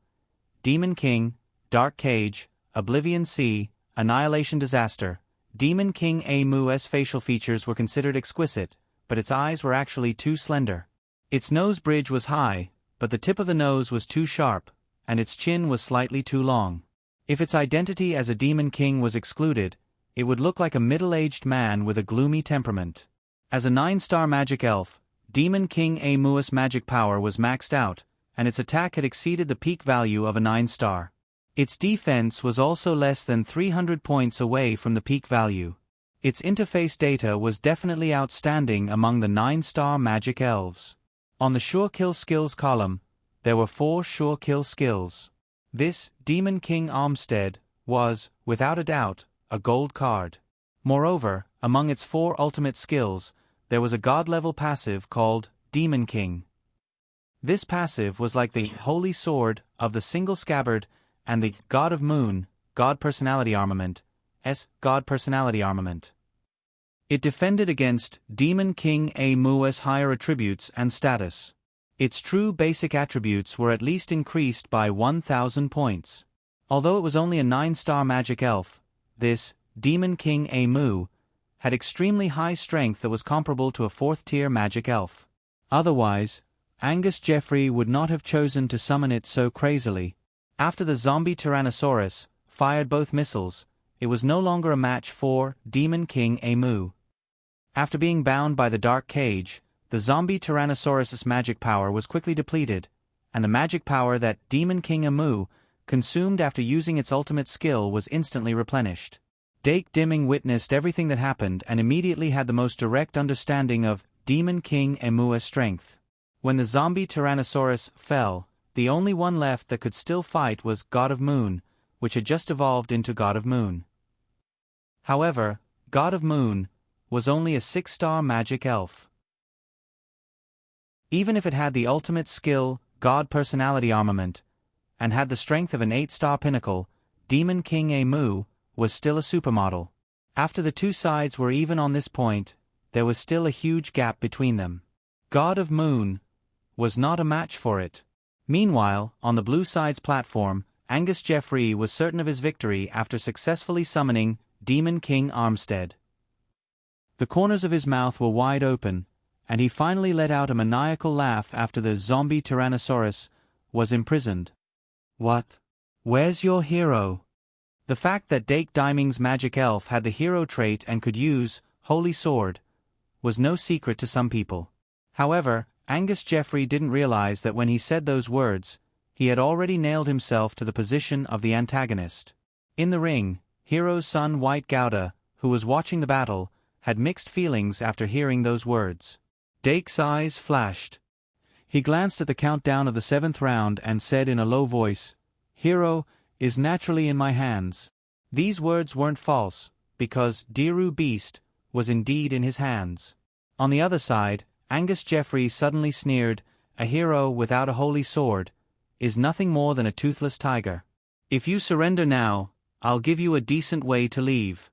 Demon King, Dark Cage, Oblivion Sea, Annihilation Disaster. Demon King Amu's facial features were considered exquisite, but its eyes were actually too slender. Its nose bridge was high, but the tip of the nose was too sharp, and its chin was slightly too long. If its identity as a Demon King was excluded, it would look like a middle-aged man with a gloomy temperament. As a 9-star magic elf, Demon King Amu's magic power was maxed out, and its attack had exceeded the peak value of a 9-star. Its defense was also less than 300 points away from the peak value. Its interface data was definitely outstanding among the 9-star magic elves. On the Sure Kill Skills column, there were 4 sure kill skills. This, Demon King Armstead, was, without a doubt, a gold card. Moreover, among its 4 ultimate skills, there was a god-level passive called Demon King. This passive was like the Holy Sword of the Single Scabbard and the God of Moon, God Personality Armament, God Personality Armament. It defended against Demon King Mu's higher attributes and status. Its true basic attributes were at least increased by 1,000 points. Although it was only a 9-star magic elf, this Demon King Mu had extremely high strength that was comparable to a 4th-tier magic elf. Otherwise, Angus Jeffrey would not have chosen to summon it so crazily. After the zombie Tyrannosaurus fired both missiles, it was no longer a match for Demon King Mu. After being bound by the dark cage, the zombie Tyrannosaurus's magic power was quickly depleted, and the magic power that Demon King Mu consumed after using its ultimate skill was instantly replenished. Dake Dimming witnessed everything that happened and immediately had the most direct understanding of Demon King Mu's strength. When the zombie Tyrannosaurus fell, the only one left that could still fight was God of Moon, which had just evolved into God of Moon. However, God of Moon was only a 6-star magic elf. Even if it had the ultimate skill, God Personality Armament, and had the strength of an 8-star pinnacle, Demon King Mu was still a supermodel. After the 2 sides were even on this point, there was still a huge gap between them. God of Moon was not a match for it. Meanwhile, on the blue side's platform, Angus Jeffrey was certain of his victory after successfully summoning Demon King Armstead. The corners of his mouth were wide open, and he finally let out a maniacal laugh after the zombie Tyrannosaurus was imprisoned. What? Where's your hero? The fact that Dake Diming's magic elf had the hero trait and could use Holy Sword was no secret to some people. However, Angus Jeffrey didn't realize that when he said those words, he had already nailed himself to the position of the antagonist. In the ring, Hero's son White Gouda, who was watching the battle, had mixed feelings after hearing those words. Dake's eyes flashed. He glanced at the countdown of the 7th round and said in a low voice, "Hero is naturally in my hands." These words weren't false, because Diru Beast was indeed in his hands. On the other side, Angus Jeffrey suddenly sneered, "A hero without a holy sword is nothing more than a toothless tiger. If you surrender now, I'll give you a decent way to leave."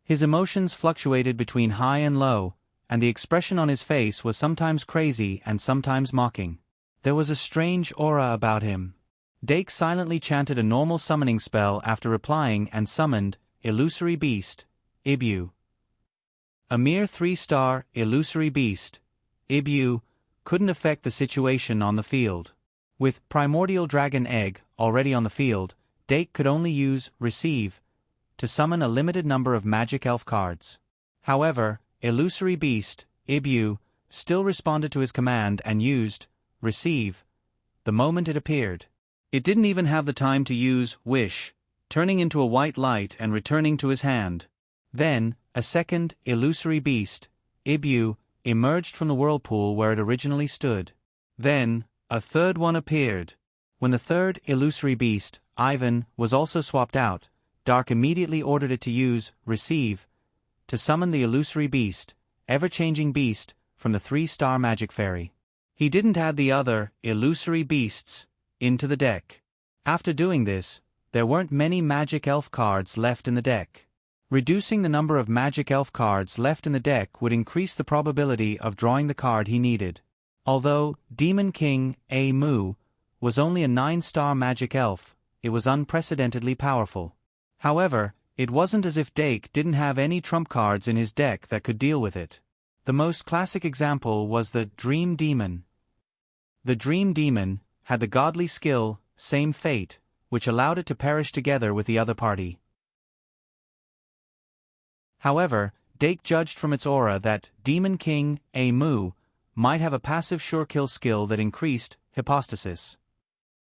His emotions fluctuated between high and low, and the expression on his face was sometimes crazy and sometimes mocking. There was a strange aura about him. Dake silently chanted a normal summoning spell after replying and summoned Illusory Beast, Ibu. A mere 3-star Illusory Beast, Ibu, couldn't affect the situation on the field. With Primordial Dragon Egg already on the field, Dake could only use Receive to summon a limited number of magic elf cards. However, Illusory Beast, Ibu, still responded to his command and used Receive the moment it appeared. It didn't even have the time to use Wish, turning into a white light and returning to his hand. Then, a second Illusory Beast, Ibu, emerged from the whirlpool where it originally stood. Then, a third one appeared. When the third Illusory Beast, Ivan, was also swapped out, Dark immediately ordered it to use Receive to summon the Illusory Beast, Ever-Changing Beast, from the 3-star Magic Fairy. He didn't add the other Illusory Beasts into the deck. After doing this, there weren't many Magic Elf cards left in the deck. Reducing the number of Magic Elf cards left in the deck would increase the probability of drawing the card he needed. Although Demon King Mu was only a 9-star Magic Elf, it was unprecedentedly powerful. However, it wasn't as if Dake didn't have any trump cards in his deck that could deal with it. The most classic example was the Dream Demon. The Dream Demon had the godly skill, Same Fate, which allowed it to perish together with the other party. However, Dake judged from its aura that Demon King Mu might have a passive sure kill skill that increased hypostasis.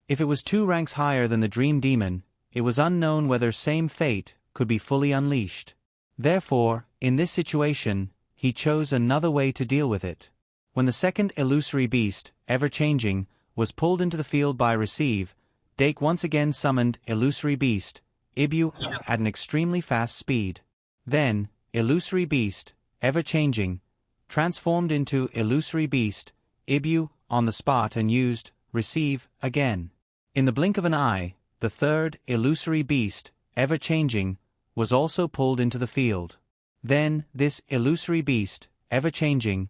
If it was 2 ranks higher than the Dream Demon, it was unknown whether Same Fate could be fully unleashed. Therefore, in this situation, he chose another way to deal with it. When the second Illusory Beast, Ever-Changing, was pulled into the field by Receive, Dake once again summoned Illusory Beast, Ibu, at an extremely fast speed. Then, Illusory Beast, ever-changing, transformed into Illusory Beast, Ibu, on the spot and used Receive again. In the blink of an eye, the third Illusory Beast, ever-changing, was also pulled into the field. Then, this Illusory Beast, ever-changing,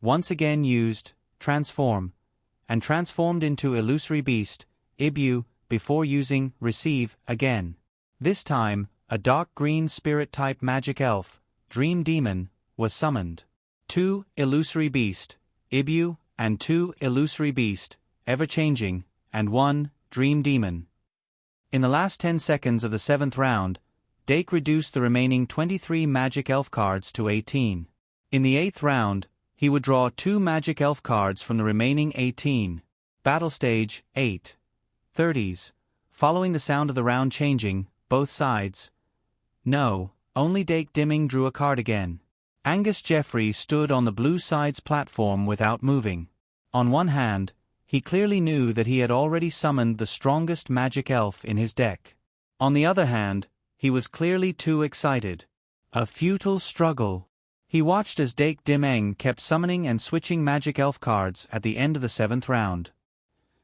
once again used Transform, and transformed into Illusory Beast, Ibu, before using Receive again. This time, a dark green spirit-type magic elf, Dream Demon, was summoned. 2 Illusory Beast, Ibu, and 2 Illusory Beast, ever-changing, and 1 Dream Demon. In the last 10 seconds of the 7th round, Dake reduced the remaining 23 magic elf cards to 18. In the 8th round, he would draw 2 magic elf cards from the remaining 18. Battle Stage 8. 30s. Following the sound of the round changing, both sides. No, only Dake Dimming drew a card again. Angus Jeffrey stood on the blue side's platform without moving. On one hand, he clearly knew that he had already summoned the strongest magic elf in his deck. On the other hand, he was clearly too excited. A futile struggle. He watched as Dake Dimeng kept summoning and switching magic elf cards at the end of the 7th round.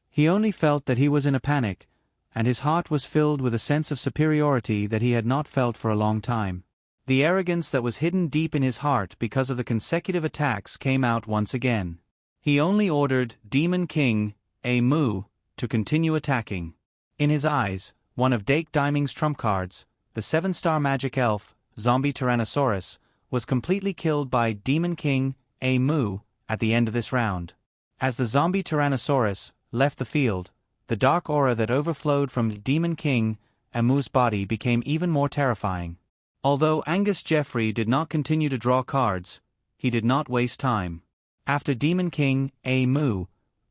He only felt that he was in a panic, and his heart was filled with a sense of superiority that he had not felt for a long time. The arrogance that was hidden deep in his heart because of the consecutive attacks came out once again. He only ordered Demon King, Mu, to continue attacking. In his eyes, one of Dake Dimeng's trump cards, the 7-star magic elf, Zombie Tyrannosaurus, was completely killed by Demon King, Mu, at the end of this round. As the Zombie Tyrannosaurus left the field, the dark aura that overflowed from Demon King, Mu's body became even more terrifying. Although Angus Jeffrey did not continue to draw cards, he did not waste time. After Demon King, Mu,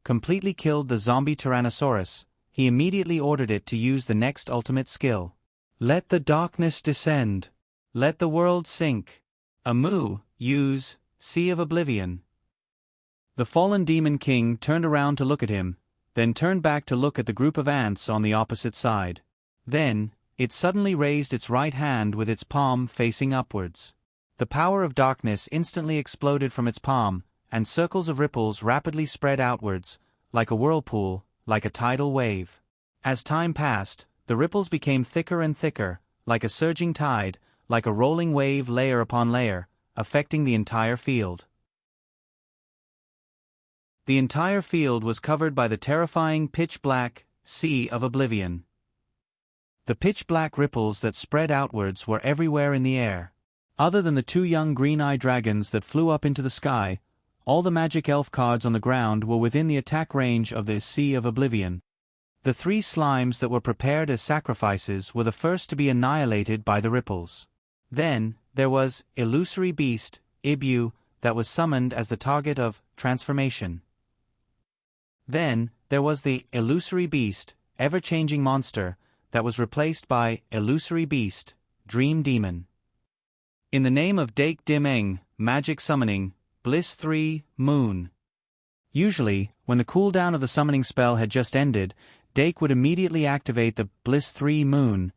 completely killed the Zombie Tyrannosaurus, he immediately ordered it to use the next ultimate skill. Let the darkness descend. Let the world sink. Mu, use Sea of Oblivion. The fallen Demon King turned around to look at him, then turned back to look at the group of ants on the opposite side. Then, it suddenly raised its right hand with its palm facing upwards. The power of darkness instantly exploded from its palm, and circles of ripples rapidly spread outwards, like a whirlpool, like a tidal wave. As time passed, the ripples became thicker and thicker, like a surging tide, like a rolling wave layer upon layer, affecting the entire field. The entire field was covered by the terrifying pitch-black Sea of Oblivion. The pitch-black ripples that spread outwards were everywhere in the air. Other than the 2 young green-eye dragons that flew up into the sky, all the magic elf cards on the ground were within the attack range of the Sea of Oblivion. The 3 slimes that were prepared as sacrifices were the first to be annihilated by the ripples. Then, there was Illusory Beast, Ibu, that was summoned as the target of transformation. Then, there was the Illusory Beast, ever-changing monster, that was replaced by Illusory Beast, Dream Demon. In the name of Dake Dimeng, Magic Summoning, Bliss 3, Moon. Usually, when the cooldown of the summoning spell had just ended, Dake would immediately activate the Bliss 3 Moon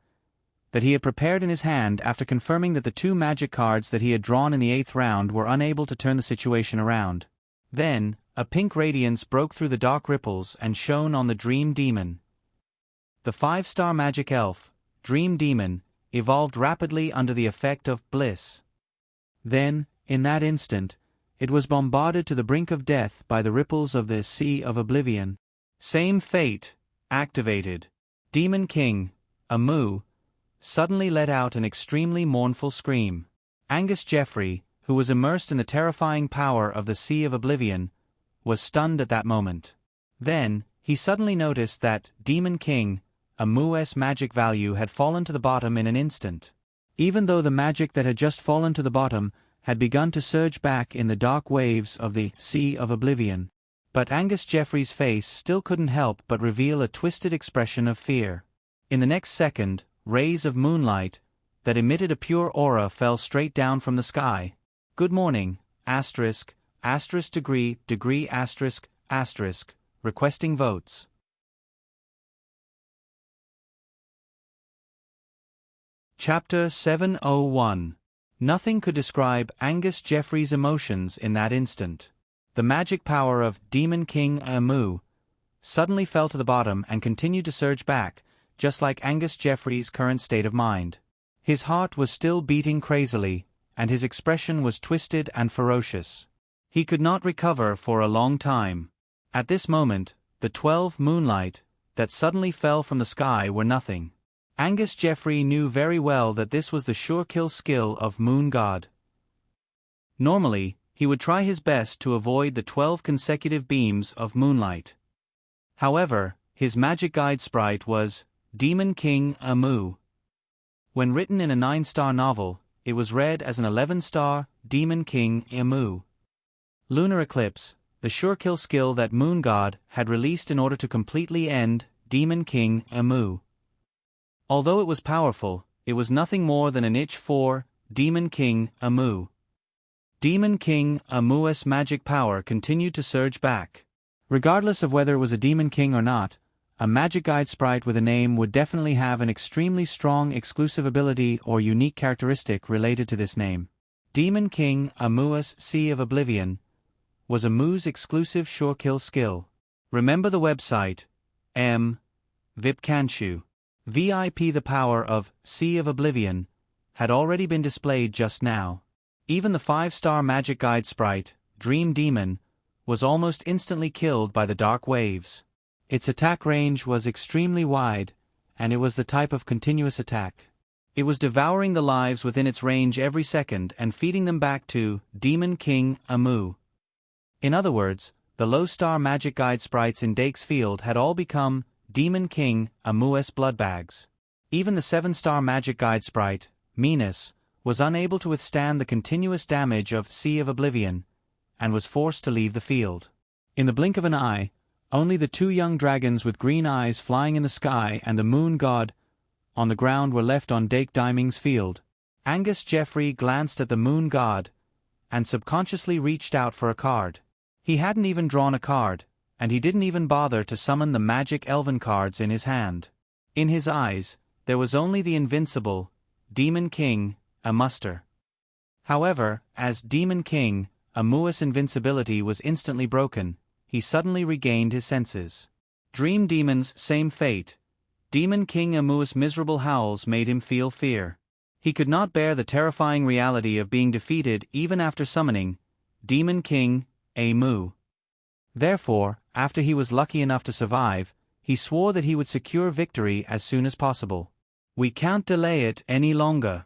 that he had prepared in his hand after confirming that the 2 magic cards that he had drawn in the 8th round were unable to turn the situation around. Then, a pink radiance broke through the dark ripples and shone on the Dream Demon. The 5-star magic elf, Dream Demon, evolved rapidly under the effect of bliss. Then, in that instant, it was bombarded to the brink of death by the ripples of the Sea of Oblivion. Same fate, activated. Demon King, Mu, suddenly let out an extremely mournful scream. Angus Jeffrey, who was immersed in the terrifying power of the Sea of Oblivion, was stunned at that moment. Then, he suddenly noticed that Demon King, Mu's magic value had fallen to the bottom in an instant. Even though the magic that had just fallen to the bottom had begun to surge back in the dark waves of the Sea of Oblivion. But Angus Jeffrey's face still couldn't help but reveal a twisted expression of fear. In the next second, rays of moonlight that emitted a pure aura fell straight down from the sky. Good morning, asterisk, asterisk degree, degree asterisk, asterisk, requesting votes. Chapter 701. Nothing could describe Angus Jeffrey's emotions in that instant. The magic power of Demon King Amu suddenly fell to the bottom and continued to surge back, just like Angus Jeffrey's current state of mind. His heart was still beating crazily, and his expression was twisted and ferocious. He could not recover for a long time. At this moment, the 12 moonlight that suddenly fell from the sky were nothing. Angus Jeffrey knew very well that this was the sure-kill skill of Moon God. Normally, he would try his best to avoid the 12 consecutive beams of moonlight. However, his magic guide sprite was Demon King Amu. When written in a 9-star novel, it was read as an 11-star Demon King Amu. Lunar Eclipse, the sure-kill skill that Moon God had released in order to completely end Demon King Amu. Although it was powerful, it was nothing more than an itch for Demon King Amu. Demon King Amu's magic power continued to surge back. Regardless of whether it was a Demon King or not, a magic guide sprite with a name would definitely have an extremely strong exclusive ability or unique characteristic related to this name. Demon King Amu's Sea of Oblivion was Amu's exclusive sure-kill skill. Remember the website, Vipkanshu. VIP. The power of Sea of Oblivion had already been displayed just now. Even the 5-star magic guide sprite, Dream Demon, was almost instantly killed by the dark waves. Its attack range was extremely wide, and it was the type of continuous attack. It was devouring the lives within its range every second and feeding them back to Demon King Amu. In other words, the low-star magic guide sprites in Dake's field had all become Demon King Amu's bloodbags. Even the 7-star magic guide sprite, Minas, was unable to withstand the continuous damage of Sea of Oblivion, and was forced to leave the field. In the blink of an eye, only the 2 young dragons with green eyes flying in the sky and the Moon God on the ground were left on Dake Diming's field. Angus Jeffrey glanced at the Moon God, and subconsciously reached out for a card. He hadn't even drawn a card, and he didn't even bother to summon the magic elven cards in his hand. In his eyes, there was only the invincible Demon King Amuster. However, as Demon King Amu's invincibility was instantly broken, he suddenly regained his senses. Dream Demon's same fate. Demon King Amu's miserable howls made him feel fear. He could not bear the terrifying reality of being defeated even after summoning Demon King Amu. Therefore, after he was lucky enough to survive, he swore that he would secure victory as soon as possible. We can't delay it any longer.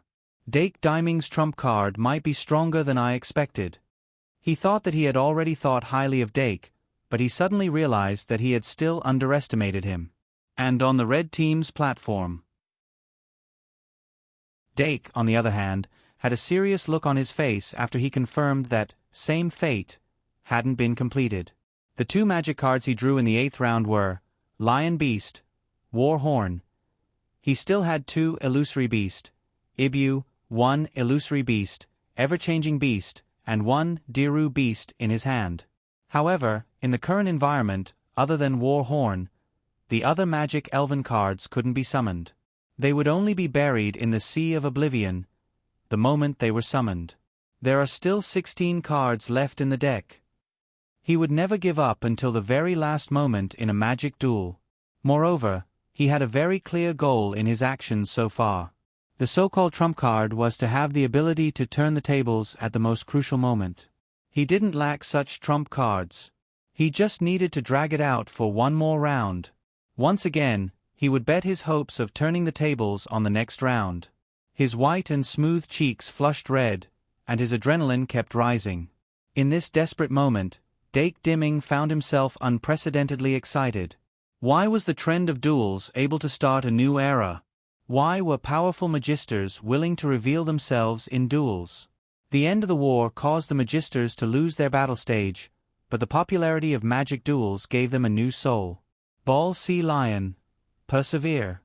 Dake Diming's trump card might be stronger than I expected. He thought that he had already thought highly of Dake, but he suddenly realized that he had still underestimated him. And on the red team's platform, Dake, on the other hand, had a serious look on his face after he confirmed that same fate hadn't been completed. The 2 magic cards he drew in the 8th round were Lion Beast, War Horn. He still had 2 Illusory Beast, Ibu, 1 Illusory Beast, Ever-Changing Beast, and 1 Diru Beast in his hand. However, in the current environment, other than War Horn, the other magic elven cards couldn't be summoned. They would only be buried in the Sea of Oblivion the moment they were summoned. There are still 16 cards left in the deck. He would never give up until the very last moment in a magic duel. Moreover, he had a very clear goal in his actions so far. The so-called trump card was to have the ability to turn the tables at the most crucial moment. He didn't lack such trump cards. He just needed to drag it out for one more round. Once again, he would bet his hopes of turning the tables on the next round. His white and smooth cheeks flushed red, and his adrenaline kept rising. In this desperate moment, Dake Diming found himself unprecedentedly excited. Why was the trend of duels able to start a new era? Why were powerful magisters willing to reveal themselves in duels? The end of the war caused the magisters to lose their battle stage, but the popularity of magic duels gave them a new soul. Ball Sea Lion, persevere.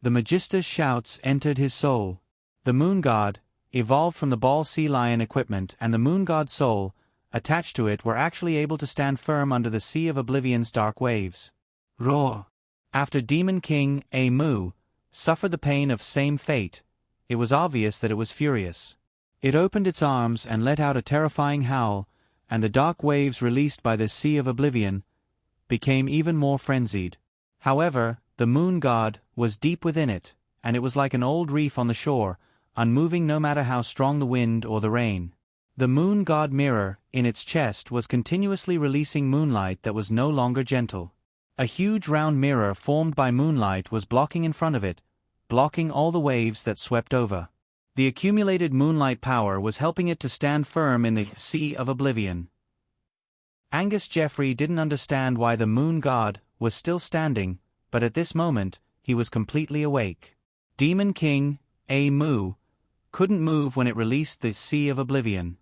The magister's shouts entered his soul. The Moon God, evolved from the Ball Sea Lion equipment, and the Moon God's soul, attached to it were actually able to stand firm under the Sea of Oblivion's dark waves. Roar! After Demon King Mu suffered the pain of same fate, it was obvious that it was furious. It opened its arms and let out a terrifying howl, and the dark waves released by the Sea of Oblivion became even more frenzied. However, the moon god was deep within it, and it was like an old reef on the shore, unmoving no matter how strong the wind or the rain. The moon god mirror in its chest was continuously releasing moonlight that was no longer gentle. A huge round mirror formed by moonlight was blocking in front of it, blocking all the waves that swept over. The accumulated moonlight power was helping it to stand firm in the Sea of Oblivion. Angus Jeffrey didn't understand why the moon god was still standing, but at this moment, he was completely awake. Demon King Mu couldn't move when it released the Sea of Oblivion.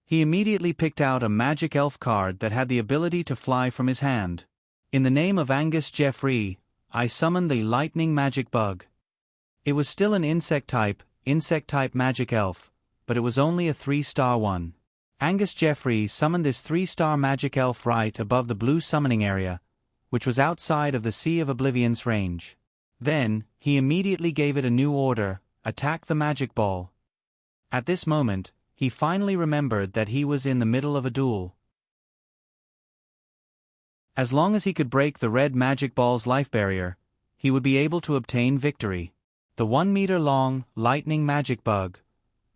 He immediately picked out a magic elf card that had the ability to fly from his hand. In the name of Angus Jeffrey, I summon the lightning magic bug. It was still an insect-type magic elf, but it was only a 3-star one. Angus Jeffrey summoned this 3-star magic elf right above the blue summoning area, which was outside of the Sea of Oblivion's range. Then, he immediately gave it a new order: attack the magic ball. At this moment, he finally remembered that he was in the middle of a duel. As long as he could break the red magic ball's life barrier, he would be able to obtain victory. The 1-meter-long lightning magic bug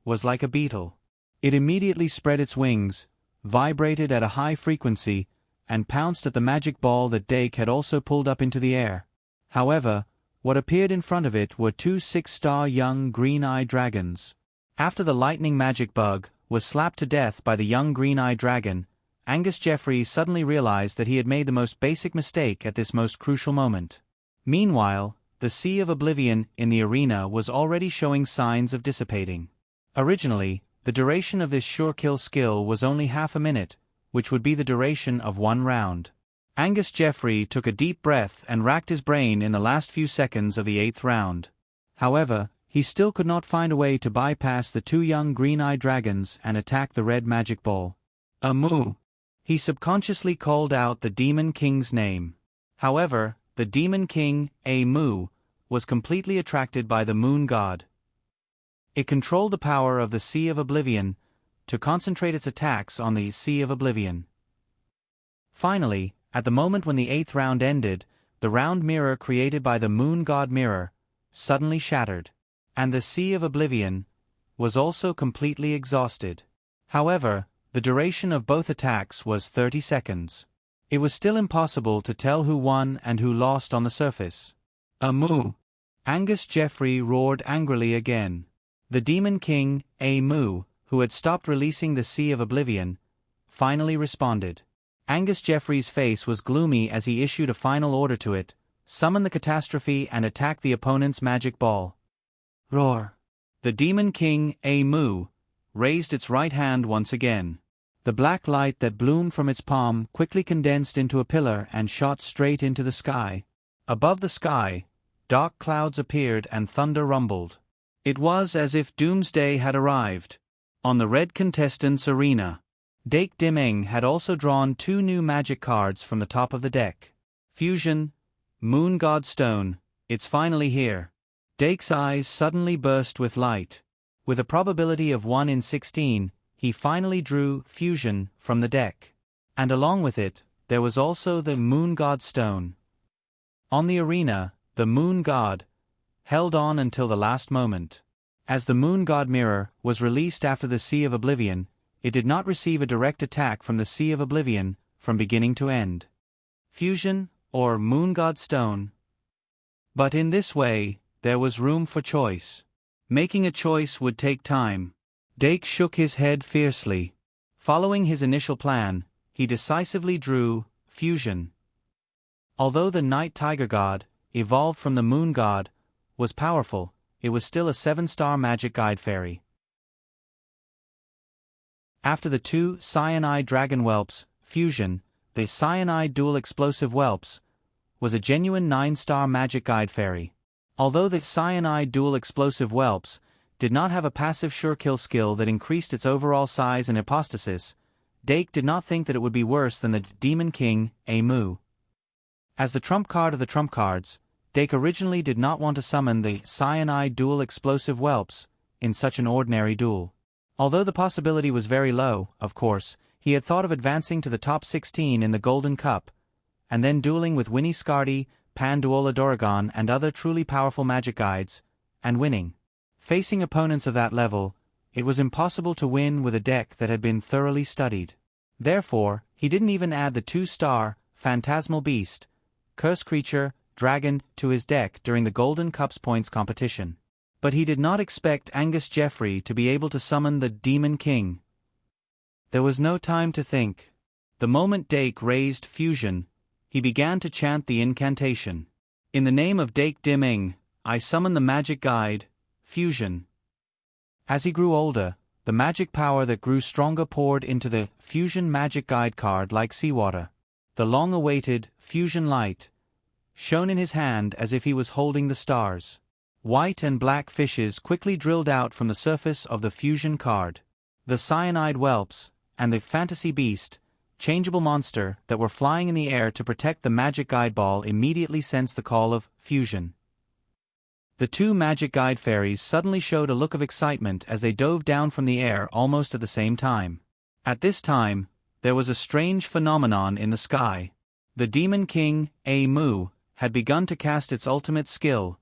was like a beetle. It immediately spread its wings, vibrated at a high frequency, and pounced at the magic ball that Dake had also pulled up into the air. However, what appeared in front of it were 2 6-star young green-eyed dragons. After the lightning magic bug was slapped to death by the young green-eyed dragon, Angus Jeffrey suddenly realized that he had made the most basic mistake at this most crucial moment. Meanwhile, the Sea of Oblivion in the arena was already showing signs of dissipating. Originally, the duration of this sure-kill skill was only half a minute, which would be the duration of 1 round. Angus Jeffrey took a deep breath and racked his brain in the last few seconds of the 8th round. However, he still could not find a way to bypass the 2 young green-eyed dragons and attack the red magic ball. Mu! He subconsciously called out the Demon King's name. However, the Demon King Mu was completely attracted by the moon god. It controlled the power of the Sea of Oblivion to concentrate its attacks on the Sea of Oblivion. Finally, at the moment when the 8th round ended, the round mirror created by the moon god mirror suddenly shattered, and the Sea of Oblivion was also completely exhausted. However, the duration of both attacks was 30 seconds. It was still impossible to tell who won and who lost on the surface. Mu! Angus Jeffrey roared angrily again. The Demon King Mu, who had stopped releasing the Sea of Oblivion, finally responded. Angus Jeffrey's face was gloomy as he issued a final order to it: summon the catastrophe and attack the opponent's magic ball. Roar! The Demon King Mu raised its right hand once again. The black light that bloomed from its palm quickly condensed into a pillar and shot straight into the sky. Above the sky, dark clouds appeared and thunder rumbled. It was as if doomsday had arrived. On the red contestants' arena, Dake Dimeng had also drawn 2 new magic cards from the top of the deck. Fusion, Moon God Stone, it's finally here. Dake's eyes suddenly burst with light. With a probability of 1 in 16, he finally drew Fusion from the deck. And along with it, there was also the Moon God Stone. On the arena, the Moon God held on until the last moment. As the Moon God Mirror was released after the Sea of Oblivion, it did not receive a direct attack from the Sea of Oblivion from beginning to end. Fusion, or Moon God Stone. But in this way, there was room for choice. Making a choice would take time. Dake shook his head fiercely. Following his initial plan, he decisively drew Fusion. Although the Night Tiger God, evolved from the Moon God, was powerful, it was still a 7-star magic guide fairy. After the 2 cyanide dragon whelps, Fusion, the cyanide dual explosive whelps, was a genuine 9-star magic guide fairy. Although the cyanide dual explosive whelps did not have a passive sure kill skill that increased its overall size and hypostasis, Dake did not think that it would be worse than the Demon King, Amu. As the trump card of the trump cards, Dake originally did not want to summon the Cyanide Dual Explosive Whelps in such an ordinary duel. Although the possibility was very low, of course, he had thought of advancing to the top 16 in the Golden Cup, and then dueling with Winnie Scardy, Panduola Doragon and other truly powerful magic guides, and winning. Facing opponents of that level, it was impossible to win with a deck that had been thoroughly studied. Therefore, he didn't even add the 2-star, Phantasmal Beast, Curse Creature, Dragon to his deck during the Golden Cup's points competition. But he did not expect Angus Jeffrey to be able to summon the Demon King. There was no time to think. The moment Dake raised Fusion, he began to chant the incantation. In the name of Dake Dim-ing, I summon the magic guide, Fusion. As he grew older, the magic power that grew stronger poured into the Fusion Magic Guide card like seawater. The long-awaited Fusion Light shone in his hand as if he was holding the stars. White and black fishes quickly drilled out from the surface of the Fusion card. The Cyanide Whelps and the Fantasy Beast, changeable monster that were flying in the air to protect the Magic Guide Ball, immediately sensed the call of Fusion. The two Magic Guide Fairies suddenly showed a look of excitement as they dove down from the air almost at the same time. At this time, there was a strange phenomenon in the sky. The Demon King, Amu, had begun to cast its ultimate skill,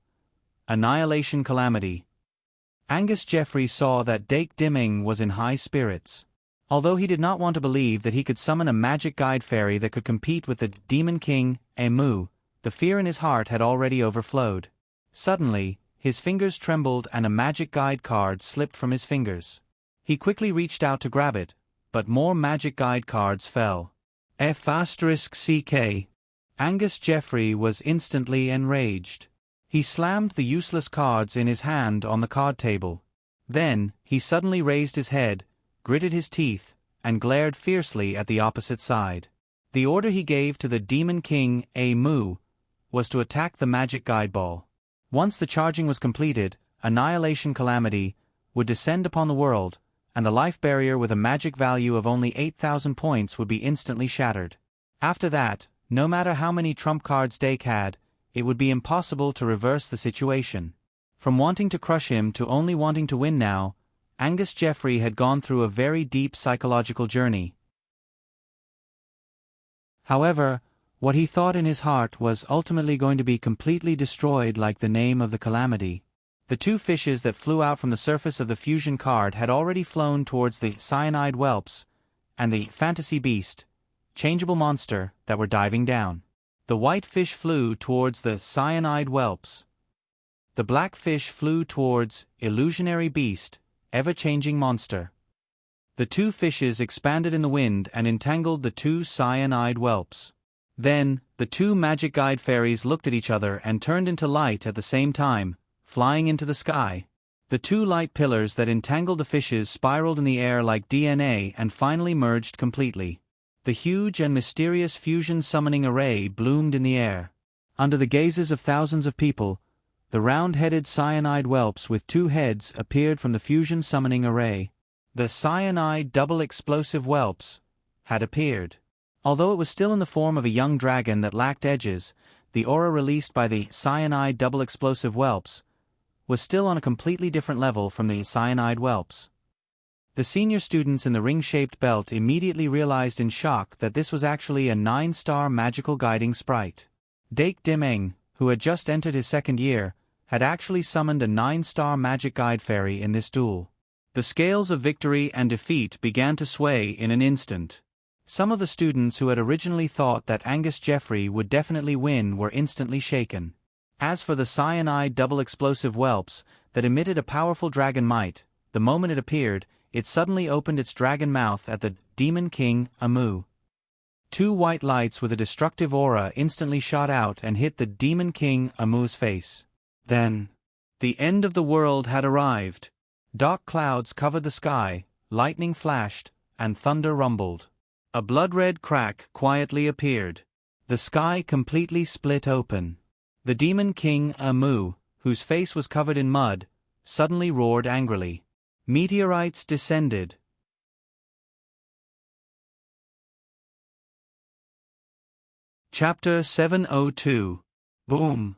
Annihilation Calamity. Angus Jeffrey saw that Dake Dim-ing was in high spirits. Although he did not want to believe that he could summon a Magic Guide Fairy that could compete with the Demon King, Amu, the fear in his heart had already overflowed. Suddenly, his fingers trembled and a Magic Guide card slipped from his fingers. He quickly reached out to grab it, but more Magic Guide cards fell. F***CK. Angus Jeffrey was instantly enraged. He slammed the useless cards in his hand on the card table. Then, he suddenly raised his head, gritted his teeth, and glared fiercely at the opposite side. The order he gave to the Demon King, Amu, was to attack the Magic Guide Ball. Once the charging was completed, Annihilation Calamity would descend upon the world, and the life barrier with a magic value of only 8,000 points would be instantly shattered. After that, no matter how many trump cards Dake had, it would be impossible to reverse the situation. From wanting to crush him to only wanting to win now, Angus Jeffrey had gone through a very deep psychological journey. However, what he thought in his heart was ultimately going to be completely destroyed, like the name of the calamity. The two fishes that flew out from the surface of the Fusion card had already flown towards the Cyanide Whelps and the Fantasy Beast, changeable monster, that were diving down. The white fish flew towards the Cyanide Whelps. The black fish flew towards Illusionary Beast, ever-changing monster. The two fishes expanded in the wind and entangled the two Cyanide Whelps. Then, the two Magic Guide Fairies looked at each other and turned into light at the same time, flying into the sky. The two light pillars that entangled the fishes spiraled in the air like DNA and finally merged completely. The huge and mysterious Fusion Summoning Array bloomed in the air. Under the gazes of thousands of people, the round-headed Cyanide Whelps with two heads appeared from the Fusion Summoning Array. The Cyanide Double Explosive Whelps had appeared. Although it was still in the form of a young dragon that lacked edges, the aura released by the Cyanide Double Explosive Whelps was still on a completely different level from the Cyanide Whelps. The senior students in the ring-shaped belt immediately realized in shock that this was actually a 9-star magical guiding sprite. Dake Dim-ing, who had just entered his second year, had actually summoned a 9-star Magic Guide Fairy in this duel. The scales of victory and defeat began to sway in an instant. Some of the students who had originally thought that Angus Jeffrey would definitely win were instantly shaken. As for the Cyanide Double Explosive Whelps that emitted a powerful dragon might, the moment it appeared, it suddenly opened its dragon mouth at the Demon King, Amu. Two white lights with a destructive aura instantly shot out and hit the Demon King, Amu's face. Then, the end of the world had arrived. Dark clouds covered the sky, lightning flashed, and thunder rumbled. A blood-red crack quietly appeared. The sky completely split open. The Demon King, Amu, whose face was covered in mud, suddenly roared angrily. Meteorites descended. Chapter 702. Boom!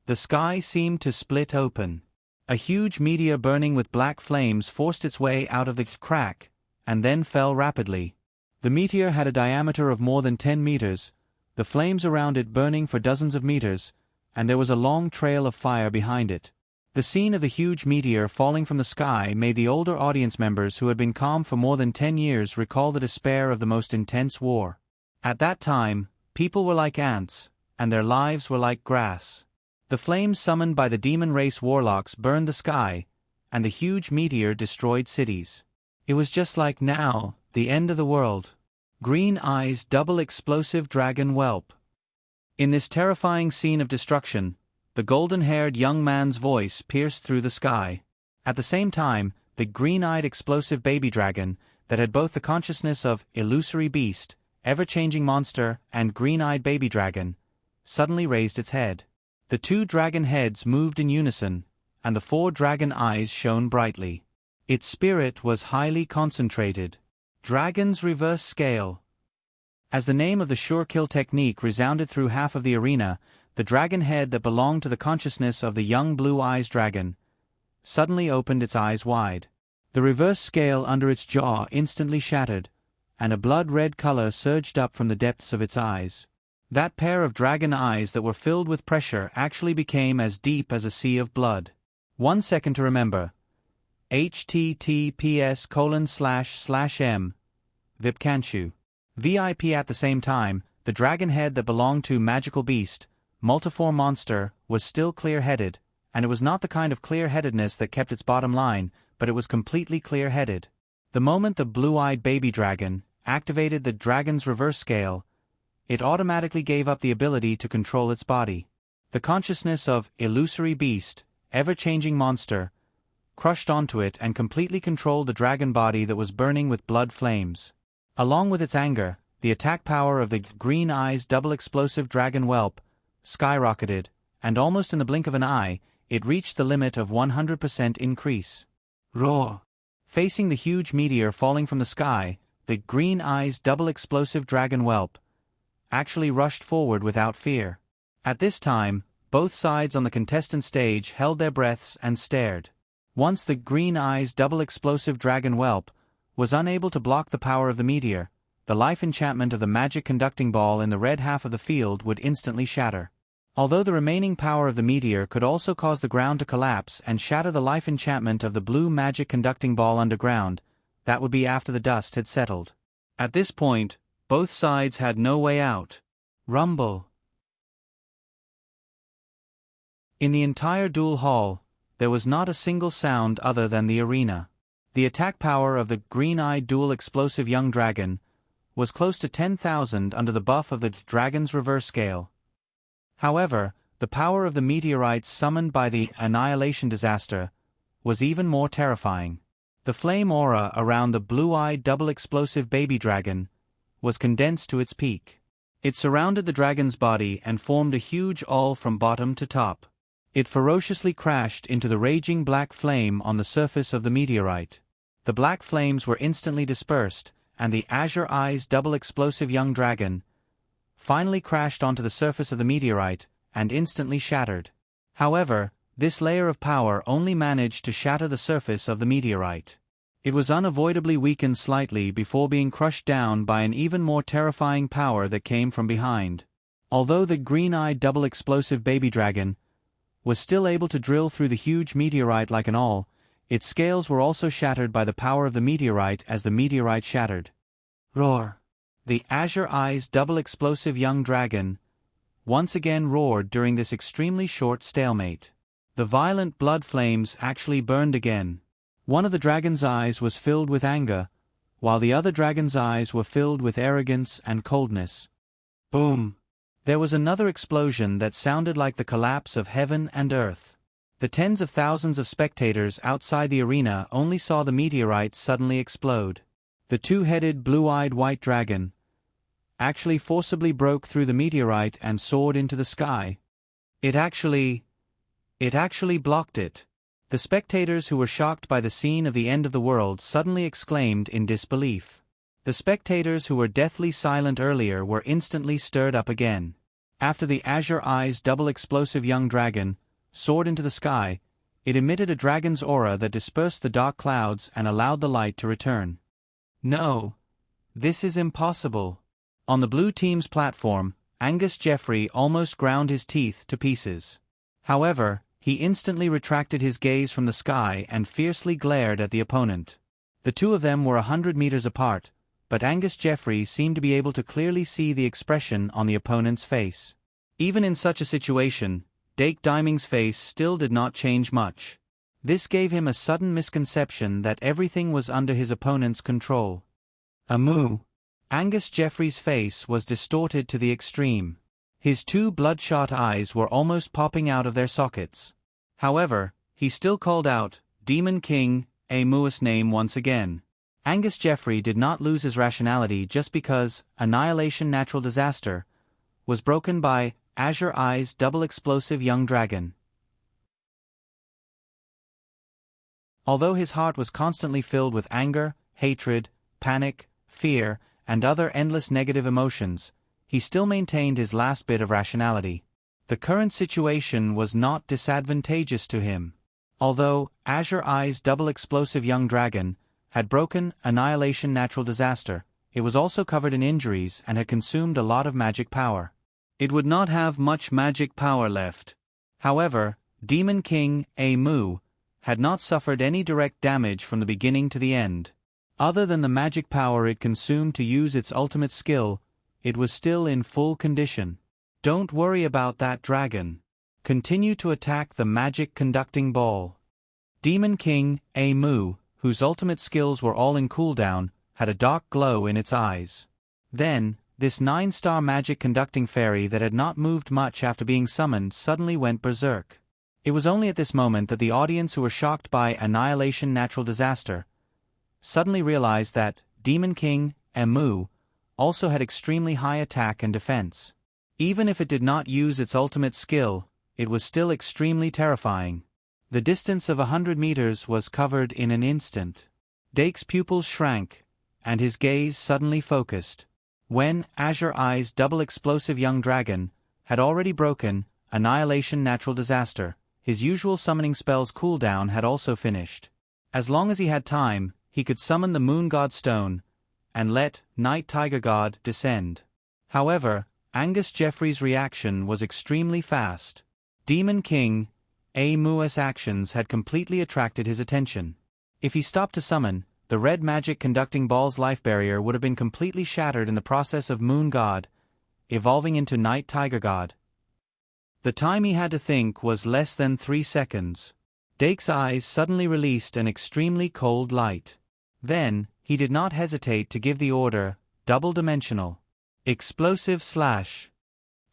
The sky seemed to split open. A huge meteor burning with black flames forced its way out of the crack, and then fell rapidly. The meteor had a diameter of more than 10 meters, the flames around it burning for dozens of meters, and there was a long trail of fire behind it. The scene of the huge meteor falling from the sky made the older audience members who had been calm for more than 10 years recall the despair of the most intense war. At that time, people were like ants, and their lives were like grass. The flames summoned by the demon race warlocks burned the sky, and the huge meteor destroyed cities. It was just like now, the end of the world. Green Eye's double explosive dragon whelp. In this terrifying scene of destruction, the golden-haired young man's voice pierced through the sky. At the same time, the green-eyed explosive baby dragon, that had both the consciousness of illusory beast, ever-changing monster, and green-eyed baby dragon, suddenly raised its head. The two dragon heads moved in unison, and the 4 dragon eyes shone brightly. Its spirit was highly concentrated. Dragon's reverse scale. As the name of the sure kill technique resounded through half of the arena, the dragon head that belonged to the consciousness of the young blue eyes dragon suddenly opened its eyes wide. The reverse scale under its jaw instantly shattered, and a blood-red color surged up from the depths of its eyes. That pair of dragon eyes that were filled with pressure actually became as deep as a sea of blood. 1 second to remember. https://m. Vipkanchu. VIP. At the same time, the dragon head that belonged to Magical Beast, Multiform Monster, was still clear-headed, and it was not the kind of clear-headedness that kept its bottom line, but it was completely clear-headed. The moment the blue-eyed baby dragon activated the dragon's reverse scale, it automatically gave up the ability to control its body. The consciousness of illusory beast, ever-changing monster, crushed onto it and completely controlled the dragon body that was burning with blood flames. Along with its anger, the attack power of the green eyes double explosive dragon whelp skyrocketed, and almost in the blink of an eye, it reached the limit of 100% increase. Roar! Facing the huge meteor falling from the sky, the green eyes double explosive dragon whelp actually rushed forward without fear. At this time, both sides on the contestant stage held their breaths and stared. Once the green eyes double explosive dragon whelp was unable to block the power of the meteor, the life enchantment of the magic conducting ball in the red half of the field would instantly shatter. Although the remaining power of the meteor could also cause the ground to collapse and shatter the life enchantment of the blue magic conducting ball underground, that would be after the dust had settled. At this point, both sides had no way out. Rumble. In the entire duel hall, there was not a single sound other than the arena. The attack power of the green-eyed dual explosive young dragon was close to 10,000 under the buff of the dragon's reverse scale. However, the power of the meteorites summoned by the annihilation disaster was even more terrifying. The flame aura around the blue-eyed double explosive baby dragon was condensed to its peak. It surrounded the dragon's body and formed a huge awl from bottom to top. It ferociously crashed into the raging black flame on the surface of the meteorite. The black flames were instantly dispersed, and the azure eyes double explosive young dragon finally crashed onto the surface of the meteorite and instantly shattered. However, this layer of power only managed to shatter the surface of the meteorite. It was unavoidably weakened slightly before being crushed down by an even more terrifying power that came from behind. Although the green-eyed double explosive baby dragon was still able to drill through the huge meteorite like an awl, its scales were also shattered by the power of the meteorite as the meteorite shattered. Roar! The azure eyes double explosive young dragon once again roared during this extremely short stalemate. The violent blood flames actually burned again. One of the dragon's eyes was filled with anger, while the other dragon's eyes were filled with arrogance and coldness. Boom! There was another explosion that sounded like the collapse of heaven and earth. The tens of thousands of spectators outside the arena only saw the meteorite suddenly explode. The two-headed blue-eyed white dragon actually forcibly broke through the meteorite and soared into the sky. It actually blocked it. The spectators who were shocked by the scene of the end of the world suddenly exclaimed in disbelief. The spectators who were deathly silent earlier were instantly stirred up again. After the Azure Eyes double-explosive young dragon soared into the sky, it emitted a dragon's aura that dispersed the dark clouds and allowed the light to return. No. This is impossible. On the blue team's platform, Angus Jeffrey almost ground his teeth to pieces. However, he instantly retracted his gaze from the sky and fiercely glared at the opponent. The two of them were 100 meters apart, but Angus Jeffrey seemed to be able to clearly see the expression on the opponent's face. Even in such a situation, Dake Diming's face still did not change much. This gave him a sudden misconception that everything was under his opponent's control. Amu. Angus Jeffrey's face was distorted to the extreme. His two bloodshot eyes were almost popping out of their sockets. However, he still called out Demon King Amu's name once again. Angus Jeffrey did not lose his rationality just because Annihilation Natural Disaster was broken by Azure Eyes double-explosive young dragon. Although his heart was constantly filled with anger, hatred, panic, fear, and other endless negative emotions, he still maintained his last bit of rationality. The current situation was not disadvantageous to him. Although Azure Eyes double-explosive young dragon had broken Annihilation Natural Disaster, it was also covered in injuries and had consumed a lot of magic power. It would not have much magic power left. However, Demon King Amu had not suffered any direct damage from the beginning to the end. Other than the magic power it consumed to use its ultimate skill, it was still in full condition. Don't worry about that dragon. Continue to attack the magic conducting ball. Demon King Amu, whose ultimate skills were all in cooldown, had a dark glow in its eyes. Then, this 9-star magic conducting fairy that had not moved much after being summoned suddenly went berserk. It was only at this moment that the audience who were shocked by Annihilation Natural Disaster suddenly realized that Demon King Amu also had extremely high attack and defense. Even if it did not use its ultimate skill, it was still extremely terrifying. The distance of 100 meters was covered in an instant. Dake's pupils shrank, and his gaze suddenly focused. When Azure Eyes double-explosive young dragon had already broken Annihilation Natural Disaster, his usual summoning spell's cooldown had also finished. As long as he had time, he could summon the Moon God Stone and let Night Tiger God descend. However, Angus Jeffrey's reaction was extremely fast. Demon King Amu's actions had completely attracted his attention. If he stopped to summon, the red magic conducting ball's life barrier would have been completely shattered in the process of Moon God evolving into Night Tiger God. The time he had to think was less than 3 seconds. Dake's eyes suddenly released an extremely cold light. Then, he did not hesitate to give the order, double-dimensional. Explosive slash.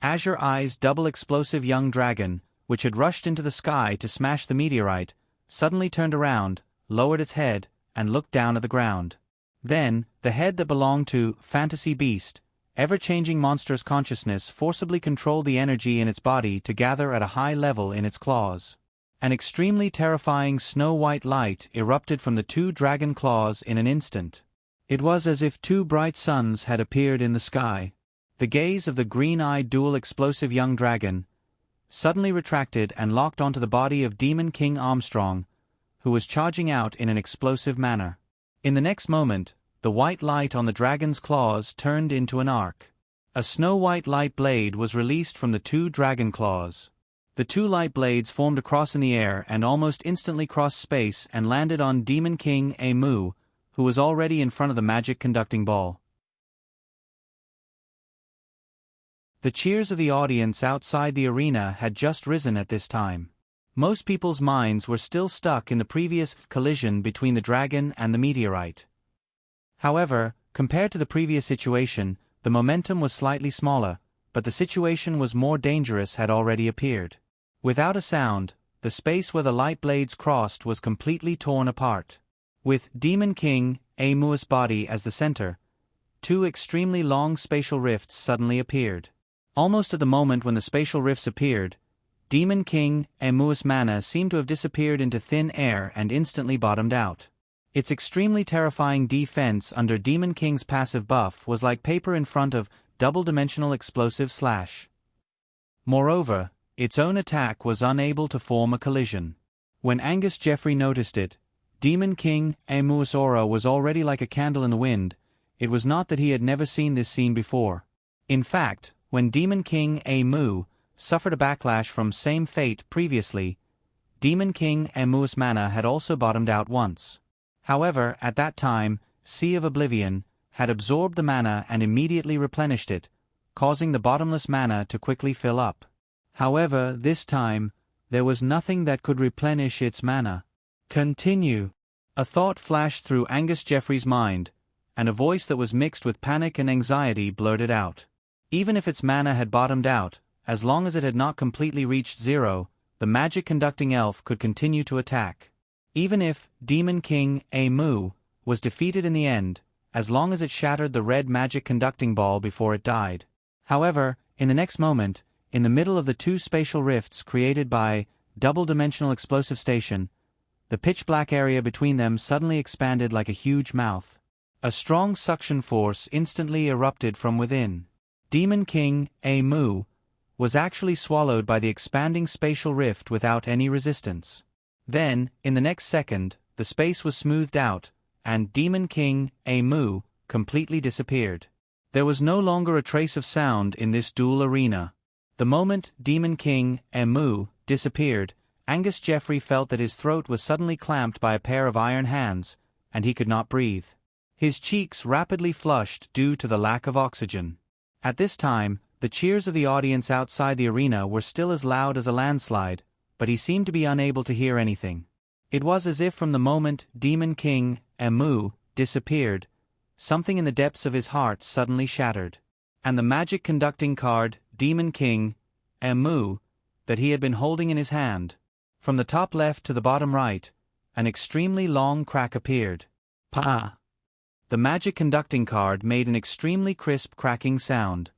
Azure Eyes double-explosive young dragon, which had rushed into the sky to smash the meteorite, suddenly turned around, lowered its head, and looked down at the ground. Then, the head that belonged to Fantasy Beast, ever-changing monster's consciousness forcibly controlled the energy in its body to gather at a high level in its claws. An extremely terrifying snow-white light erupted from the 2 dragon claws in an instant. It was as if 2 bright suns had appeared in the sky. The gaze of the green-eyed dual-explosive young dragon suddenly retracted and locked onto the body of Demon King Armstrong, who was charging out in an explosive manner. In the next moment, the white light on the dragon's claws turned into an arc. A snow-white light blade was released from the 2 dragon claws. The 2 light blades formed a cross in the air and almost instantly crossed space and landed on Demon King Amu, who was already in front of the magic conducting ball. The cheers of the audience outside the arena had just risen at this time. Most people's minds were still stuck in the previous collision between the dragon and the meteorite. However, compared to the previous situation, the momentum was slightly smaller, but the situation was more dangerous had already appeared. Without a sound, the space where the light blades crossed was completely torn apart. With Demon King Amu's body as the center, 2 extremely long spatial rifts suddenly appeared. Almost at the moment when the spatial rifts appeared, Demon King Amu's mana seemed to have disappeared into thin air and instantly bottomed out. Its extremely terrifying defense under Demon King's passive buff was like paper in front of double-dimensional explosive slash. Moreover, its own attack was unable to form a collision. When Angus Jeffrey noticed it, Demon King Amu's aura was already like a candle in the wind. It was not that he had never seen this scene before. In fact, when Demon King Amu suffered a backlash from same fate previously, Demon King Amu's mana had also bottomed out once. However, at that time, Sea of Oblivion had absorbed the mana and immediately replenished it, causing the bottomless mana to quickly fill up. However, this time, there was nothing that could replenish its mana. Continue. A thought flashed through Angus Jeffrey's mind, and a voice that was mixed with panic and anxiety blurted out. Even if its mana had bottomed out, as long as it had not completely reached zero, the magic-conducting elf could continue to attack. Even if Demon King Amu was defeated in the end, as long as it shattered the red magic-conducting ball before it died. However, in the next moment, in the middle of the two spatial rifts created by double-dimensional explosive station, the pitch-black area between them suddenly expanded like a huge mouth. A strong suction force instantly erupted from within. Demon King Amu was actually swallowed by the expanding spatial rift without any resistance. Then, in the next second, the space was smoothed out, and Demon King Amu completely disappeared. There was no longer a trace of sound in this duel arena. The moment Demon King Amu disappeared, Angus Jeffrey felt that his throat was suddenly clamped by a pair of iron hands, and he could not breathe. His cheeks rapidly flushed due to the lack of oxygen. At this time, the cheers of the audience outside the arena were still as loud as a landslide, but he seemed to be unable to hear anything. It was as if from the moment Demon King Amu disappeared, something in the depths of his heart suddenly shattered. And the magic-conducting card, Demon King Amu, that he had been holding in his hand, from the top left to the bottom right, an extremely long crack appeared. Pa! The magic-conducting card made an extremely crisp cracking sound.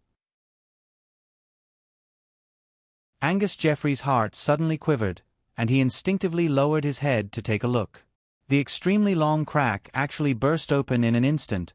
Angus Jeffrey's heart suddenly quivered, and he instinctively lowered his head to take a look. The extremely long crack actually burst open in an instant,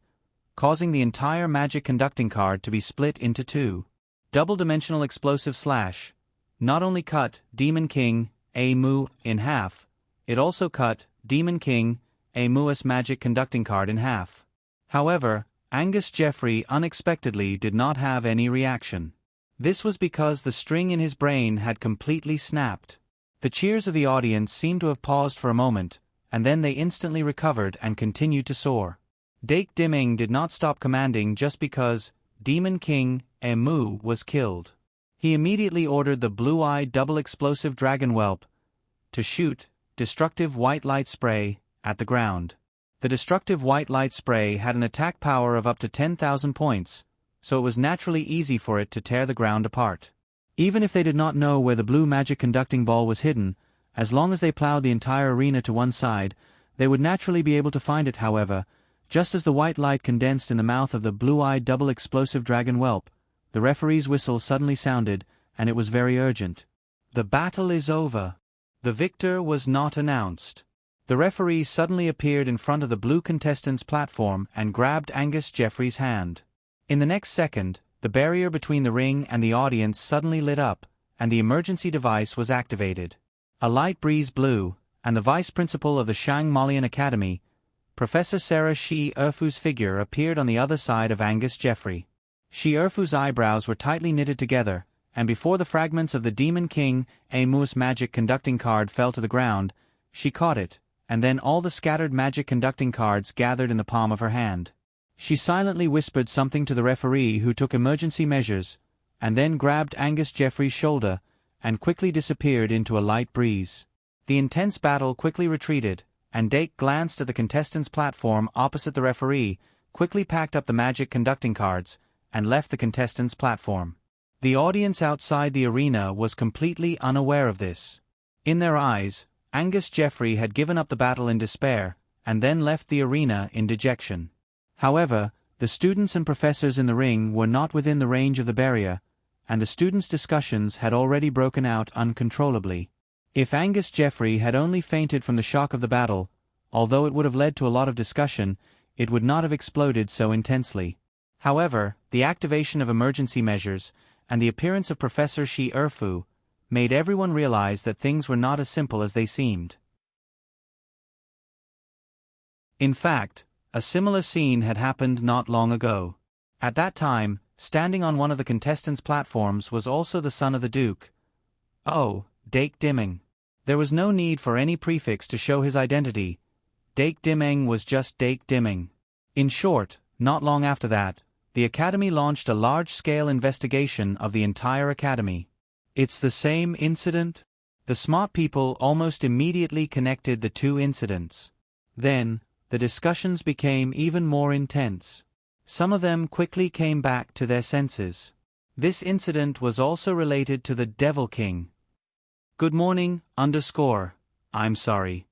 causing the entire magic-conducting card to be split into two. Double-dimensional explosive slash not only cut Demon King Amu in half, it also cut Demon King Amu's magic-conducting card in half. However, Angus Jeffrey unexpectedly did not have any reaction. This was because the string in his brain had completely snapped. The cheers of the audience seemed to have paused for a moment, and then they instantly recovered and continued to soar. Dake Dimming did not stop commanding just because Demon King Amu was killed. He immediately ordered the blue-eyed double-explosive dragon whelp to shoot destructive white light spray at the ground. The destructive white light spray had an attack power of up to 10,000 points, so it was naturally easy for it to tear the ground apart. Even if they did not know where the blue magic-conducting ball was hidden, as long as they plowed the entire arena to one side, they would naturally be able to find it. However, just as the white light condensed in the mouth of the blue-eyed double-explosive dragon whelp, the referee's whistle suddenly sounded, and it was very urgent. The battle is over. The victor was not announced. The referee suddenly appeared in front of the blue contestant's platform and grabbed Angus Jeffrey's hand. In the next second, the barrier between the ring and the audience suddenly lit up, and the emergency device was activated. A light breeze blew, and the vice principal of the Shang-Malian Academy, Professor Sarah Shi Erfu's figure appeared on the other side of Angus Jeffrey. Shi Erfu's eyebrows were tightly knitted together, and before the fragments of the Demon King Amu's magic-conducting card fell to the ground, she caught it, and then all the scattered magic-conducting cards gathered in the palm of her hand. She silently whispered something to the referee, who took emergency measures, and then grabbed Angus Jeffrey's shoulder and quickly disappeared into a light breeze. The intense battle quickly retreated, and Dake glanced at the contestants' platform opposite the referee, quickly packed up the magic-conducting cards, and left the contestants' platform. The audience outside the arena was completely unaware of this. In their eyes, Angus Jeffrey had given up the battle in despair, and then left the arena in dejection. However, the students and professors in the ring were not within the range of the barrier, and the students' discussions had already broken out uncontrollably. If Angus Jeffrey had only fainted from the shock of the battle, although it would have led to a lot of discussion, it would not have exploded so intensely. However, the activation of emergency measures, and the appearance of Professor Shi Erfu, made everyone realize that things were not as simple as they seemed. In fact, a similar scene had happened not long ago. At that time, standing on one of the contestants' platforms was also the son of the Duke. Oh, Dake Dimming. There was no need for any prefix to show his identity. Dake Dimming was just Dake Dimming. In short, not long after that, the Academy launched a large-scale investigation of the entire Academy. It's the same incident? The smart people almost immediately connected the two incidents. Then, the discussions became even more intense. Some of them quickly came back to their senses. This incident was also related to the Devil King. Good morning, I'm sorry.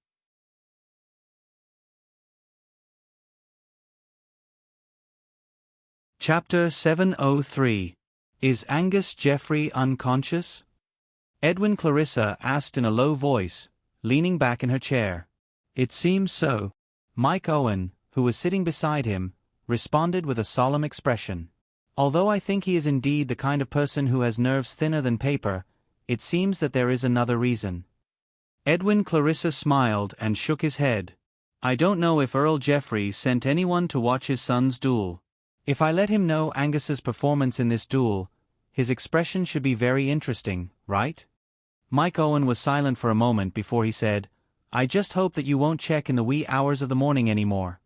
Chapter 703. Is Angus Jeffrey unconscious? Edwin Clarissa asked in a low voice, leaning back in her chair. It seems so. Mike Owen, who was sitting beside him, responded with a solemn expression. Although I think he is indeed the kind of person who has nerves thinner than paper, it seems that there is another reason. Edwin Clarissa smiled and shook his head. I don't know if Earl Jeffrey sent anyone to watch his son's duel. If I let him know Angus's performance in this duel, his expression should be very interesting, right? Mike Owen was silent for a moment before he said, I just hope that you won't check in the wee hours of the morning anymore.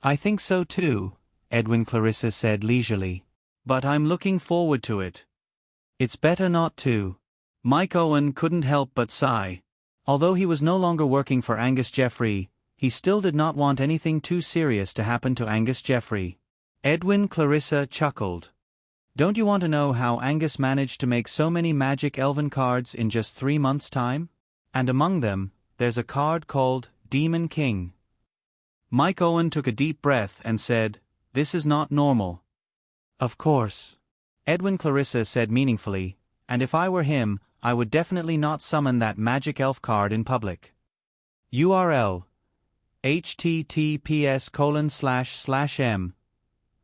I think so too, Edwin Clarissa said leisurely. But I'm looking forward to it. It's better not to. Mike Owen couldn't help but sigh. Although he was no longer working for Angus Jeffrey, he still did not want anything too serious to happen to Angus Jeffrey. Edwin Clarissa chuckled. Don't you want to know how Angus managed to make so many magic elven cards in just 3 months' time? And among them, there's a card called Demon King. Mike Owen took a deep breath and said, This is not normal. Of course. Edwin Clarissa said meaningfully, and if I were him, I would definitely not summon that magic elf card in public. URL https://m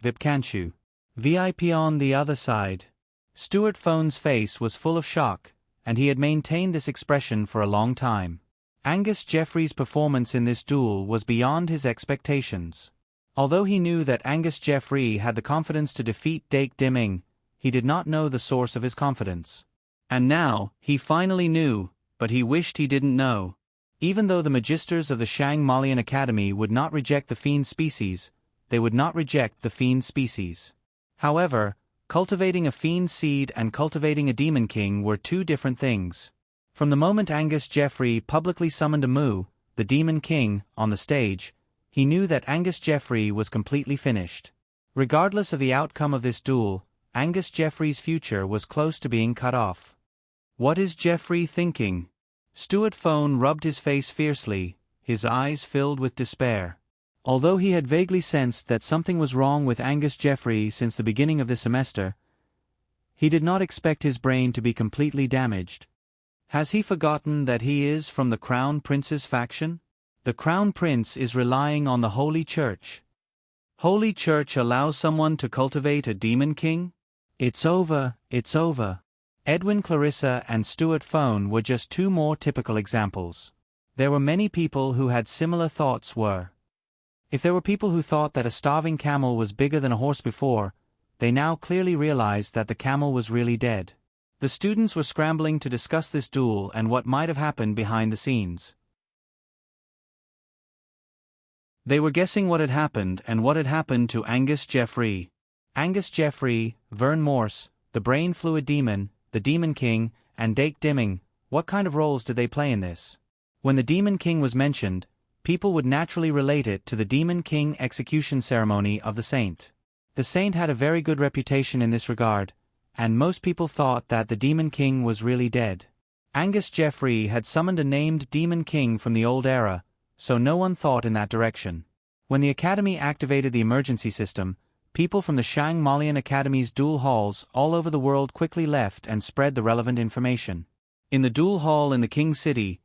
Vipcanchu. VIP on the other side. Stuart Phone's face was full of shock, and he had maintained this expression for a long time. Angus Jeffrey's performance in this duel was beyond his expectations. Although he knew that Angus Jeffrey had the confidence to defeat Dake Dimming, he did not know the source of his confidence. And now, he finally knew, but he wished he didn't know. Even though the magisters of the Shang Malian Academy would not reject the fiend species, they would not reject the fiend species. However, cultivating a fiend seed and cultivating a demon king were two different things. From the moment Angus Jeffrey publicly summoned Amu, the demon king, on the stage, he knew that Angus Jeffrey was completely finished. Regardless of the outcome of this duel, Angus Jeffrey's future was close to being cut off. What is Jeffrey thinking? Stuart Phone rubbed his face fiercely, his eyes filled with despair. Although he had vaguely sensed that something was wrong with Angus Jeffrey since the beginning of the semester, he did not expect his brain to be completely damaged. Has he forgotten that he is from the Crown Prince's faction? The Crown Prince is relying on the Holy Church. Holy Church allows someone to cultivate a demon king? It's over, it's over. Edwin Clarissa and Stuart Phone were just two more typical examples. There were many people who had similar thoughts. If there were people who thought that a starving camel was bigger than a horse before, they now clearly realized that the camel was really dead. The students were scrambling to discuss this duel and what might have happened behind the scenes. They were guessing what had happened and what had happened to Angus Jeffrey. Angus Jeffrey, Vern Morse, the Brain Fluid Demon, the Demon King, and Dake Dimming, what kind of roles did they play in this? When the Demon King was mentioned, people would naturally relate it to the Demon King execution ceremony of the saint. The saint had a very good reputation in this regard, and most people thought that the Demon King was really dead. Angus Jeffrey had summoned a named Demon King from the old era, so no one thought in that direction. When the Academy activated the emergency system, people from the Shang Malian Academy's duel halls all over the world quickly left and spread the relevant information. In the duel hall in the King City,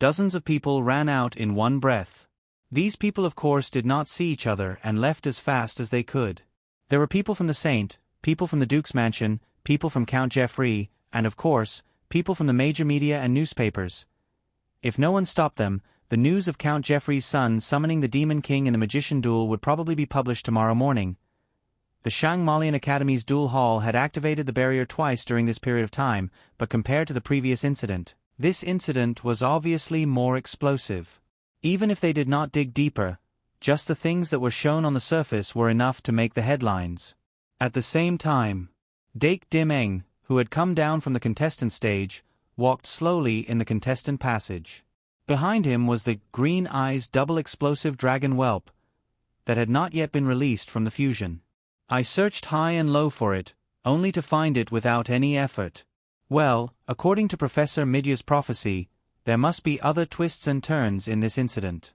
dozens of people ran out in one breath. These people of course did not see each other and left as fast as they could. There were people from the Saint, people from the Duke's mansion, people from Count Geoffrey, and of course, people from the major media and newspapers. If no one stopped them, the news of Count Geoffrey's son summoning the Demon King in the magician duel would probably be published tomorrow morning. The Shangmalian Academy's duel hall had activated the barrier twice during this period of time, but compared to the previous incident, this incident was obviously more explosive. Even if they did not dig deeper, just the things that were shown on the surface were enough to make the headlines. At the same time, Dake Dim Eng, who had come down from the contestant stage, walked slowly in the contestant passage. Behind him was the Green Eyes double-explosive dragon whelp that had not yet been released from the fusion. I searched high and low for it, only to find it without any effort. Well, according to Professor Midya's prophecy, there must be other twists and turns in this incident.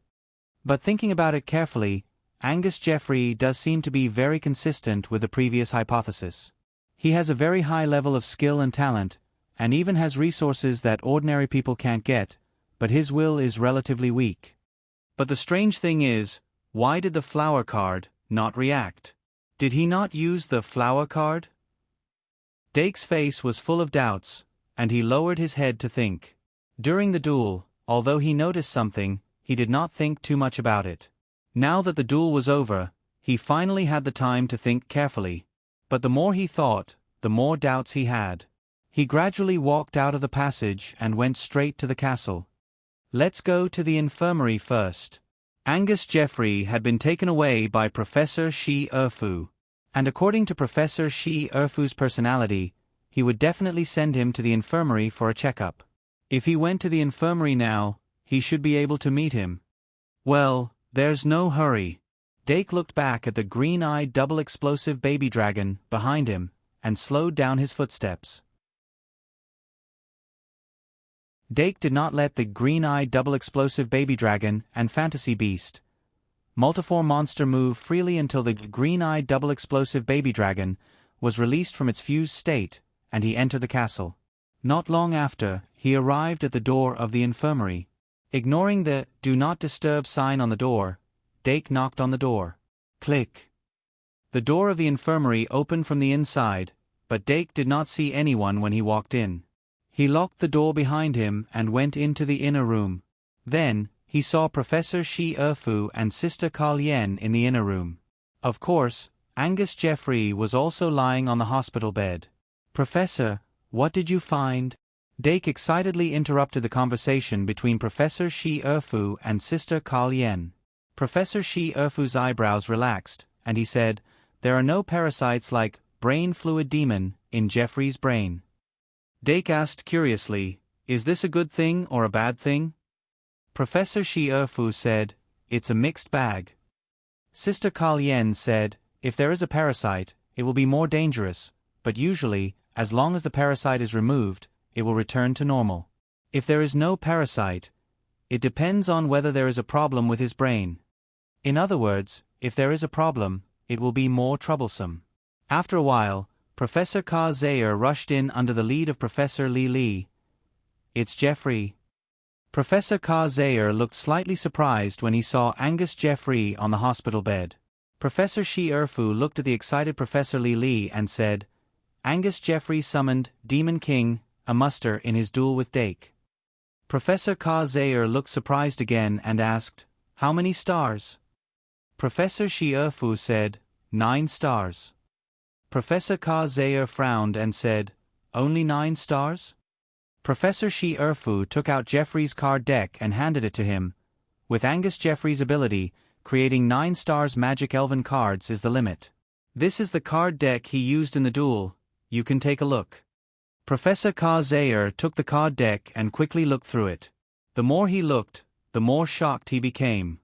But thinking about it carefully, Angus Geoffrey does seem to be very consistent with the previous hypothesis. He has a very high level of skill and talent, and even has resources that ordinary people can't get, but his will is relatively weak. But the strange thing is, why did the flower card not react? Did he not use the flower card? Dake's face was full of doubts, and he lowered his head to think. During the duel, although he noticed something, he did not think too much about it. Now that the duel was over, he finally had the time to think carefully. But the more he thought, the more doubts he had. He gradually walked out of the passage and went straight to the castle. Let's go to the infirmary first. Angus Geoffrey had been taken away by Professor Shi Erfu. And according to Professor Shi Erfu's personality, he would definitely send him to the infirmary for a checkup. If he went to the infirmary now, he should be able to meet him. Well, there's no hurry. Dake looked back at the green-eyed double-explosive baby dragon behind him and slowed down his footsteps. Dake did not let the green-eyed double-explosive baby dragon and fantasy beast multiform monster move freely until the green-eyed double-explosive baby dragon was released from its fused state, and he entered the castle. Not long after, he arrived at the door of the infirmary. Ignoring the "Do Not Disturb" sign on the door, Dake knocked on the door. Click. The door of the infirmary opened from the inside, but Dake did not see anyone when he walked in. He locked the door behind him and went into the inner room. Then, he saw Professor Shi Erfu and Sister Kalyen in the inner room. Of course, Angus Geoffrey was also lying on the hospital bed. "Professor, what did you find?" Dake excitedly interrupted the conversation between Professor Shi Erfu and Sister Kalyen. Professor Shi Erfu's eyebrows relaxed, and he said, "There are no parasites like brain fluid demon in Geoffrey's brain." Dake asked curiously, "Is this a good thing or a bad thing?" Professor Shi Erfu said, "It's a mixed bag." Sister Kalyen said, "If there is a parasite, it will be more dangerous, but usually, as long as the parasite is removed, it will return to normal. If there is no parasite, it depends on whether there is a problem with his brain. In other words, if there is a problem, it will be more troublesome." After a while, Professor Ka Zayer rushed in under the lead of Professor Li Li. "It's Geoffrey." Professor Ka Zayer looked slightly surprised when he saw Angus Geoffrey on the hospital bed. Professor Shi Erfu looked at the excited Professor Li Li and said, "Angus Geoffrey summoned Demon King, a muster in his duel with Dake." Professor Ka Zayer looked surprised again and asked, "How many stars?" Professor Shi Erfu said, 9 stars. Professor Ka Zayer frowned and said, "Only 9 stars?" Professor Shi Erfu took out Geoffrey's card deck and handed it to him. With Angus Geoffrey's ability, creating 9 stars magic elven cards is the limit. This is the card deck he used in the duel. You can take a look. Professor Ka Zayer took the card deck and quickly looked through it. The more he looked, the more shocked he became.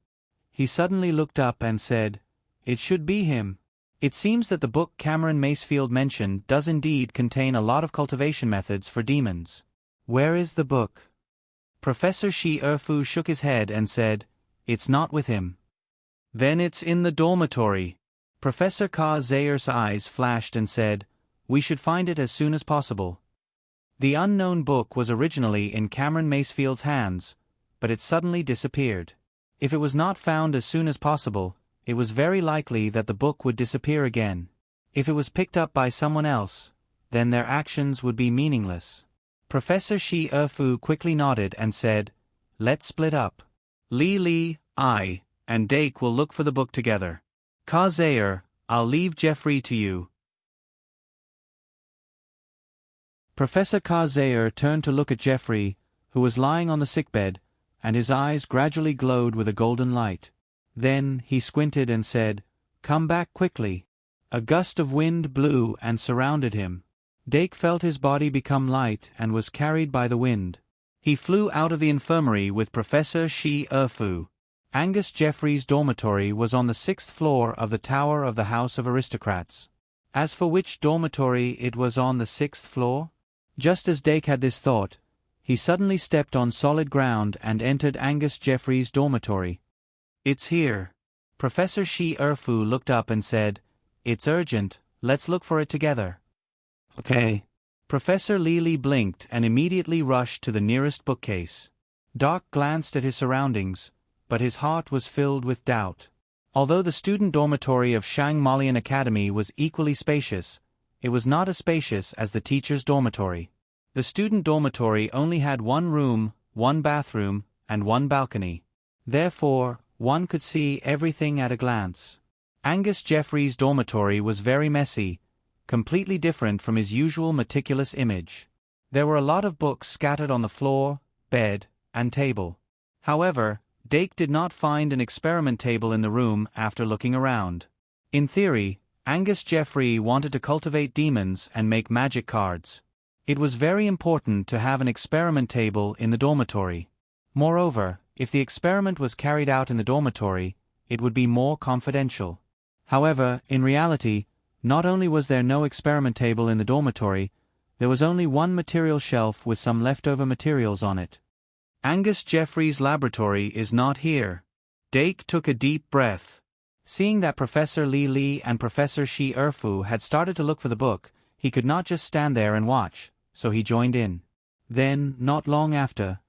He suddenly looked up and said, "It should be him." It seems that the book Cameron Macefield mentioned does indeed contain a lot of cultivation methods for demons. Where is the book? Professor Shi Erfu shook his head and said, "It's not with him." "Then it's in the dormitory." Professor Ka Zayer's eyes flashed and said, "We should find it as soon as possible." The unknown book was originally in Cameron Macefield's hands, but it suddenly disappeared. If it was not found as soon as possible, it was very likely that the book would disappear again. If it was picked up by someone else, then their actions would be meaningless. Professor Shi Erfu quickly nodded and said, "Let's split up. Li, I, and Dake will look for the book together. Ka Zayer, I'll leave Jeffrey to you." Professor Ka Zayer turned to look at Jeffrey, who was lying on the sickbed, and his eyes gradually glowed with a golden light. Then he squinted and said, "Come back quickly." A gust of wind blew and surrounded him. Dake felt his body become light and was carried by the wind. He flew out of the infirmary with Professor Shi Erfu. Angus Jeffrey's dormitory was on the 6th floor of the Tower of the House of Aristocrats. As for which dormitory it was on the 6th floor? Just as Dake had this thought, he suddenly stepped on solid ground and entered Angus Jeffrey's dormitory. "It's here." Professor Shi Erfu looked up and said, "It's urgent, let's look for it together." "Okay." Professor Li blinked and immediately rushed to the nearest bookcase. Doc glanced at his surroundings, but his heart was filled with doubt. Although the student dormitory of Shang Malian Academy was equally spacious, it was not as spacious as the teacher's dormitory. The student dormitory only had one room, one bathroom, and one balcony. Therefore, one could see everything at a glance. Angus Jeffrey's dormitory was very messy, completely different from his usual meticulous image. There were a lot of books scattered on the floor, bed, and table. However, Dake did not find an experiment table in the room after looking around. In theory, Angus Jeffrey wanted to cultivate demons and make magic cards. It was very important to have an experiment table in the dormitory. Moreover, if the experiment was carried out in the dormitory, it would be more confidential. However, in reality, not only was there no experiment table in the dormitory, there was only one material shelf with some leftover materials on it. Angus Jeffrey's laboratory is not here. Dake took a deep breath. Seeing that Professor Li and Professor Shi Erfu had started to look for the book, he could not just stand there and watch, so he joined in. Then, not long after,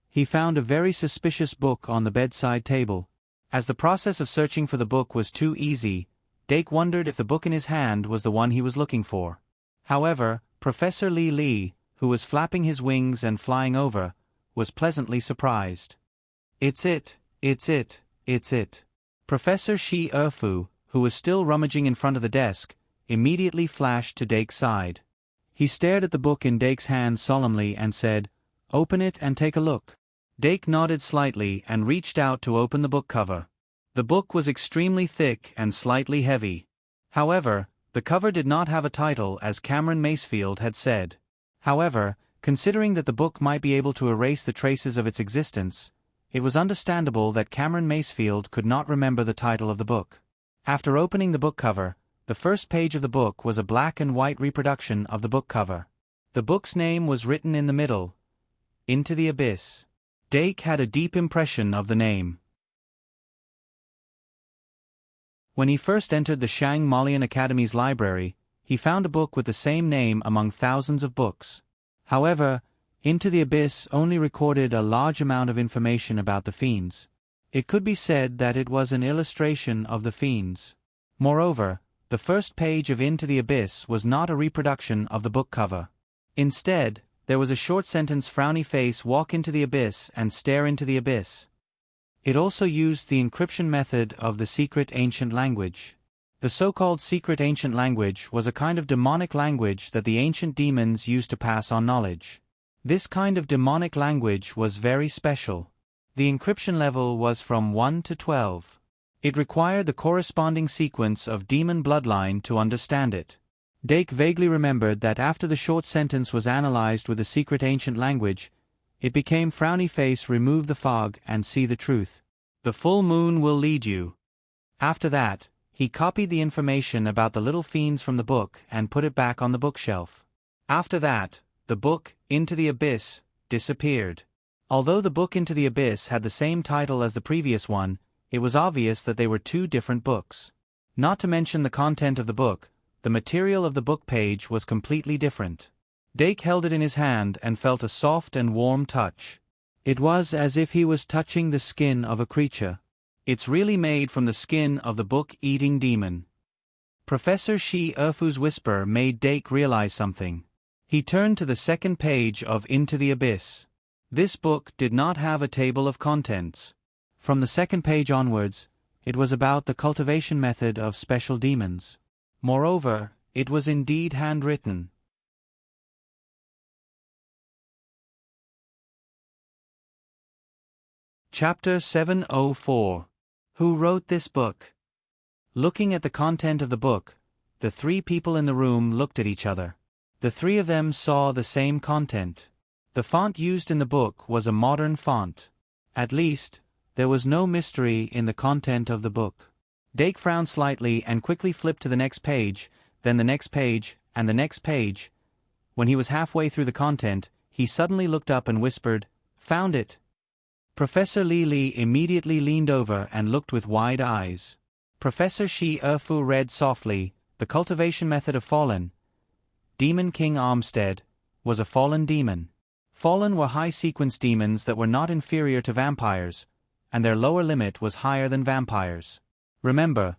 he found a very suspicious book on the bedside table. As the process of searching for the book was too easy, Dake wondered if the book in his hand was the one he was looking for. However, Professor Li, who was flapping his wings and flying over, was pleasantly surprised. "It's it, it's it, it's it." Professor Shi Erfu, who was still rummaging in front of the desk, immediately flashed to Dake's side. He stared at the book in Dake's hand solemnly and said, "Open it and take a look." Dake nodded slightly and reached out to open the book cover. The book was extremely thick and slightly heavy. However, the cover did not have a title as Cameron Macefield had said. However, considering that the book might be able to erase the traces of its existence, it was understandable that Cameron Macefield could not remember the title of the book. After opening the book cover, the first page of the book was a black and white reproduction of the book cover. The book's name was written in the middle, "Into the Abyss." Dake had a deep impression of the name. When he first entered the Shang Malian Academy's library, he found a book with the same name among thousands of books. However, Into the Abyss only recorded a large amount of information about the fiends. It could be said that it was an illustration of the fiends. Moreover, the first page of Into the Abyss was not a reproduction of the book cover. Instead, there was a short sentence: "Frowny face, walk into the abyss and stare into the abyss." It also used the encryption method of the secret ancient language. The so-called secret ancient language was a kind of demonic language that the ancient demons used to pass on knowledge. This kind of demonic language was very special. The encryption level was from 1 to 12. It required the corresponding sequence of demon bloodline to understand it. Dake vaguely remembered that after the short sentence was analyzed with the secret ancient language, it became "Frowny face, remove the fog and see the truth. The full moon will lead you." After that, he copied the information about the little fiends from the book and put it back on the bookshelf. After that, the book, Into the Abyss, disappeared. Although the book Into the Abyss had the same title as the previous one, it was obvious that they were two different books. Not to mention the content of the book, the material of the book page was completely different. Dake held it in his hand and felt a soft and warm touch. It was as if he was touching the skin of a creature. It's really made from the skin of the book-eating demon. Professor Shi Erfu's whisper made Dake realize something. He turned to the second page of Into the Abyss. This book did not have a table of contents. From the second page onwards, it was about the cultivation method of special demons. Moreover, it was indeed handwritten. Chapter 704. Who wrote this book? Looking at the content of the book, the three people in the room looked at each other. The three of them saw the same content. The font used in the book was a modern font. At least, there was no mystery in the content of the book. Dake frowned slightly and quickly flipped to the next page, then the next page, and the next page. When he was halfway through the content, he suddenly looked up and whispered, "Found it." Professor Li immediately leaned over and looked with wide eyes. Professor Shi Erfu read softly, "The cultivation method of fallen. Demon King Armstead was a fallen demon. Fallen were high-sequence demons that were not inferior to vampires, and their lower limit was higher than vampires. Remember,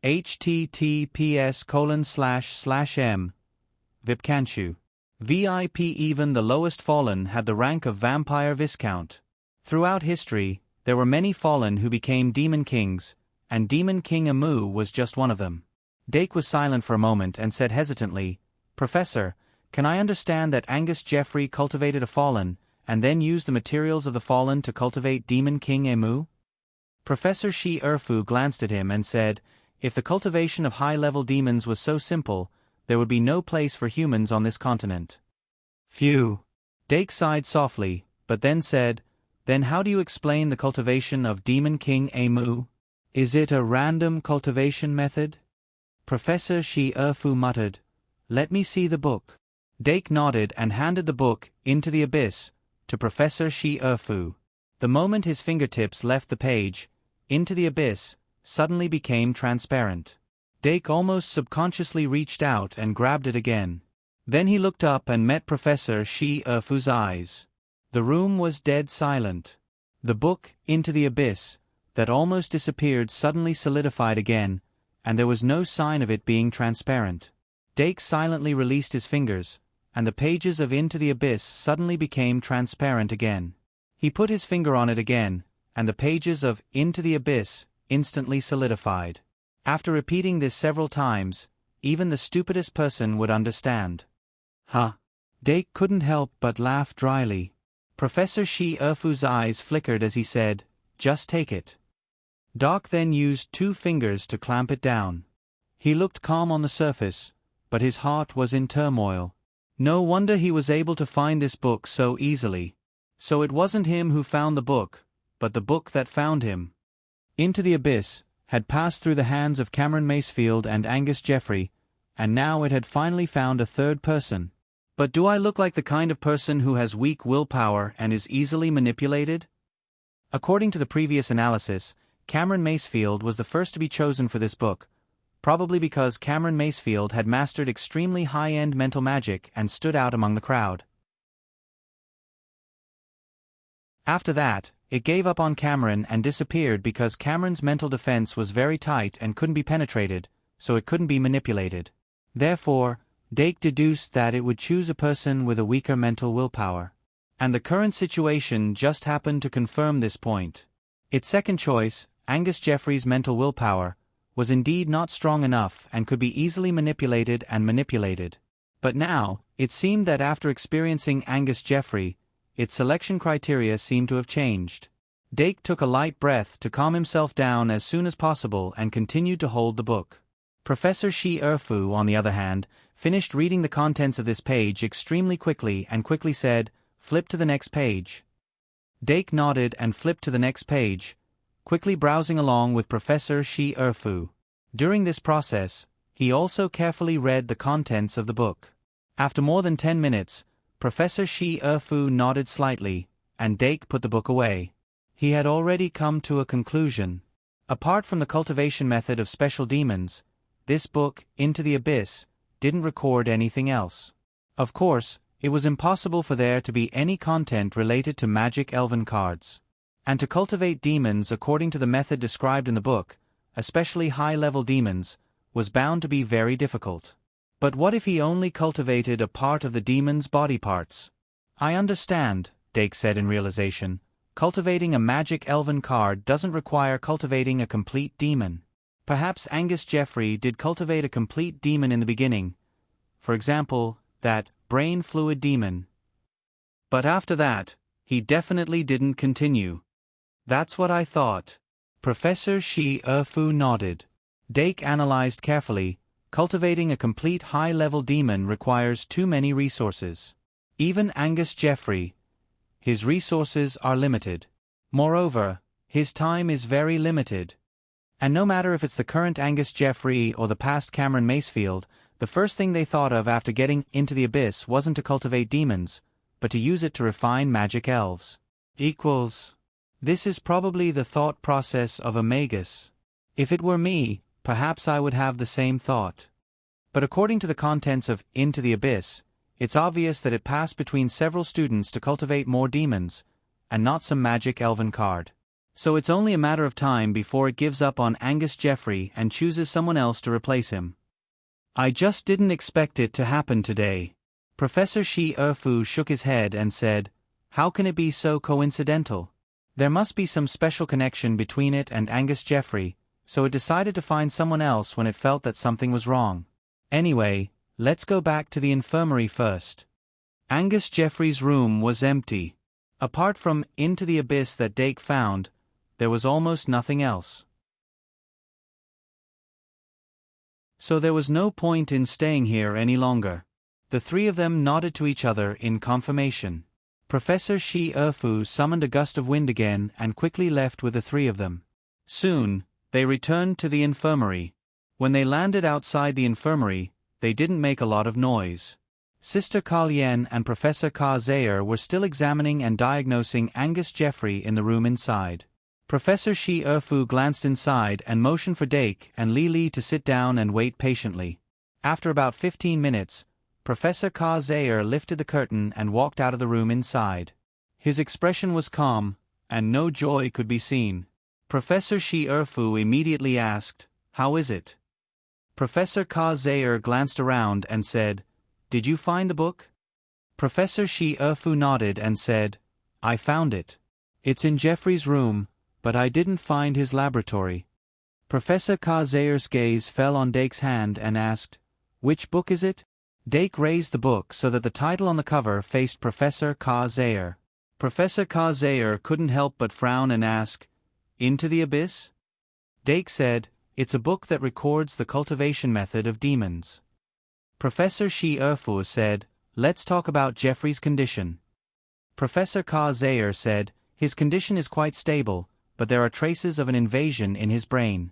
https://m. Vipkanchu. VIP. Even the lowest fallen had the rank of Vampire Viscount. Throughout history, there were many fallen who became demon kings, and Demon King Amu was just one of them." Dake was silent for a moment and said hesitantly, "Professor, can I understand that Angus Jeffrey cultivated a fallen, and then used the materials of the fallen to cultivate Demon King Amu?" Professor Shi Erfu glanced at him and said, "If the cultivation of high-level demons was so simple, there would be no place for humans on this continent." Phew. Dake sighed softly, but then said, "Then how do you explain the cultivation of Demon King Amu? Is it a random cultivation method?" Professor Shi Erfu muttered, "Let me see the book." Dake nodded and handed the book, Into the Abyss, to Professor Shi Erfu. The moment his fingertips left the page, Into the Abyss suddenly became transparent. Dake almost subconsciously reached out and grabbed it again. Then he looked up and met Professor Shi Erfu's eyes. The room was dead silent. The book, Into the Abyss, that almost disappeared suddenly solidified again, and there was no sign of it being transparent. Dake silently released his fingers, and the pages of Into the Abyss suddenly became transparent again. He put his finger on it again, and the pages of Into the Abyss instantly solidified. After repeating this several times, even the stupidest person would understand. Huh. Dake couldn't help but laugh dryly. Professor Shi Erfu's eyes flickered as he said, "Just take it." Doc then used 2 fingers to clamp it down. He looked calm on the surface, but his heart was in turmoil. No wonder he was able to find this book so easily. So it wasn't him who found the book, but the book that found him. Into the Abyss had passed through the hands of Cameron Macefield and Angus Jeffrey, and now it had finally found a third person. But do I look like the kind of person who has weak willpower and is easily manipulated? According to the previous analysis, Cameron Macefield was the first to be chosen for this book, probably because Cameron Macefield had mastered extremely high-end mental magic and stood out among the crowd. After that, it gave up on Cameron and disappeared because Cameron's mental defense was very tight and couldn't be penetrated, so it couldn't be manipulated. Therefore, Dake deduced that it would choose a person with a weaker mental willpower. And the current situation just happened to confirm this point. Its second choice, Angus Jeffrey's mental willpower, was indeed not strong enough and could be easily manipulated and manipulated. But now, it seemed that after experiencing Angus Jeffrey, its selection criteria seemed to have changed. Dake took a light breath to calm himself down as soon as possible and continued to hold the book. Professor Shi Erfu, on the other hand, finished reading the contents of this page extremely quickly and quickly said, "Flip to the next page." Dake nodded and flipped to the next page, quickly browsing along with Professor Shi Erfu. During this process, he also carefully read the contents of the book. After more than 10 minutes, Professor Shi Erfu nodded slightly, and Dake put the book away. He had already come to a conclusion. Apart from the cultivation method of special demons, this book, Into the Abyss, didn't record anything else. Of course, it was impossible for there to be any content related to magic elven cards. And to cultivate demons according to the method described in the book, especially high-level demons, was bound to be very difficult. But what if he only cultivated a part of the demon's body parts? I understand, Dake said in realization. Cultivating a magic elven card doesn't require cultivating a complete demon. Perhaps Angus Jeffrey did cultivate a complete demon in the beginning. For example, that brain fluid demon. But after that, he definitely didn't continue. That's what I thought. Professor Shi-Erfu nodded. Dake analyzed carefully. Cultivating a complete high-level demon requires too many resources. Even Angus Jeffrey, his resources are limited. Moreover, his time is very limited. And no matter if it's the current Angus Jeffrey or the past Cameron Macefield, the first thing they thought of after getting into the abyss wasn't to cultivate demons, but to use it to refine magic elves. This is probably the thought process of a magus. If it were me, perhaps I would have the same thought. But according to the contents of Into the Abyss, it's obvious that it passed between several students to cultivate more demons, and not some magic elven card. So it's only a matter of time before it gives up on Angus Jeffrey and chooses someone else to replace him. I just didn't expect it to happen today. Professor Shi-Erfu shook his head and said, "How can it be so coincidental? There must be some special connection between it and Angus Jeffrey, so it decided to find someone else when it felt that something was wrong. Anyway, let's go back to the infirmary first." Angus Jeffrey's room was empty. Apart from Into the Abyss that Dake found, there was almost nothing else. So there was no point in staying here any longer. The three of them nodded to each other in confirmation. Professor Shi-Erfu summoned a gust of wind again and quickly left with the three of them. Soon, they returned to the infirmary. When they landed outside the infirmary, they didn't make a lot of noise. Sister Kalien and Professor Ka-Zayer were still examining and diagnosing Angus Jeffrey in the room inside. Professor Shi-Erfu glanced inside and motioned for Dake and Li to sit down and wait patiently. After about 15 minutes, Professor Ka-Zayer lifted the curtain and walked out of the room inside. His expression was calm, and no joy could be seen. Professor Shi-Erfu immediately asked, "How is it?" Professor Ka-Zayer glanced around and said, "Did you find the book?" Professor Shi-Erfu nodded and said, "I found it. It's in Jeffrey's room, but I didn't find his laboratory." Professor Ka-Zayer's gaze fell on Dake's hand and asked, "Which book is it?" Dake raised the book so that the title on the cover faced Professor Ka-Zayer. Professor Ka-Zayer couldn't help but frown and ask, "Into the Abyss?" Dake said, "It's a book that records the cultivation method of demons." Professor Shi-Erfu said, "Let's talk about Jeffrey's condition." Professor Ka-Zayer said, "His condition is quite stable, but there are traces of an invasion in his brain."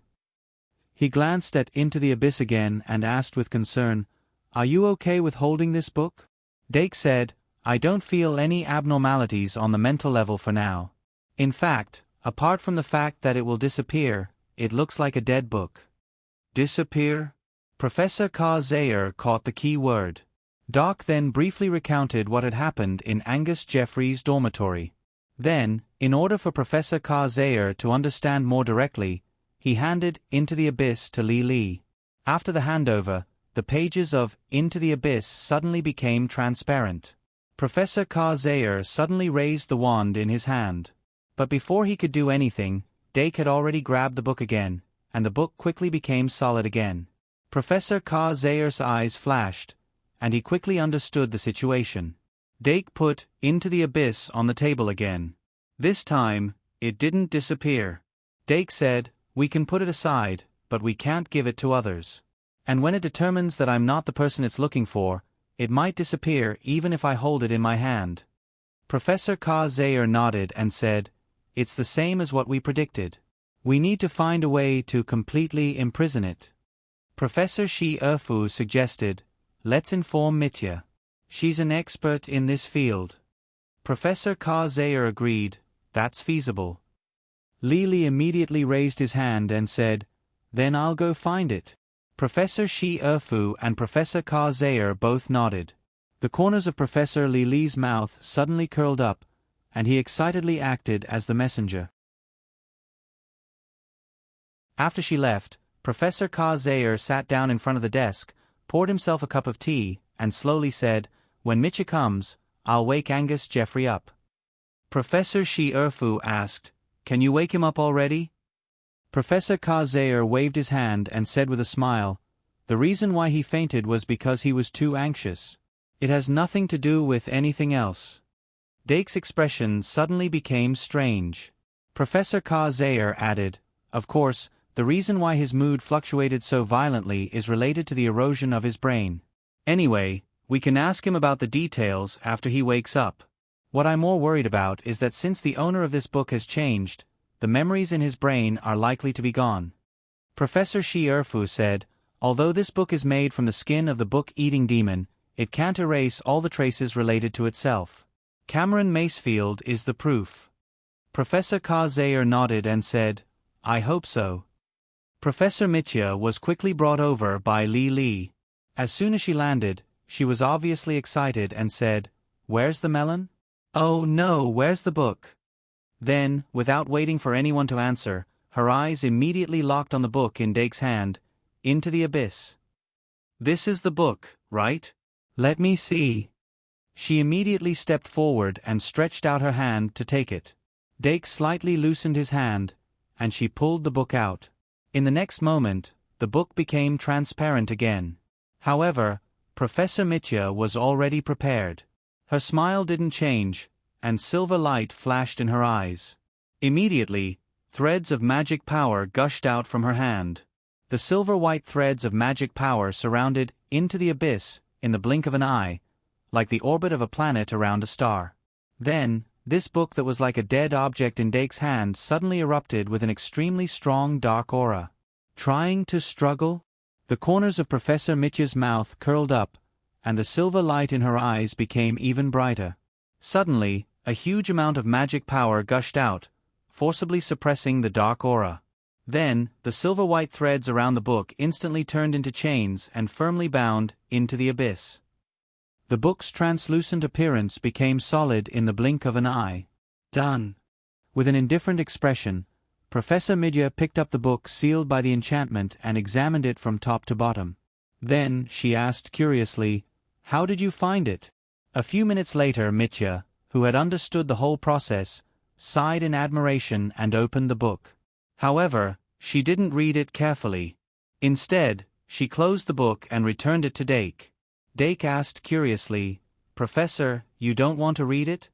He glanced at Into the Abyss again and asked with concern, "Are you okay with holding this book?" Dake said, "I don't feel any abnormalities on the mental level for now. In fact, apart from the fact that it will disappear, it looks like a dead book." Disappear? Professor Ka-Zayer caught the key word. Doc then briefly recounted what had happened in Angus Jeffrey's dormitory. Then, in order for Professor Ka-Zayer to understand more directly, he handed Into the Abyss to Li. After the handover, the pages of Into the Abyss suddenly became transparent. Professor Ka-Zayer suddenly raised the wand in his hand. But before he could do anything, Dake had already grabbed the book again, and the book quickly became solid again. Professor Ka-Zayer's eyes flashed, and he quickly understood the situation. Dake put Into the Abyss on the table again. This time, it didn't disappear. Dake said, "We can put it aside, but we can't give it to others. And when it determines that I'm not the person it's looking for, it might disappear even if I hold it in my hand." Professor Ka-Zayer nodded and said, "It's the same as what we predicted. We need to find a way to completely imprison it." Professor Shi-Erfu suggested, "Let's inform Mitya. She's an expert in this field." Professor Ka-Zayer agreed, "That's feasible." Li immediately raised his hand and said, "Then I'll go find it." Professor Shi-Erfu and Professor Ka-Zayer both nodded. The corners of Professor Li's mouth suddenly curled up, and he excitedly acted as the messenger. After she left, Professor Ka Zaire sat down in front of the desk, poured himself a cup of tea, and slowly said, "When Mitya comes, I'll wake Angus Jeffrey up." Professor Shi Erfu asked, "Can you wake him up already?" Professor Ka Zaire waved his hand and said with a smile, "The reason why he fainted was because he was too anxious. It has nothing to do with anything else." Dake's expression suddenly became strange. Professor Ka Zaire added, "Of course, the reason why his mood fluctuated so violently is related to the erosion of his brain. Anyway, we can ask him about the details after he wakes up. What I'm more worried about is that since the owner of this book has changed, the memories in his brain are likely to be gone." Professor Shi Erfu said, "Although this book is made from the skin of the book-eating demon, it can't erase all the traces related to itself. Cameron Macefield is the proof." Professor Ka Zaire nodded and said, "I hope so." Professor Mitya was quickly brought over by Li. As soon as she landed, she was obviously excited and said, "Where's the melon?" "Oh no, where's the book?" Then, without waiting for anyone to answer, her eyes immediately locked on the book in Dake's hand, Into the Abyss. "This is the book, right? Let me see." She immediately stepped forward and stretched out her hand to take it. Dake slightly loosened his hand, and she pulled the book out. In the next moment, the book became transparent again. However, Professor Mitya was already prepared. Her smile didn't change, and silver light flashed in her eyes. Immediately, threads of magic power gushed out from her hand. The silver-white threads of magic power surrounded Into the Abyss in the blink of an eye, like the orbit of a planet around a star. Then, this book that was like a dead object in Dake's hand suddenly erupted with an extremely strong dark aura. Trying to struggle? The corners of Professor Mitya's mouth curled up, and the silver light in her eyes became even brighter. Suddenly, a huge amount of magic power gushed out, forcibly suppressing the dark aura. Then, the silver-white threads around the book instantly turned into chains and firmly bound Into the Abyss. The book's translucent appearance became solid in the blink of an eye. "Done." With an indifferent expression, Professor Mitya picked up the book sealed by the enchantment and examined it from top to bottom. Then, she asked curiously, "How did you find it?" A few minutes later Mitya, who had understood the whole process, sighed in admiration and opened the book. However, she didn't read it carefully. Instead, she closed the book and returned it to Dake. Dake asked curiously, "Professor, you don't want to read it?"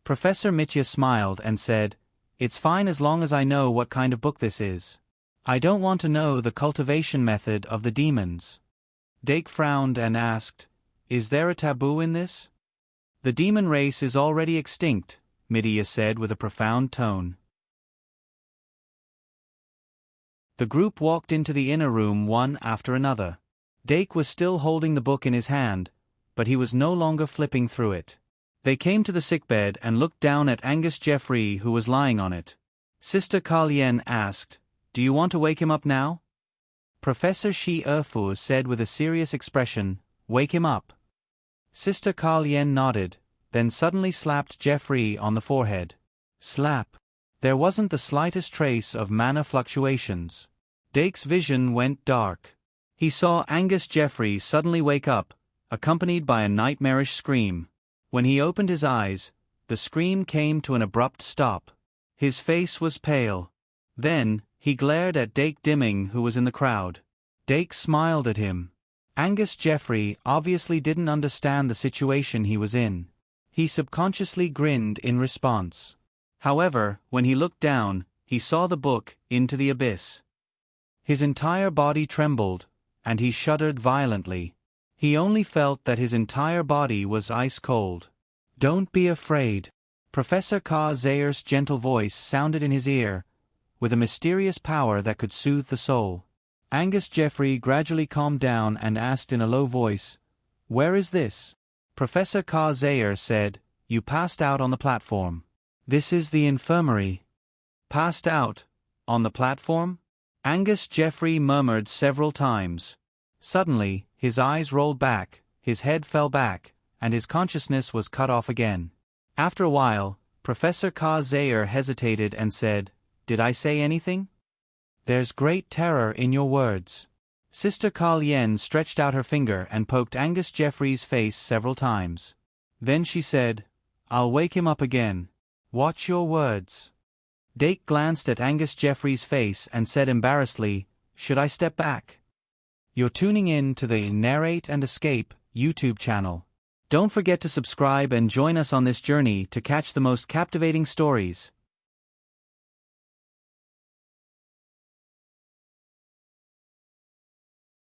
Professor Mitya smiled and said, "It's fine as long as I know what kind of book this is. I don't want to know the cultivation method of the demons." Dake frowned and asked, "Is there a taboo in this?" "The demon race is already extinct," Mitya said with a profound tone. The group walked into the inner room one after another. Dake was still holding the book in his hand, but he was no longer flipping through it. They came to the sickbed and looked down at Angus Jeffrey, who was lying on it. Sister Ka-lien asked, "Do you want to wake him up now?" Professor Shi Erfu said with a serious expression, "Wake him up." Sister Ka-lien nodded, then suddenly slapped Jeffrey on the forehead. Slap. There wasn't the slightest trace of mana fluctuations. Dake's vision went dark. He saw Angus Jeffrey suddenly wake up, accompanied by a nightmarish scream. When he opened his eyes, the scream came to an abrupt stop. His face was pale. Then, he glared at Dake Dimming, who was in the crowd. Dake smiled at him. Angus Jeffrey obviously didn't understand the situation he was in. He subconsciously grinned in response. However, when he looked down, he saw the book, Into the Abyss. His entire body trembled, and he shuddered violently. He only felt that his entire body was ice cold. "Don't be afraid." Professor Ka Zaire's gentle voice sounded in his ear, with a mysterious power that could soothe the soul. Angus Jeffrey gradually calmed down and asked in a low voice, "Where is this?" Professor Ka Zaire said, "You passed out on the platform. This is the infirmary." "Passed out? On the platform?" Angus Jeffrey murmured several times. Suddenly, his eyes rolled back, his head fell back, and his consciousness was cut off again. After a while, Professor Ka Zayer hesitated and said, "Did I say anything?" "There's great terror in your words." Sister Ka Lien stretched out her finger and poked Angus Jeffrey's face several times. Then she said, "I'll wake him up again. Watch your words." Dake glanced at Angus Jeffrey's face and said embarrassedly, "Should I step back?" You're tuning in to the Narrate and Escape YouTube channel. Don't forget to subscribe and join us on this journey to catch the most captivating stories.